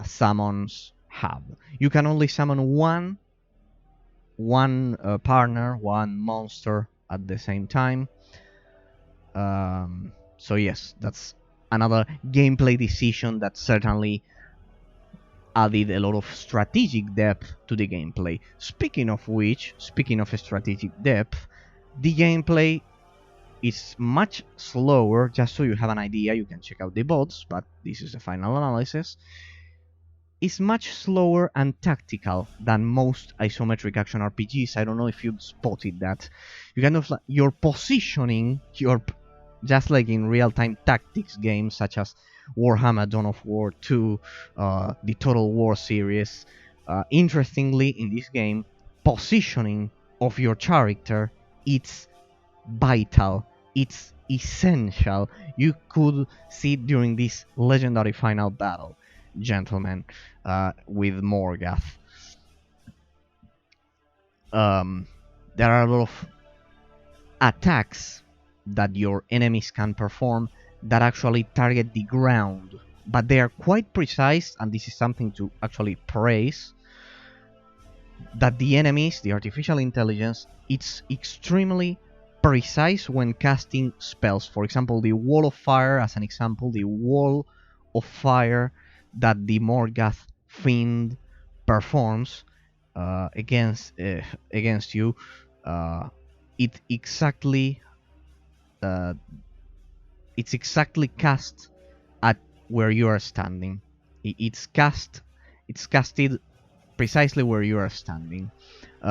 summons have. You can only summon one partner, one monster at the same time. So yes, that's another gameplay decision that certainly added a lot of strategic depth to the gameplay. Speaking of strategic depth, the gameplay is much slower. Just so you have an idea, you can check out the bots, but this is the final analysis. It's much slower and tactical than most isometric action RPGs. I don't know if you've spotted that. You kind of your positioning, just like in real-time tactics games such as Warhammer Dawn of War 2, the Total War series. Interestingly, in this game, positioning of your character, it's vital, it's essential. You could see it during this legendary final battle, gentlemen, with Morgoth. There are a lot of attacks that your enemies can perform that actually target the ground, but they are quite precise, and this is something to actually praise, that the enemies, the artificial intelligence, it's extremely precise when casting spells. For example, the Wall of Fire, as an example, the Wall of Fire that the Morgoth Fiend performs, against you, it exactly uh, it's exactly cast at where you are standing. It's casted precisely where you are standing.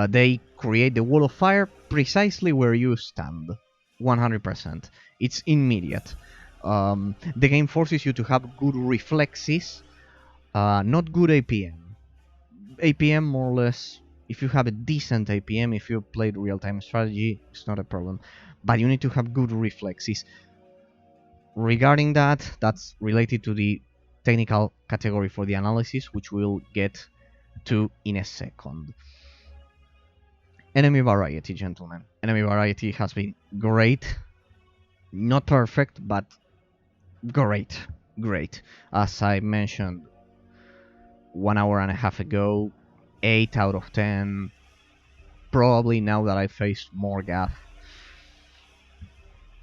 They create the wall of fire precisely where you stand, 100%. It's immediate. The game forces you to have good reflexes, not good APM. APM more or less. If you have a decent APM, if you played real-time strategy, it's not a problem. But you need to have good reflexes. Regarding that, that's related to the technical category for the analysis, which we'll get to in a second. Enemy variety, gentlemen. Enemy variety has been great. Not perfect, but great. Great. As I mentioned 1 hour and a half ago, 8 out of 10. Probably now that I faced more Gath,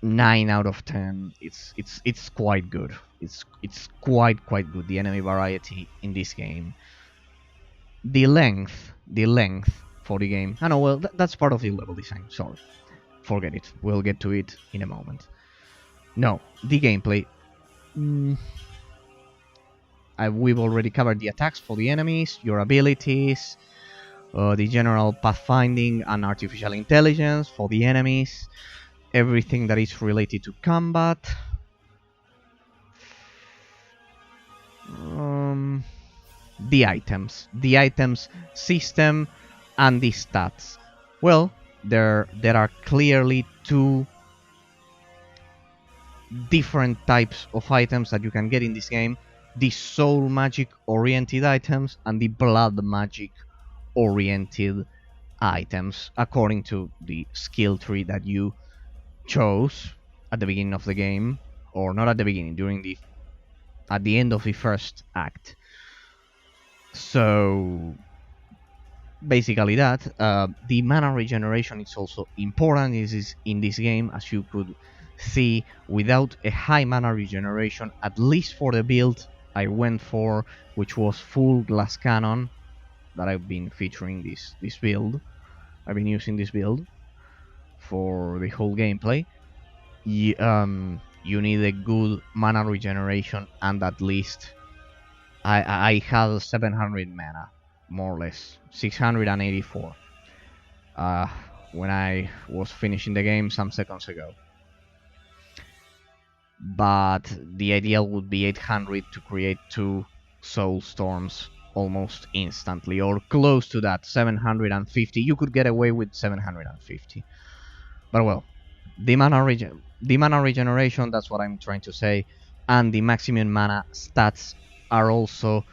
9 out of 10. It's quite good. It's quite good, the enemy variety in this game. The length for the game. I know, well, that's part of the level design. Sorry, forget it. We'll get to it in a moment. No, the gameplay. We've already covered the attacks for the enemies, your abilities, the general pathfinding and artificial intelligence for the enemies, everything that is related to combat. The items system, and the stats. Well, there are clearly two different types of items that you can get in this game: the soul magic oriented items and the blood magic oriented items, according to the skill tree that you chose at the beginning of the game, or not at the beginning, at the end of the first act. So basically that. The mana regeneration is also important in this game, as you could see. Without a high mana regeneration, at least for the build I went for, which was full glass cannon, that I've been featuring this build. I've been using this build for the whole gameplay. You need a good mana regeneration, and at least I had 700 mana, more or less 684 when I was finishing the game some seconds ago. But the ideal would be 800 to create 2 soul storms almost instantly, or close to that. 750, you could get away with 750. But well, the mana regeneration, that's what I'm trying to say, and the maximum mana stats are also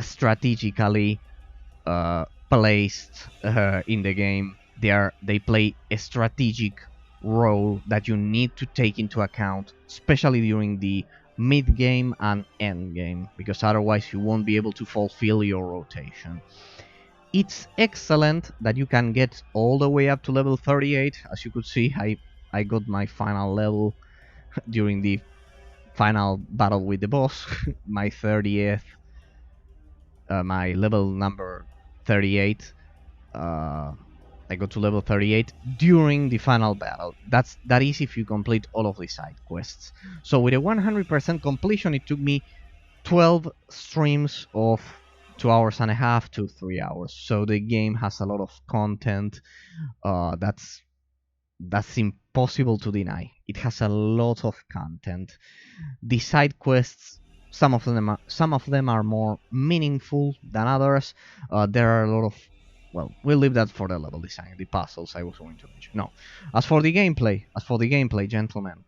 strategically placed in the game. They play a strategic role that you need to take into account, especially during the mid game and end game, because otherwise you won't be able to fulfill your rotation. It's excellent that you can get all the way up to level 38. As you could see, I got my final level during the final battle with the boss. My 30th, my level number 38. I got to level 38 during the final battle. That is if you complete all of the side quests. So with a 100% completion, it took me 12 streams of 2 hours and a half to 3 hours. So the game has a lot of content. That's impossible to deny. It has a lot of content. The side quests, some of them are more meaningful than others. There are a lot of, well, we'll leave that for the level design, the puzzles I was going to mention. No, as for the gameplay, gentlemen,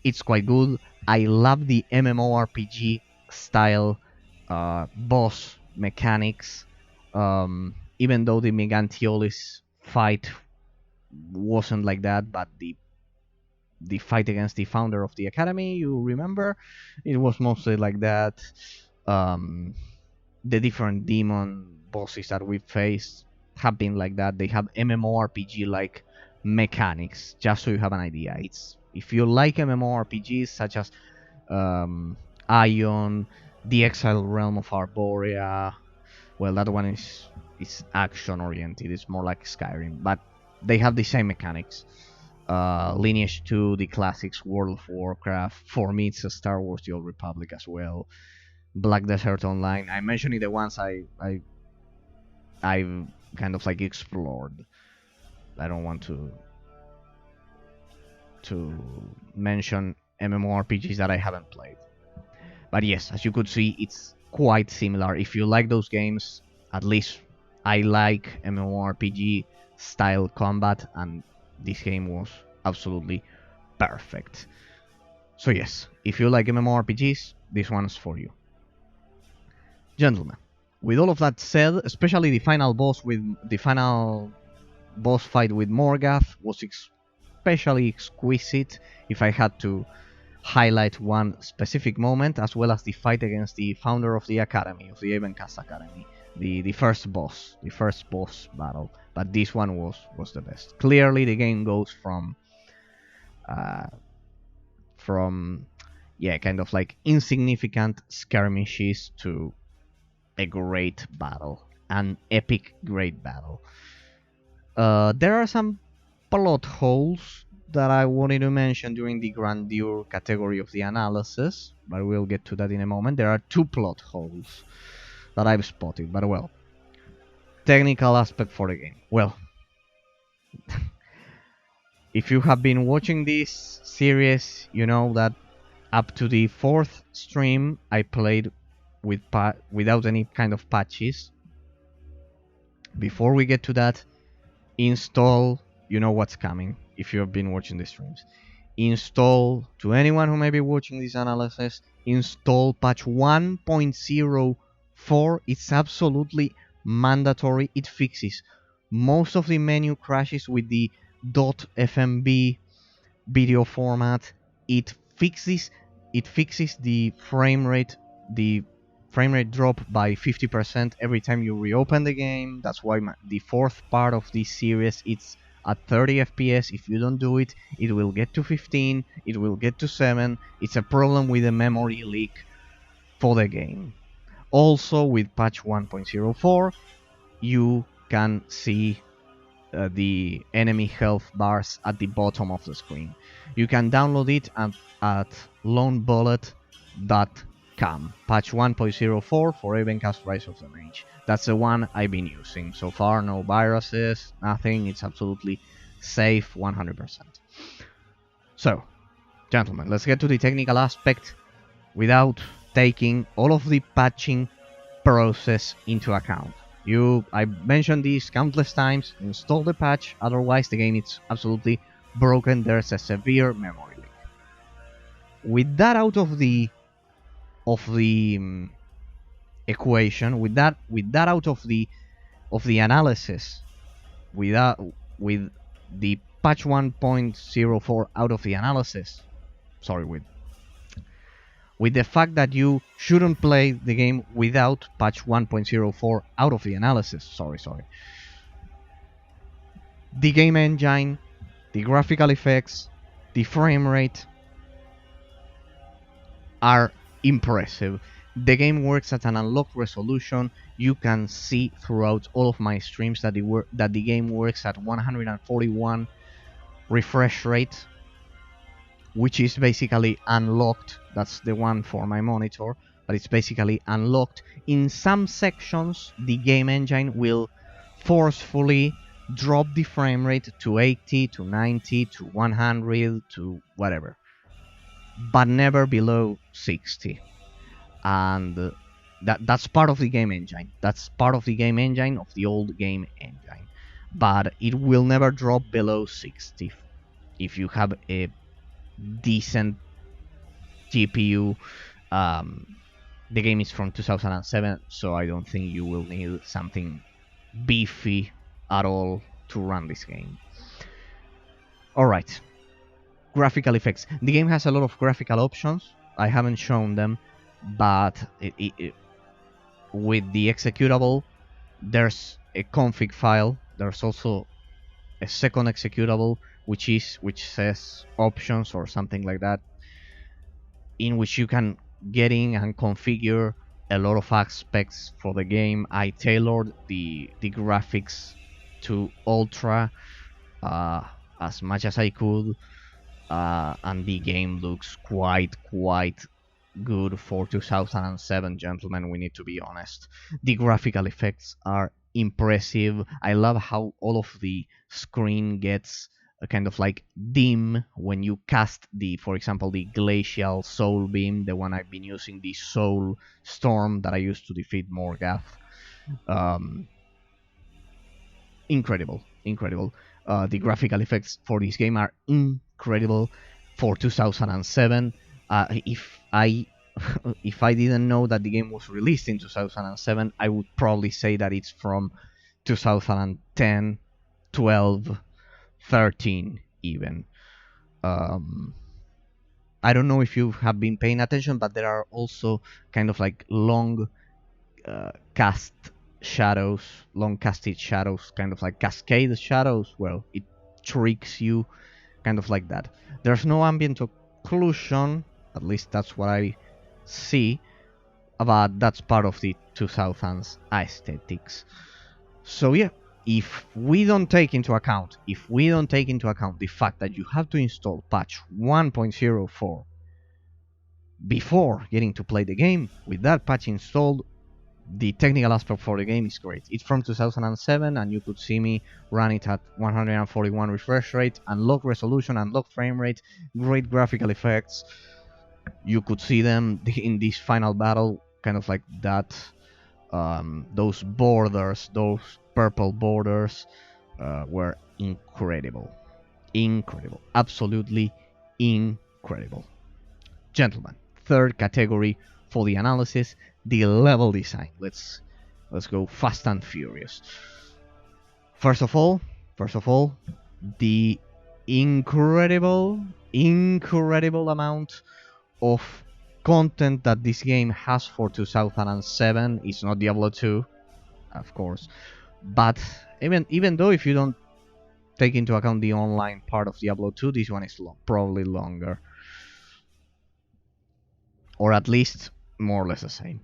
it's quite good. I love the MMORPG style boss mechanics. Even though the Megantiolis fight wasn't like that, but the fight against the founder of the academy, you remember, it was mostly like that. The different demon bosses that we faced have been like that. They have MMORPG like mechanics, just so you have an idea. It's, if you like MMORPGs such as Ion, the Exile Realm of Arborea, Well, that one is action oriented. It's more like Skyrim, but they have the same mechanics. Lineage 2, the classics, World of Warcraft. For me, it's a Star Wars: The Old Republic as well. Black Desert Online. I'm mentioning the ones I've kind of like explored. I don't want to mention MMORPGs that I haven't played. But yes, as you could see, it's quite similar. If you like those games, at least I like MMORPG style combat, and this game was absolutely perfect. So yes, if you like MMORPGs, this one's for you. Gentlemen, with all of that said, especially the final boss fight with Morgoth was especially exquisite. If I had to highlight one specific moment, as well as the fight against the founder of the Academy, of the Avencast Academy, the first boss battle. But this one was the best. Clearly, the game goes from kind of like insignificant skirmishes to a great battle, an epic great battle. There are some plot holes that I wanted to mention during the grandeur category of the analysis, but we'll get to that in a moment. There are 2 plot holes that I've spotted, but well, technical aspect for the game. Well, if you have been watching this series, you know that up to the 4th stream I played without any kind of patches. Before we get to that, install, you know what's coming if you have been watching the streams. Install, to anyone who may be watching this analysis, install patch 1.04. It's absolutely mandatory. It fixes most of the menu crashes with the .fmb video format. It fixes the frame rate drop by 50% every time you reopen the game. That's why the 4th part of this series, it's at 30 FPS. If you don't do it, it will get to 15, it will get to 7. It's a problem with the memory leak for the game. Also, with patch 1.04, you can see the enemy health bars at the bottom of the screen. You can download it at lonebullet.com. Patch 1.04 for Avencast Rise of the Mage. That's the one I've been using. So far, no viruses, nothing. It's absolutely safe, 100%. So, gentlemen, let's get to the technical aspect without taking all of the patching process into account. I mentioned this countless times. Install the patch, otherwise the game is absolutely broken. There's a severe memory leak. With that out of the equation, with that out of the analysis, with the patch 1.04 out of the analysis, with the fact that you shouldn't play the game without patch 1.04 out of the analysis. The game engine, the graphical effects, the frame rate are impressive. The game works at an unlocked resolution. You can see throughout all of my streams that the game works at 141 refresh rate, which is basically unlocked. That's the one for my monitor, but it's basically unlocked. In some sections, the game engine will forcefully drop the frame rate to 80, to 90, to 100, to whatever, but never below 60. And that's part of the game engine. That's part of the game engine of the old game engine. But it will never drop below 60 if you have a decent GPU. The game is from 2007, so I don't think you will need something beefy at all to run this game. Alright, graphical effects. The game has a lot of graphical options. I haven't shown them, but with the executable, there's a config file. There's also a second executable which says options or something like that, in which you can get in and configure a lot of aspects for the game. I tailored the graphics to ultra as much as I could, and the game looks quite good for 2007, gentlemen. We need to be honest. The graphical effects are impressive. I love how all of the screen gets a kind of like dim when you cast the, for example, the glacial soul beam, the one I've been using, the soul storm that I used to defeat Morgath. Incredible. The graphical effects for this game are incredible for 2007. If I if I didn't know that the game was released in 2007, I would probably say that it's from 2010, 12, 13 even. I don't know if you have been paying attention, but there are also kind of like long long casted shadows, kind of like cascade shadows. Well, it tricks you, kind of like that. There's no ambient occlusion, at least that's what I see, but that's part of the 2000s aesthetics. So yeah, if we don't take into account the fact that you have to install patch 1.04 before getting to play the game, with that patch installed, the technical aspect for the game is great. It's from 2007, and you could see me run it at 141 refresh rate, unlock resolution, unlock frame rate, great graphical effects. You could see them in this final battle, kind of like that. Those borders, those purple borders, were incredible. Absolutely incredible. Gentlemen, third category for the analysis, the level design. Let's go fast and furious. First of all, the incredible amount of content that this game has for 2007. It's not Diablo 2, of course, but even though if you don't take into account the online part of Diablo 2, this one is probably longer, or at least more or less the same.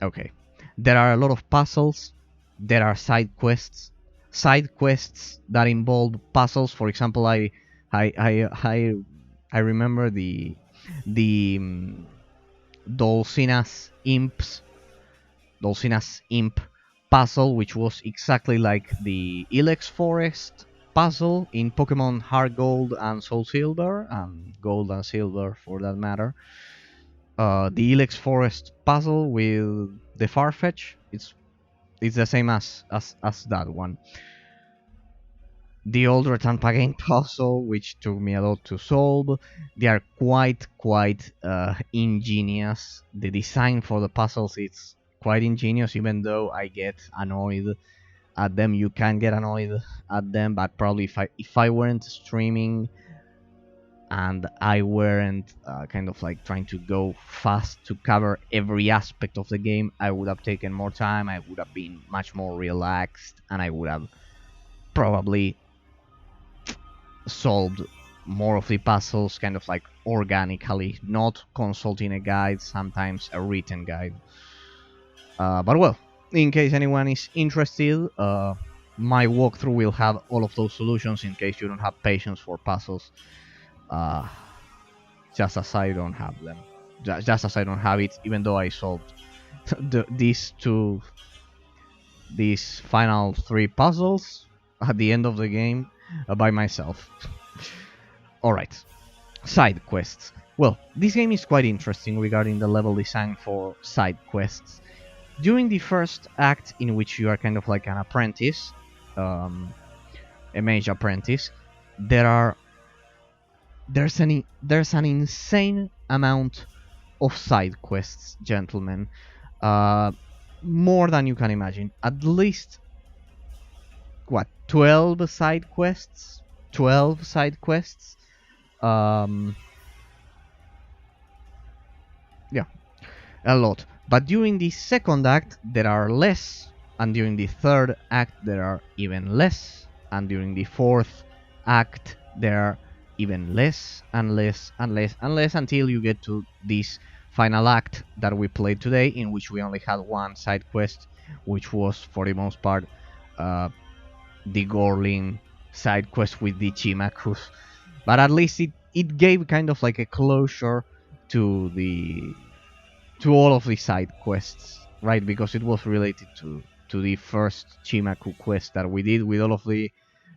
Okay, there are a lot of puzzles. There are side quests that involve puzzles. For example, I remember the Dulcinas Imp puzzle, which was exactly like the Ilex Forest puzzle in Pokemon Heart Gold and Soul Silver, and Gold and Silver for that matter. The Ilex Forest puzzle with the Farfetch, it's the same as that one. The old Return Pagan puzzle, which took me a lot to solve. They are quite ingenious. The design for the puzzles is quite ingenious, even though I get annoyed at them. You can get annoyed at them, but probably if I weren't streaming and I weren't kind of like trying to go fast to cover every aspect of the game, I would have taken more time, I would have been much more relaxed, and I would have probably solved more of the puzzles kind of like organically, not consulting a guide, sometimes a written guide. But well, in case anyone is interested, my walkthrough will have all of those solutions in case you don't have patience for puzzles. Just as I don't have them. Just as I don't have it, even though I solved these final 3 puzzles at the end of the game by myself. Alright, side quests. Well, this game is quite interesting regarding the level design for side quests. During the first act, in which you are kind of like an apprentice, a mage apprentice, there's an insane amount of side quests, gentlemen. More than you can imagine. At least 12 side quests? 12 side quests? Yeah, a lot. But during the second act, there are less, and during the third act, there are even less, and during the fourth act, there are even less and less and less and less, until you get to this final act that we played today, in which we only had one side quest, which was for the most part the Gorlin side quest with the Chimakus. But at least it gave kind of like a closure to all of the side quests, right? Because it was related to the first Chimaku quest that we did with all of the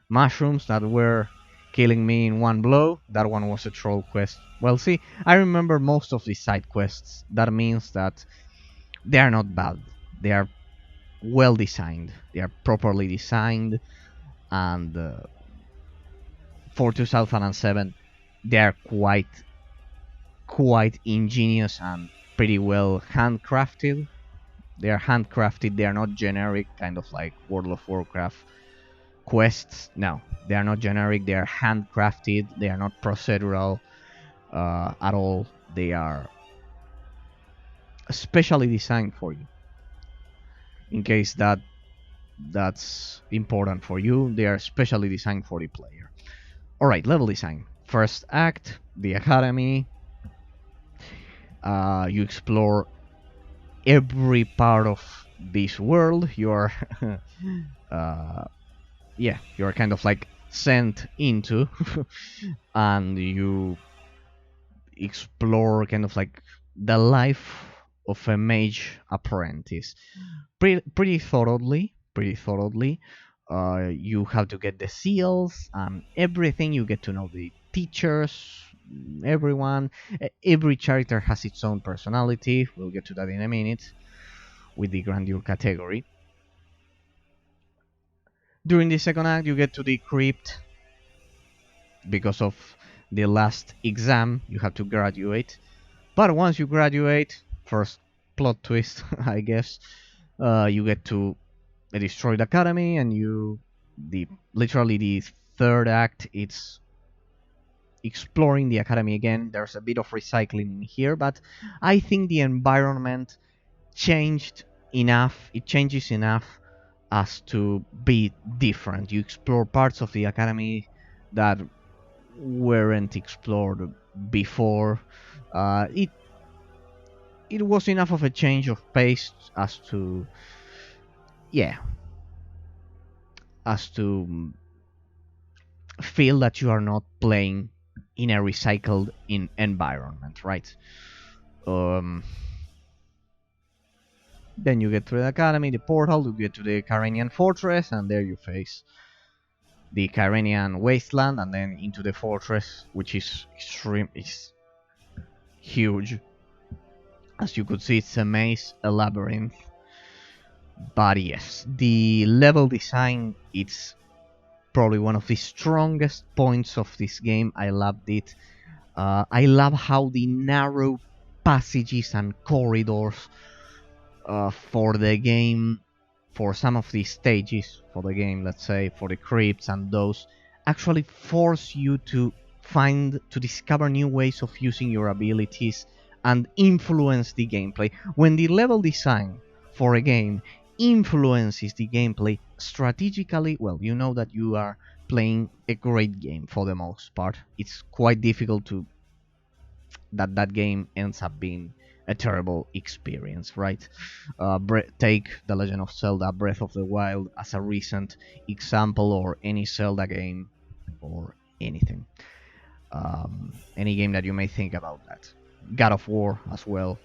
mushrooms that were killing me in one blow. That one was a troll quest. Well, see, I remember most of the side quests. That means that they are not bad. They are well designed. They are properly designed, and for 2007, they are quite ingenious and pretty well handcrafted. They are handcrafted. They are not generic, kind of like World of Warcraft quests. No, they are not generic. They are handcrafted. They are not procedural at all. They are specially designed for you. In case that's important for you, they are specially designed for the player. All right, level design. First act, the academy. You explore every part of this world. You're you're kind of like sent into and you explore kind of like the life of a mage apprentice pretty thoroughly. You have to get the seals and everything. You get to know the teachers, everyone. Every character has its own personality. We'll get to that in a minute with the grandeur category. During the second act, you get to the crypt. Because of the last exam, you have to graduate. But once you graduate, first plot twist, I guess, you get to a destroyed academy, and literally the third act, it's exploring the academy again. There's a bit of recycling here, but I think the environment changed enough. It changes enough as to be different. You explore parts of the academy that weren't explored before. It was enough of a change of pace as to feel that you are not playing in a recycled environment, right? Then you get to the academy, the portal, you get to the Kyrenian fortress, and there you face the Kyrenian wasteland, and then into the fortress, which is huge. As you could see, it's a maze, a labyrinth. But yes, the level design, it's probably one of the strongest points of this game. I loved it. I love how the narrow passages and corridors for the game, for some of the stages for the game, let's say, for the crypts and those, actually force you to discover new ways of using your abilities and influence the gameplay. When the level design for a game influences the gameplay strategically, well, you know that you are playing a great game for the most part. It's quite difficult that game ends up being a terrible experience, right? Take The Legend of Zelda Breath of the Wild as a recent example, or any Zelda game, or anything. Any game that you may think about that. God of War as well.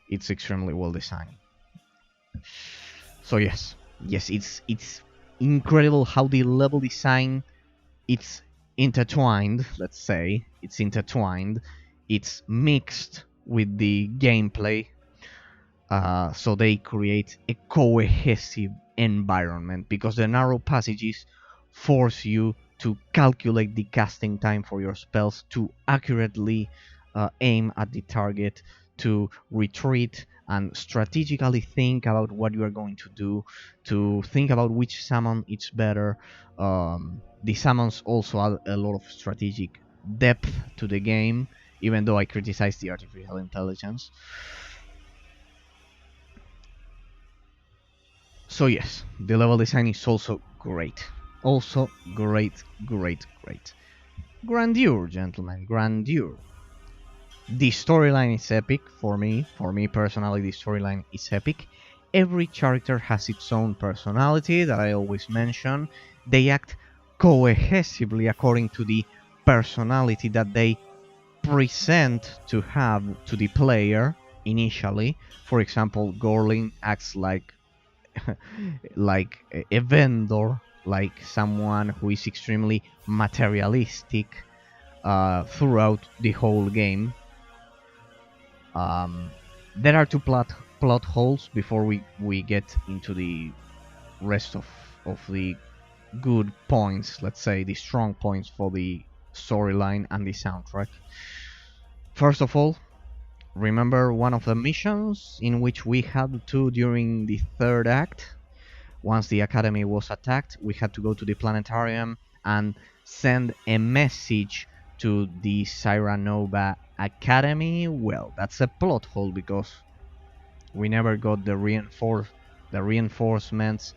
It's extremely well designed. So yes, it's incredible how the level design, it's intertwined, let's say. It's intertwined. It's mixed with the gameplay, so they create a cohesive environment, because the narrow passages force you to calculate the casting time for your spells, to accurately aim at the target, to retreat and strategically think about what you are going to do, to think about which summon is better. The summons also add a lot of strategic depth to the game, even though I criticize the artificial intelligence. So yes, the level design is also great. Also great. Grandeur, gentlemen, grandeur. The storyline is epic for me. For me personally, the storyline is epic. Every character has its own personality that I always mention. They act cohesively according to the personality that they present to have to the player initially. For example, Gorlin acts like like a vendor, like someone who is extremely materialistic throughout the whole game. There are two plot holes before we get into the rest of the good points, let's say the strong points for the storyline and the soundtrack. First of all, remember one of the missions in which we had to during the third act? Once the academy was attacked, we had to go to the planetarium and send a message to the Cyranova Academy. Well, that's a plot hole because we never got the reinforcements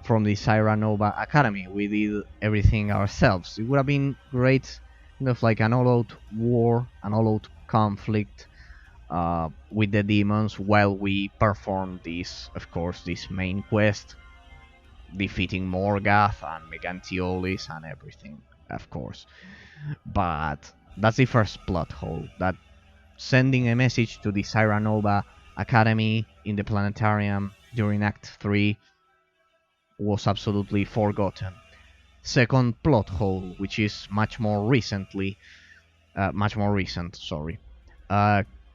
from the Cyranova Academy. We did everything ourselves. It would have been great, kind of like an all-out war, an all-out conflict with the demons while we perform this, of course, this main quest, defeating Morgath and Megantiolis and everything, of course. But that's the first plot hole, that sending a message to the Cyranova Academy in the planetarium during Act 3 was absolutely forgotten. Second plot hole, which is much more recent, sorry.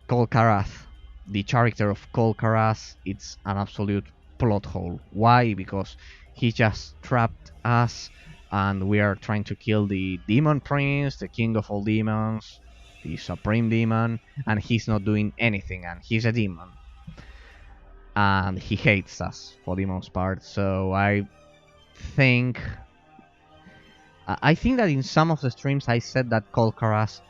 Kolkarath, the character of Kolkarath, it's an absolute plot hole. Why? Because he just trapped us and we are trying to kill the demon prince, the king of all demons, the supreme demon, and he's not doing anything, and he's a demon. And he hates us for the most part, so I think that in some of the streams I said that Kolkaras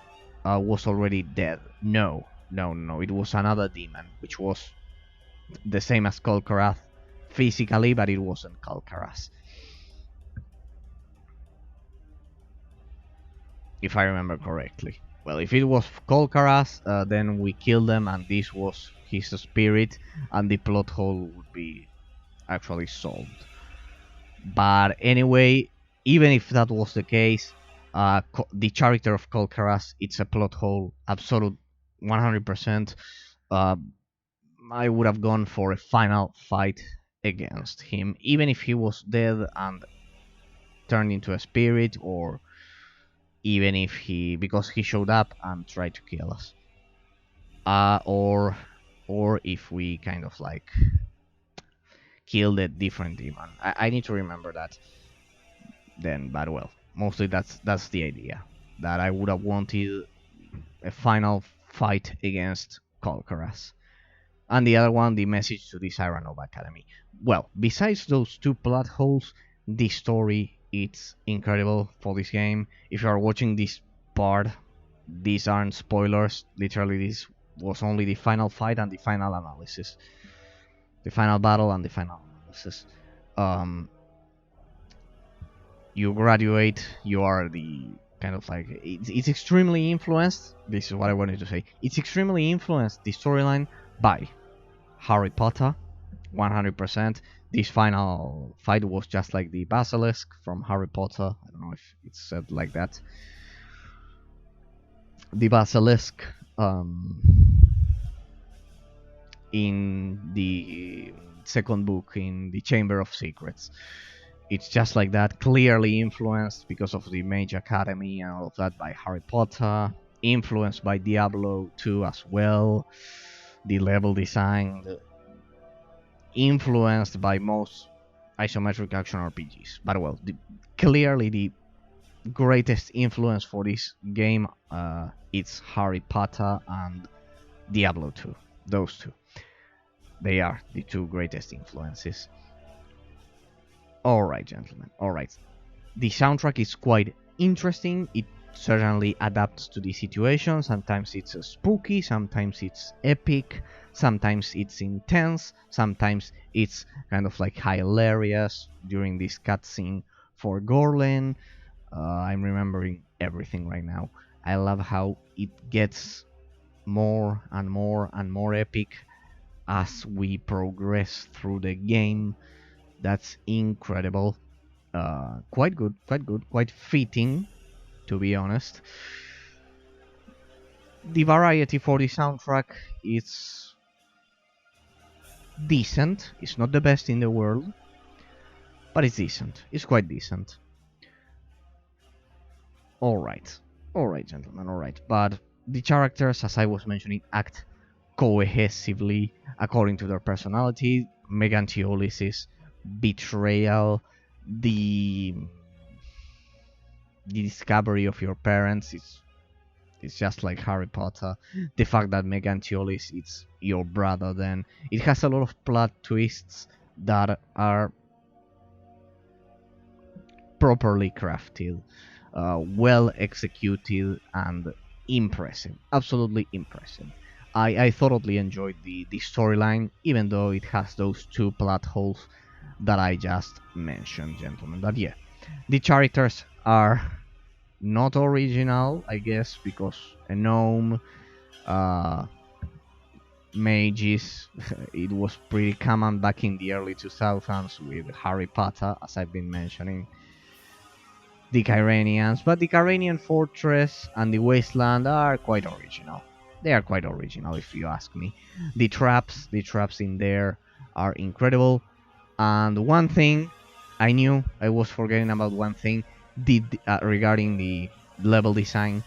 was already dead. No, it was another demon, which was the same as Kolkarath physically, but it wasn't Kolkaras. If I remember correctly. Well, if it was Kolkaras, then we killed them, and this was his spirit, and the plot hole would be actually solved. But anyway, even if that was the case, the character of Kolkaras, it's a plot hole, absolute 100%. I would have gone for a final fight against him, even if he was dead and turned into a spirit, or even if because he showed up and tried to kill us, or if we kind of like killed a different demon. I need to remember that then, but well, mostly that's the idea, that I would have wanted a final fight against Kolkaras. And the other one, the message to the Cyranova Academy. Well, besides those two plot holes, the story, it's incredible for this game. If you are watching this part, these aren't spoilers. Literally, this was only the final fight and the final analysis. The final battle and the final analysis. You graduate, you are the kind of like... It's extremely influenced. This is what I wanted to say. It's extremely influenced, the storyline, by Harry Potter, 100%. This final fight was just like the basilisk from Harry Potter. I don't know if it's said like that. The basilisk in the second book, in the Chamber of Secrets. It's just like that, clearly influenced because of the Mage Academy and all of that by Harry Potter. Influenced by Diablo 2 as well. The level design, influenced by most isometric action RPGs. But well, clearly the greatest influence for this game, it's Harry Potter and Diablo 2. Those two. They are the two greatest influences. Alright, gentlemen, alright. The soundtrack is quite interesting. It certainly adapts to the situation. Sometimes it's spooky, sometimes it's epic, sometimes it's intense, sometimes it's kind of like hilarious during this cutscene for Gorlin. I'm remembering everything right now. I love how it gets more and more and more epic as we progress through the game. That's incredible. Quite good, quite fitting, to be honest. The variety for the soundtrack is decent. It's not the best in the world, but it's decent. It's quite decent. Alright. Alright, gentlemen, alright. But the characters, as I was mentioning, act cohesively according to their personality. Megantiolis' betrayal, the discovery of your parents is it's just like Harry Potter. The fact that Megantiolis is your brother, then it has a lot of plot twists that are properly crafted, well executed, and impressive. Absolutely impressive. I thoroughly enjoyed the storyline, even though it has those two plot holes that I just mentioned, gentlemen. But yeah, the characters are not original, I guess, because a gnome, uh, mages, it was pretty common back in the early 2000s with Harry Potter, as I've been mentioning. The Kyranians, but the Kyranian fortress and the wasteland are quite original. They are quite original, if you ask me. The traps in there are incredible. And one thing I knew I was forgetting about one thing regarding the level design.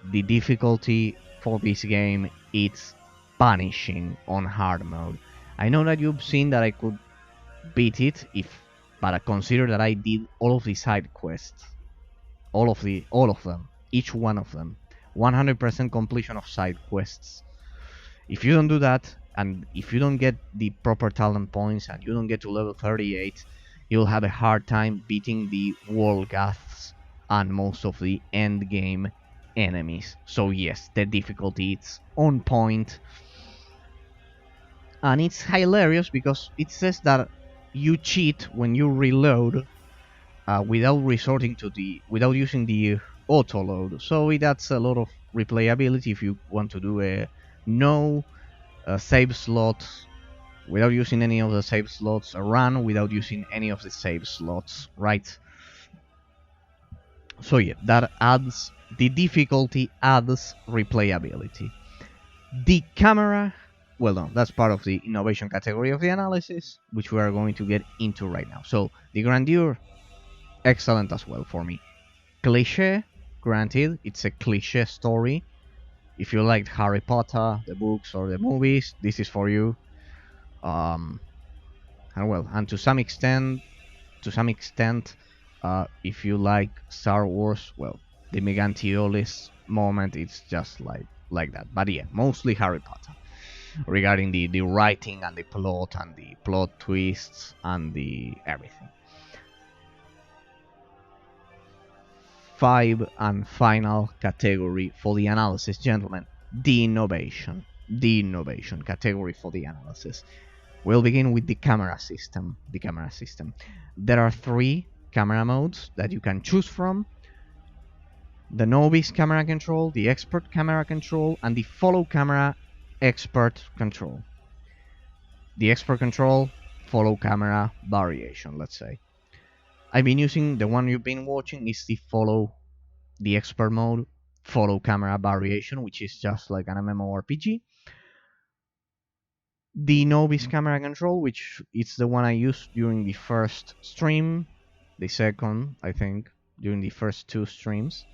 The difficulty for this game it's punishing on hard mode. I know that you've seen that I could beat it but I consider that I did all of the side quests, all of them, each one of them, 100% completion of side quests. If you don't do that, and if you don't get the proper talent points, and you don't get to level 38, you'll have a hard time beating the world Goths and most of the end game enemies. So yes, the difficulty is on point, and it's hilarious because it says that you cheat when you reload without using the auto load. So it adds a lot of replayability if you want to do a save slot without using any of the save slots, a run without using any of the save slots, right? So yeah, that adds the difficulty, adds replayability. The camera, well, no, that's part of the innovation category of the analysis, which we are going to get into right now. So the grandeur, excellent as well for me. Cliché, granted, it's a cliché story. If you liked Harry Potter, the books or the movies, this is for you. And to some extent, if you like Star Wars, well, the Megantiolis moment, it's just like that. But yeah, mostly Harry Potter. Regarding the writing and the plot twists and the everything. 5 and final category for the analysis, gentlemen. The innovation category for the analysis. We'll begin with the camera system. There are 3 camera modes that you can choose from: the novice camera control, the expert camera control, and the follow camera expert control. The expert control, follow camera variation, let's say. I've been using the one you've been watching is the expert mode, follow camera variation, which is just like an MMORPG. The novice camera control, which is the one I used during the first stream, the second, I think, during the first 2 streams.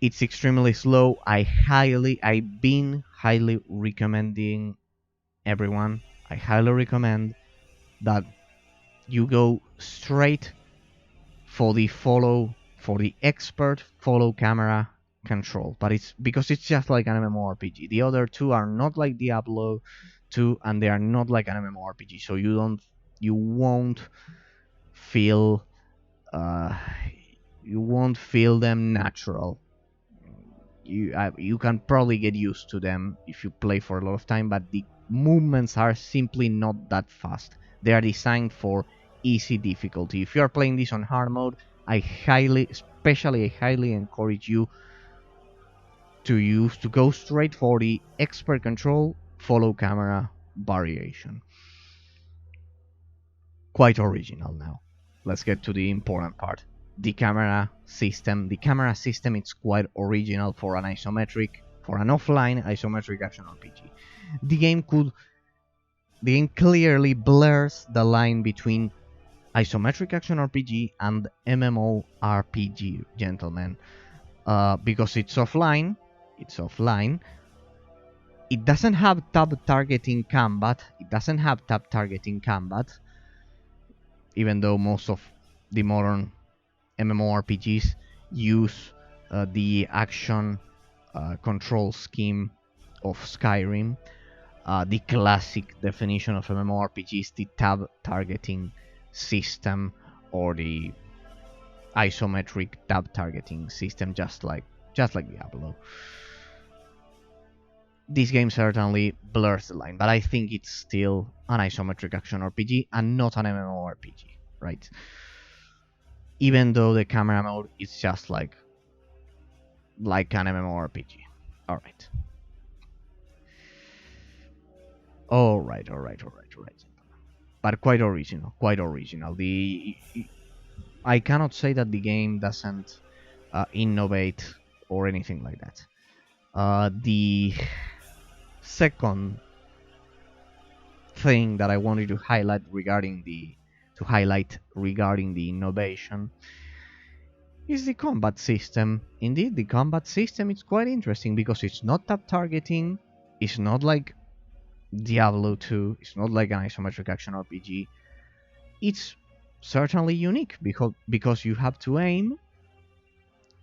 It's extremely slow. I've been highly recommending everyone. I highly recommend that you go straight for the expert follow camera control, but it's because it's just like an MMORPG. The other 2 are not like Diablo 2, and they are not like an MMORPG, so you won't feel them natural. You can probably get used to them if you play for a lot of time, but the movements are simply not that fast. They are designed for easy difficulty. If you are playing this on hard mode, I highly encourage you to go straight for the expert control, follow camera variation. Quite original now. Let's get to the important part. The camera system. The camera system is quite original for an offline isometric action RPG. The game clearly blurs the line between isometric action RPG and MMORPG, gentlemen. Because it's offline. It doesn't have tab targeting combat. Even though most of the modern MMORPGs use the action control scheme of Skyrim. The classic definition of MMORPG is the tab targeting system, or the isometric tab targeting system, just like Diablo. This game certainly blurs the line, but I think it's still an isometric action RPG and not an MMORPG, right? Even though the camera mode is just like an MMORPG. Alright. But quite original. I cannot say that the game doesn't innovate or anything like that. The second thing that I wanted to highlight regarding the innovation is the combat system. Indeed, the combat system is quite interesting because it's not tab targeting. It's not like Diablo 2. It's not like an isometric action RPG. It's certainly unique because you have to aim.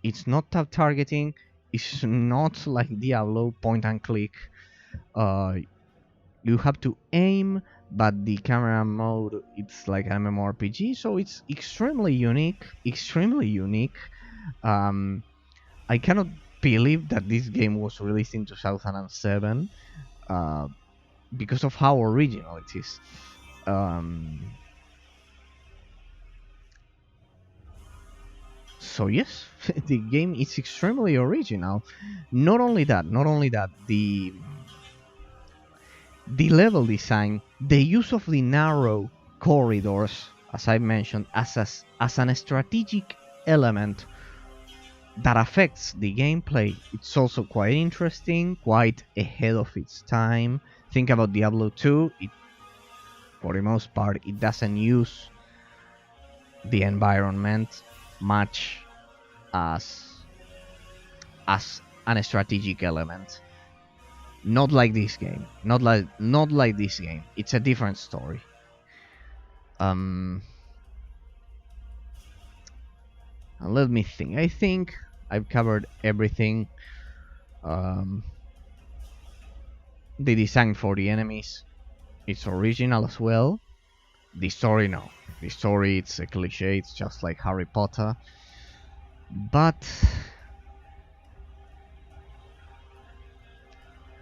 It's not tab targeting. It's not like Diablo point and click. You have to aim, but the camera mode, it's like an MMORPG, so it's extremely unique. I cannot believe that this game was released in 2007 because of how original it is. So yes, the game is extremely original. Not only that, the level design, the use of the narrow corridors, as I mentioned, as an strategic element that affects the gameplay, it's also quite interesting, quite ahead of its time. Think about Diablo 2. For the most part, it doesn't use the environment much as an strategic element. Not like this game. Not like this game. It's a different story. And let me think. I think I've covered everything. The design for the enemies, it's original as well. The story, no. The story, it's a cliche. It's just like Harry Potter. But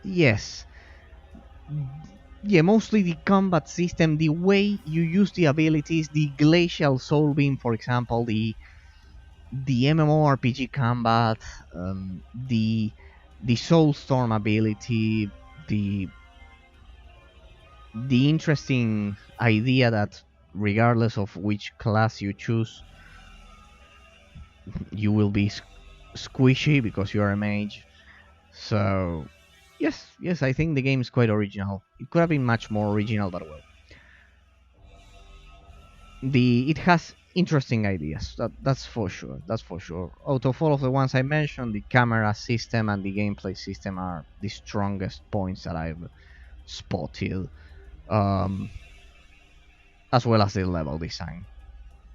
yes. Yeah, mostly the combat system, the way you use the abilities, the glacial soul beam, for example, the MMORPG combat, the soulstorm ability, the interesting idea that regardless of which class you choose, you will be squishy because you are a mage. So yes, I think the game is quite original. It could have been much more original, but well. It has interesting ideas. That's for sure. Out of all of the ones I mentioned, the camera system and the gameplay system are the strongest points that I've spotted, as well as the level design.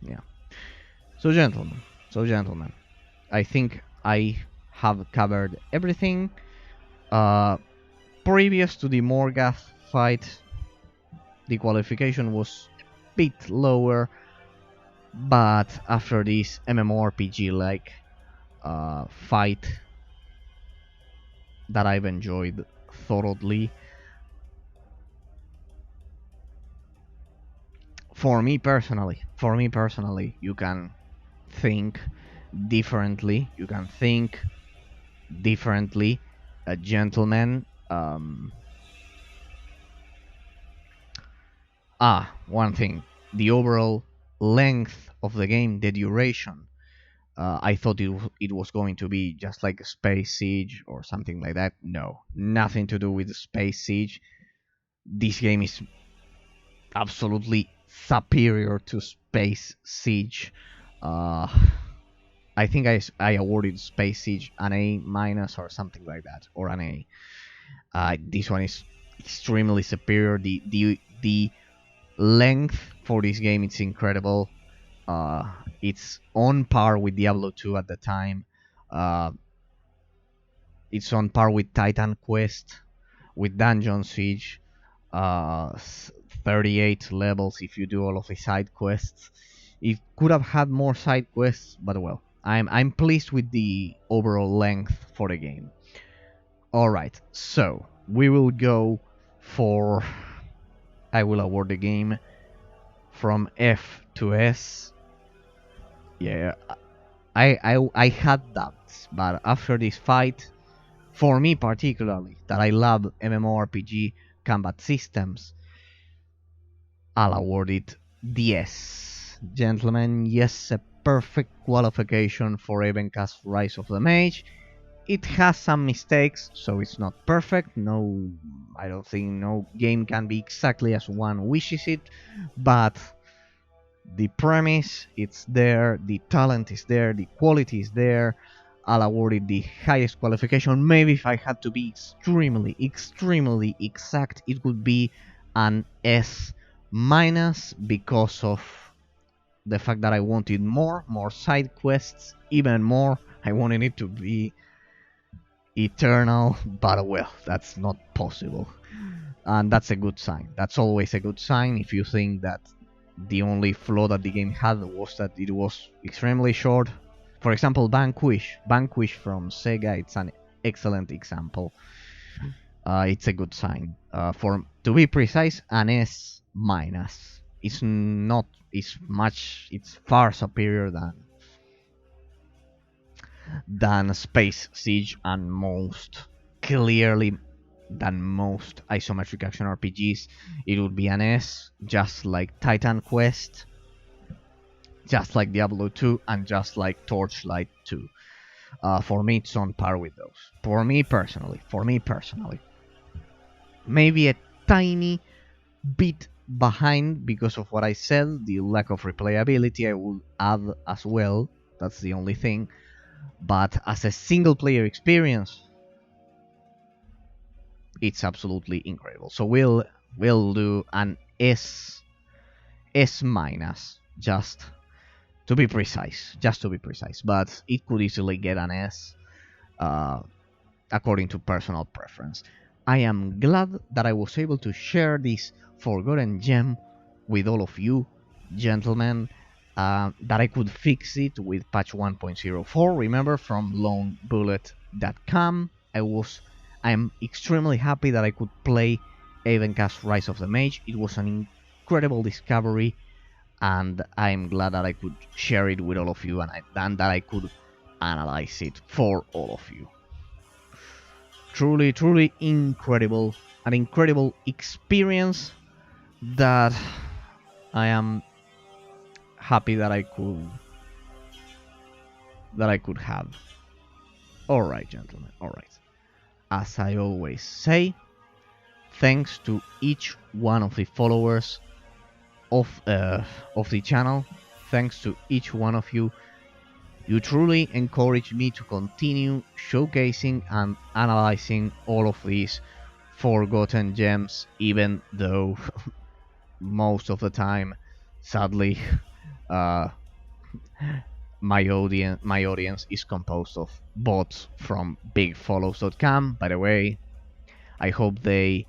Yeah. So gentlemen, I think I have covered everything. Previous to the Morgoth fight, the qualification was a bit lower, but after this MMORPG-like fight that I've enjoyed thoroughly, for me personally, you can think differently. You can think differently, gentlemen. One thing: the overall length of the game, the duration. I thought it was going to be just like a Space Siege or something like that. No, nothing to do with Space Siege. This game is absolutely superior to Space Siege. Uh, I think I awarded Space Siege an A minus or something like that, or an A. This one is extremely superior. The length for this game, it's incredible. It's on par with Diablo 2 at the time. Uh, it's on par with Titan Quest, with Dungeon Siege. Uh, 38 levels if you do all of the side quests. It could have had more side quests, but well, I'm pleased with the overall length for the game. All right, so we will go for. I will award the game from F to S. Yeah, I had doubts, but after this fight, for me particularly, that I love MMORPG combat systems, I'll award it the S. Gentlemen, yes, a perfect qualification for Avencast Rise of the Mage. It has some mistakes, so it's not perfect. No, I don't think no game can be exactly as one wishes it, but the premise, it's there, the talent is there, the quality is there. I'll award it the highest qualification. Maybe if I had to be extremely exact, it would be an S minus because of the fact that I wanted more side quests, even more. I wanted it to be eternal, but well, that's not possible. And that's a good sign. That's always a good sign. If you think that the only flaw that the game had was that it was extremely short. For example, Vanquish from Sega, it's an excellent example. It's a good sign. To be precise, an S minus. It's not. It's far superior than Space Siege and most clearly than most isometric action RPGs. It would be an S, just like Titan Quest, just like Diablo 2, and just like Torchlight 2. For me, it's on par with those. For me personally. Maybe a tiny bit behind because of what I said, the lack of replayability. I will add as well. That's the only thing. But as a single player experience, it's absolutely incredible. So we'll do an S minus, just to be precise. But it could easily get an S, according to personal preference. I am glad that I was able to share this forgotten gem with all of you, gentlemen. That I could fix it with patch 1.04. Remember, from lonebullet.com. I'm extremely happy that I could play Avencast Rise of the Mage. It was an incredible discovery, and I'm glad that I could share it with all of you, and that I could analyze it for all of you. Truly incredible. An incredible experience that I am happy that I could have. Alright, gentlemen, alright. As I always say, thanks to each one of the followers of the channel. Thanks to each one of you. You truly encourage me to continue showcasing and analyzing all of these forgotten gems, even though most of the time, sadly, my audience is composed of bots from bigfollows.com. By the way, I hope they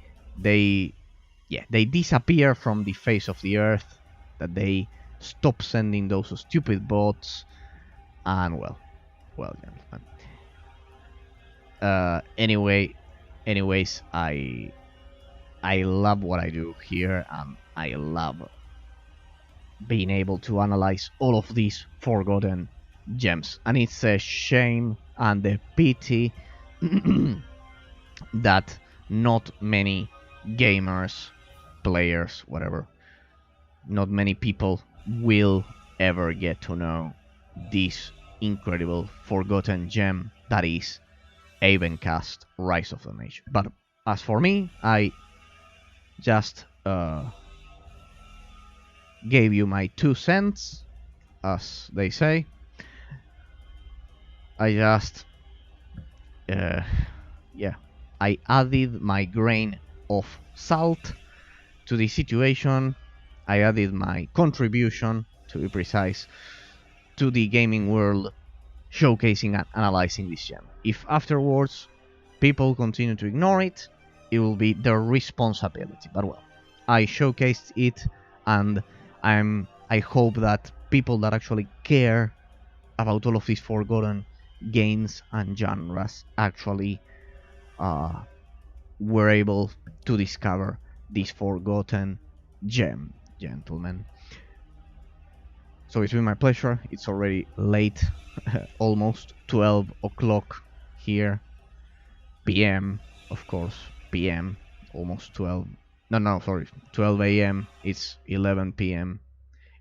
disappear from the face of the earth, that they stop sending those stupid bots, and well, gentlemen. Anyways, I love what I do here, and I love being able to analyze all of these forgotten gems. And it's a shame and a pity that not many gamers, players, whatever, not many people will ever get to know this incredible forgotten gem that is Avencast Rise of the Mage. But as for me, I just gave you my 2 cents, as they say. I just, yeah, I added my grain of salt to the situation. I added my contribution, to be precise, to the gaming world, showcasing and analyzing this gem. If afterwards people continue to ignore it, it will be their responsibility. But well, I showcased it, and I hope that people that actually care about all of these forgotten games and genres actually were able to discover this forgotten gem, gentlemen. So it's been my pleasure. It's already late, almost 12 o'clock here. PM, of course, PM, almost 12. No, sorry, 12 a.m. It's 11 p.m.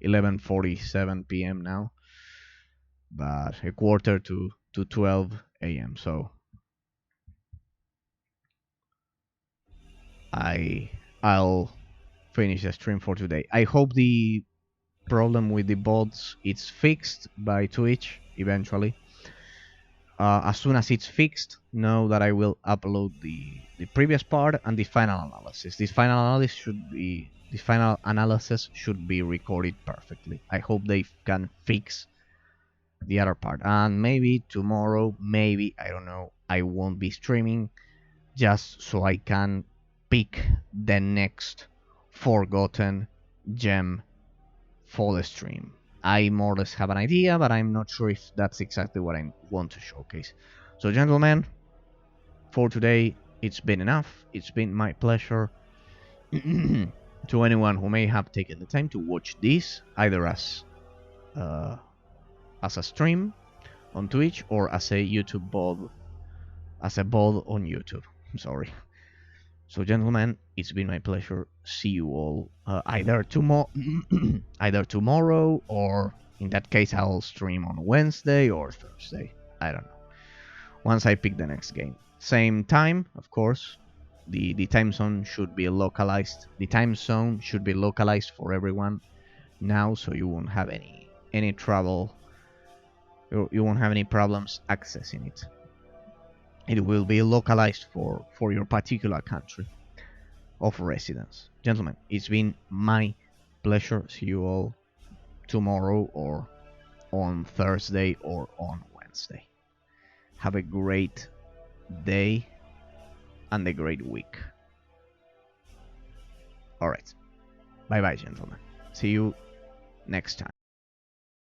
11:47 p.m. now, but a quarter to 12 a.m. So I'll finish the stream for today. I hope the problem with the bots it's fixed by Twitch eventually. As soon as it's fixed, know that I will upload the previous part and the final analysis. This final analysis should be recorded perfectly. I hope they can fix the other part. And maybe tomorrow, maybe, I don't know, I won't be streaming, just so I can pick the next forgotten gem for the stream. I more or less have an idea, but I'm not sure if that's exactly what I want to showcase. So, gentlemen, for today, it's been enough. It's been my pleasure. To anyone who may have taken the time to watch this, either as a stream on Twitch or as a YouTube VOD, as a VOD on YouTube. I'm sorry. So, gentlemen, it's been my pleasure. See you all either tomorrow, or in that case, I'll stream on Wednesday or Thursday. I don't know. Once I pick the next game, same time, of course. The time zone should be localized. The time zone should be localized for everyone now, so you won't have any trouble. You won't have any problems accessing it. It will be localized for your particular country of residence. Gentlemen, it's been my pleasure. See you all tomorrow or on Thursday or on Wednesday. Have a great day and a great week. Alright. Bye bye, gentlemen. See you next time.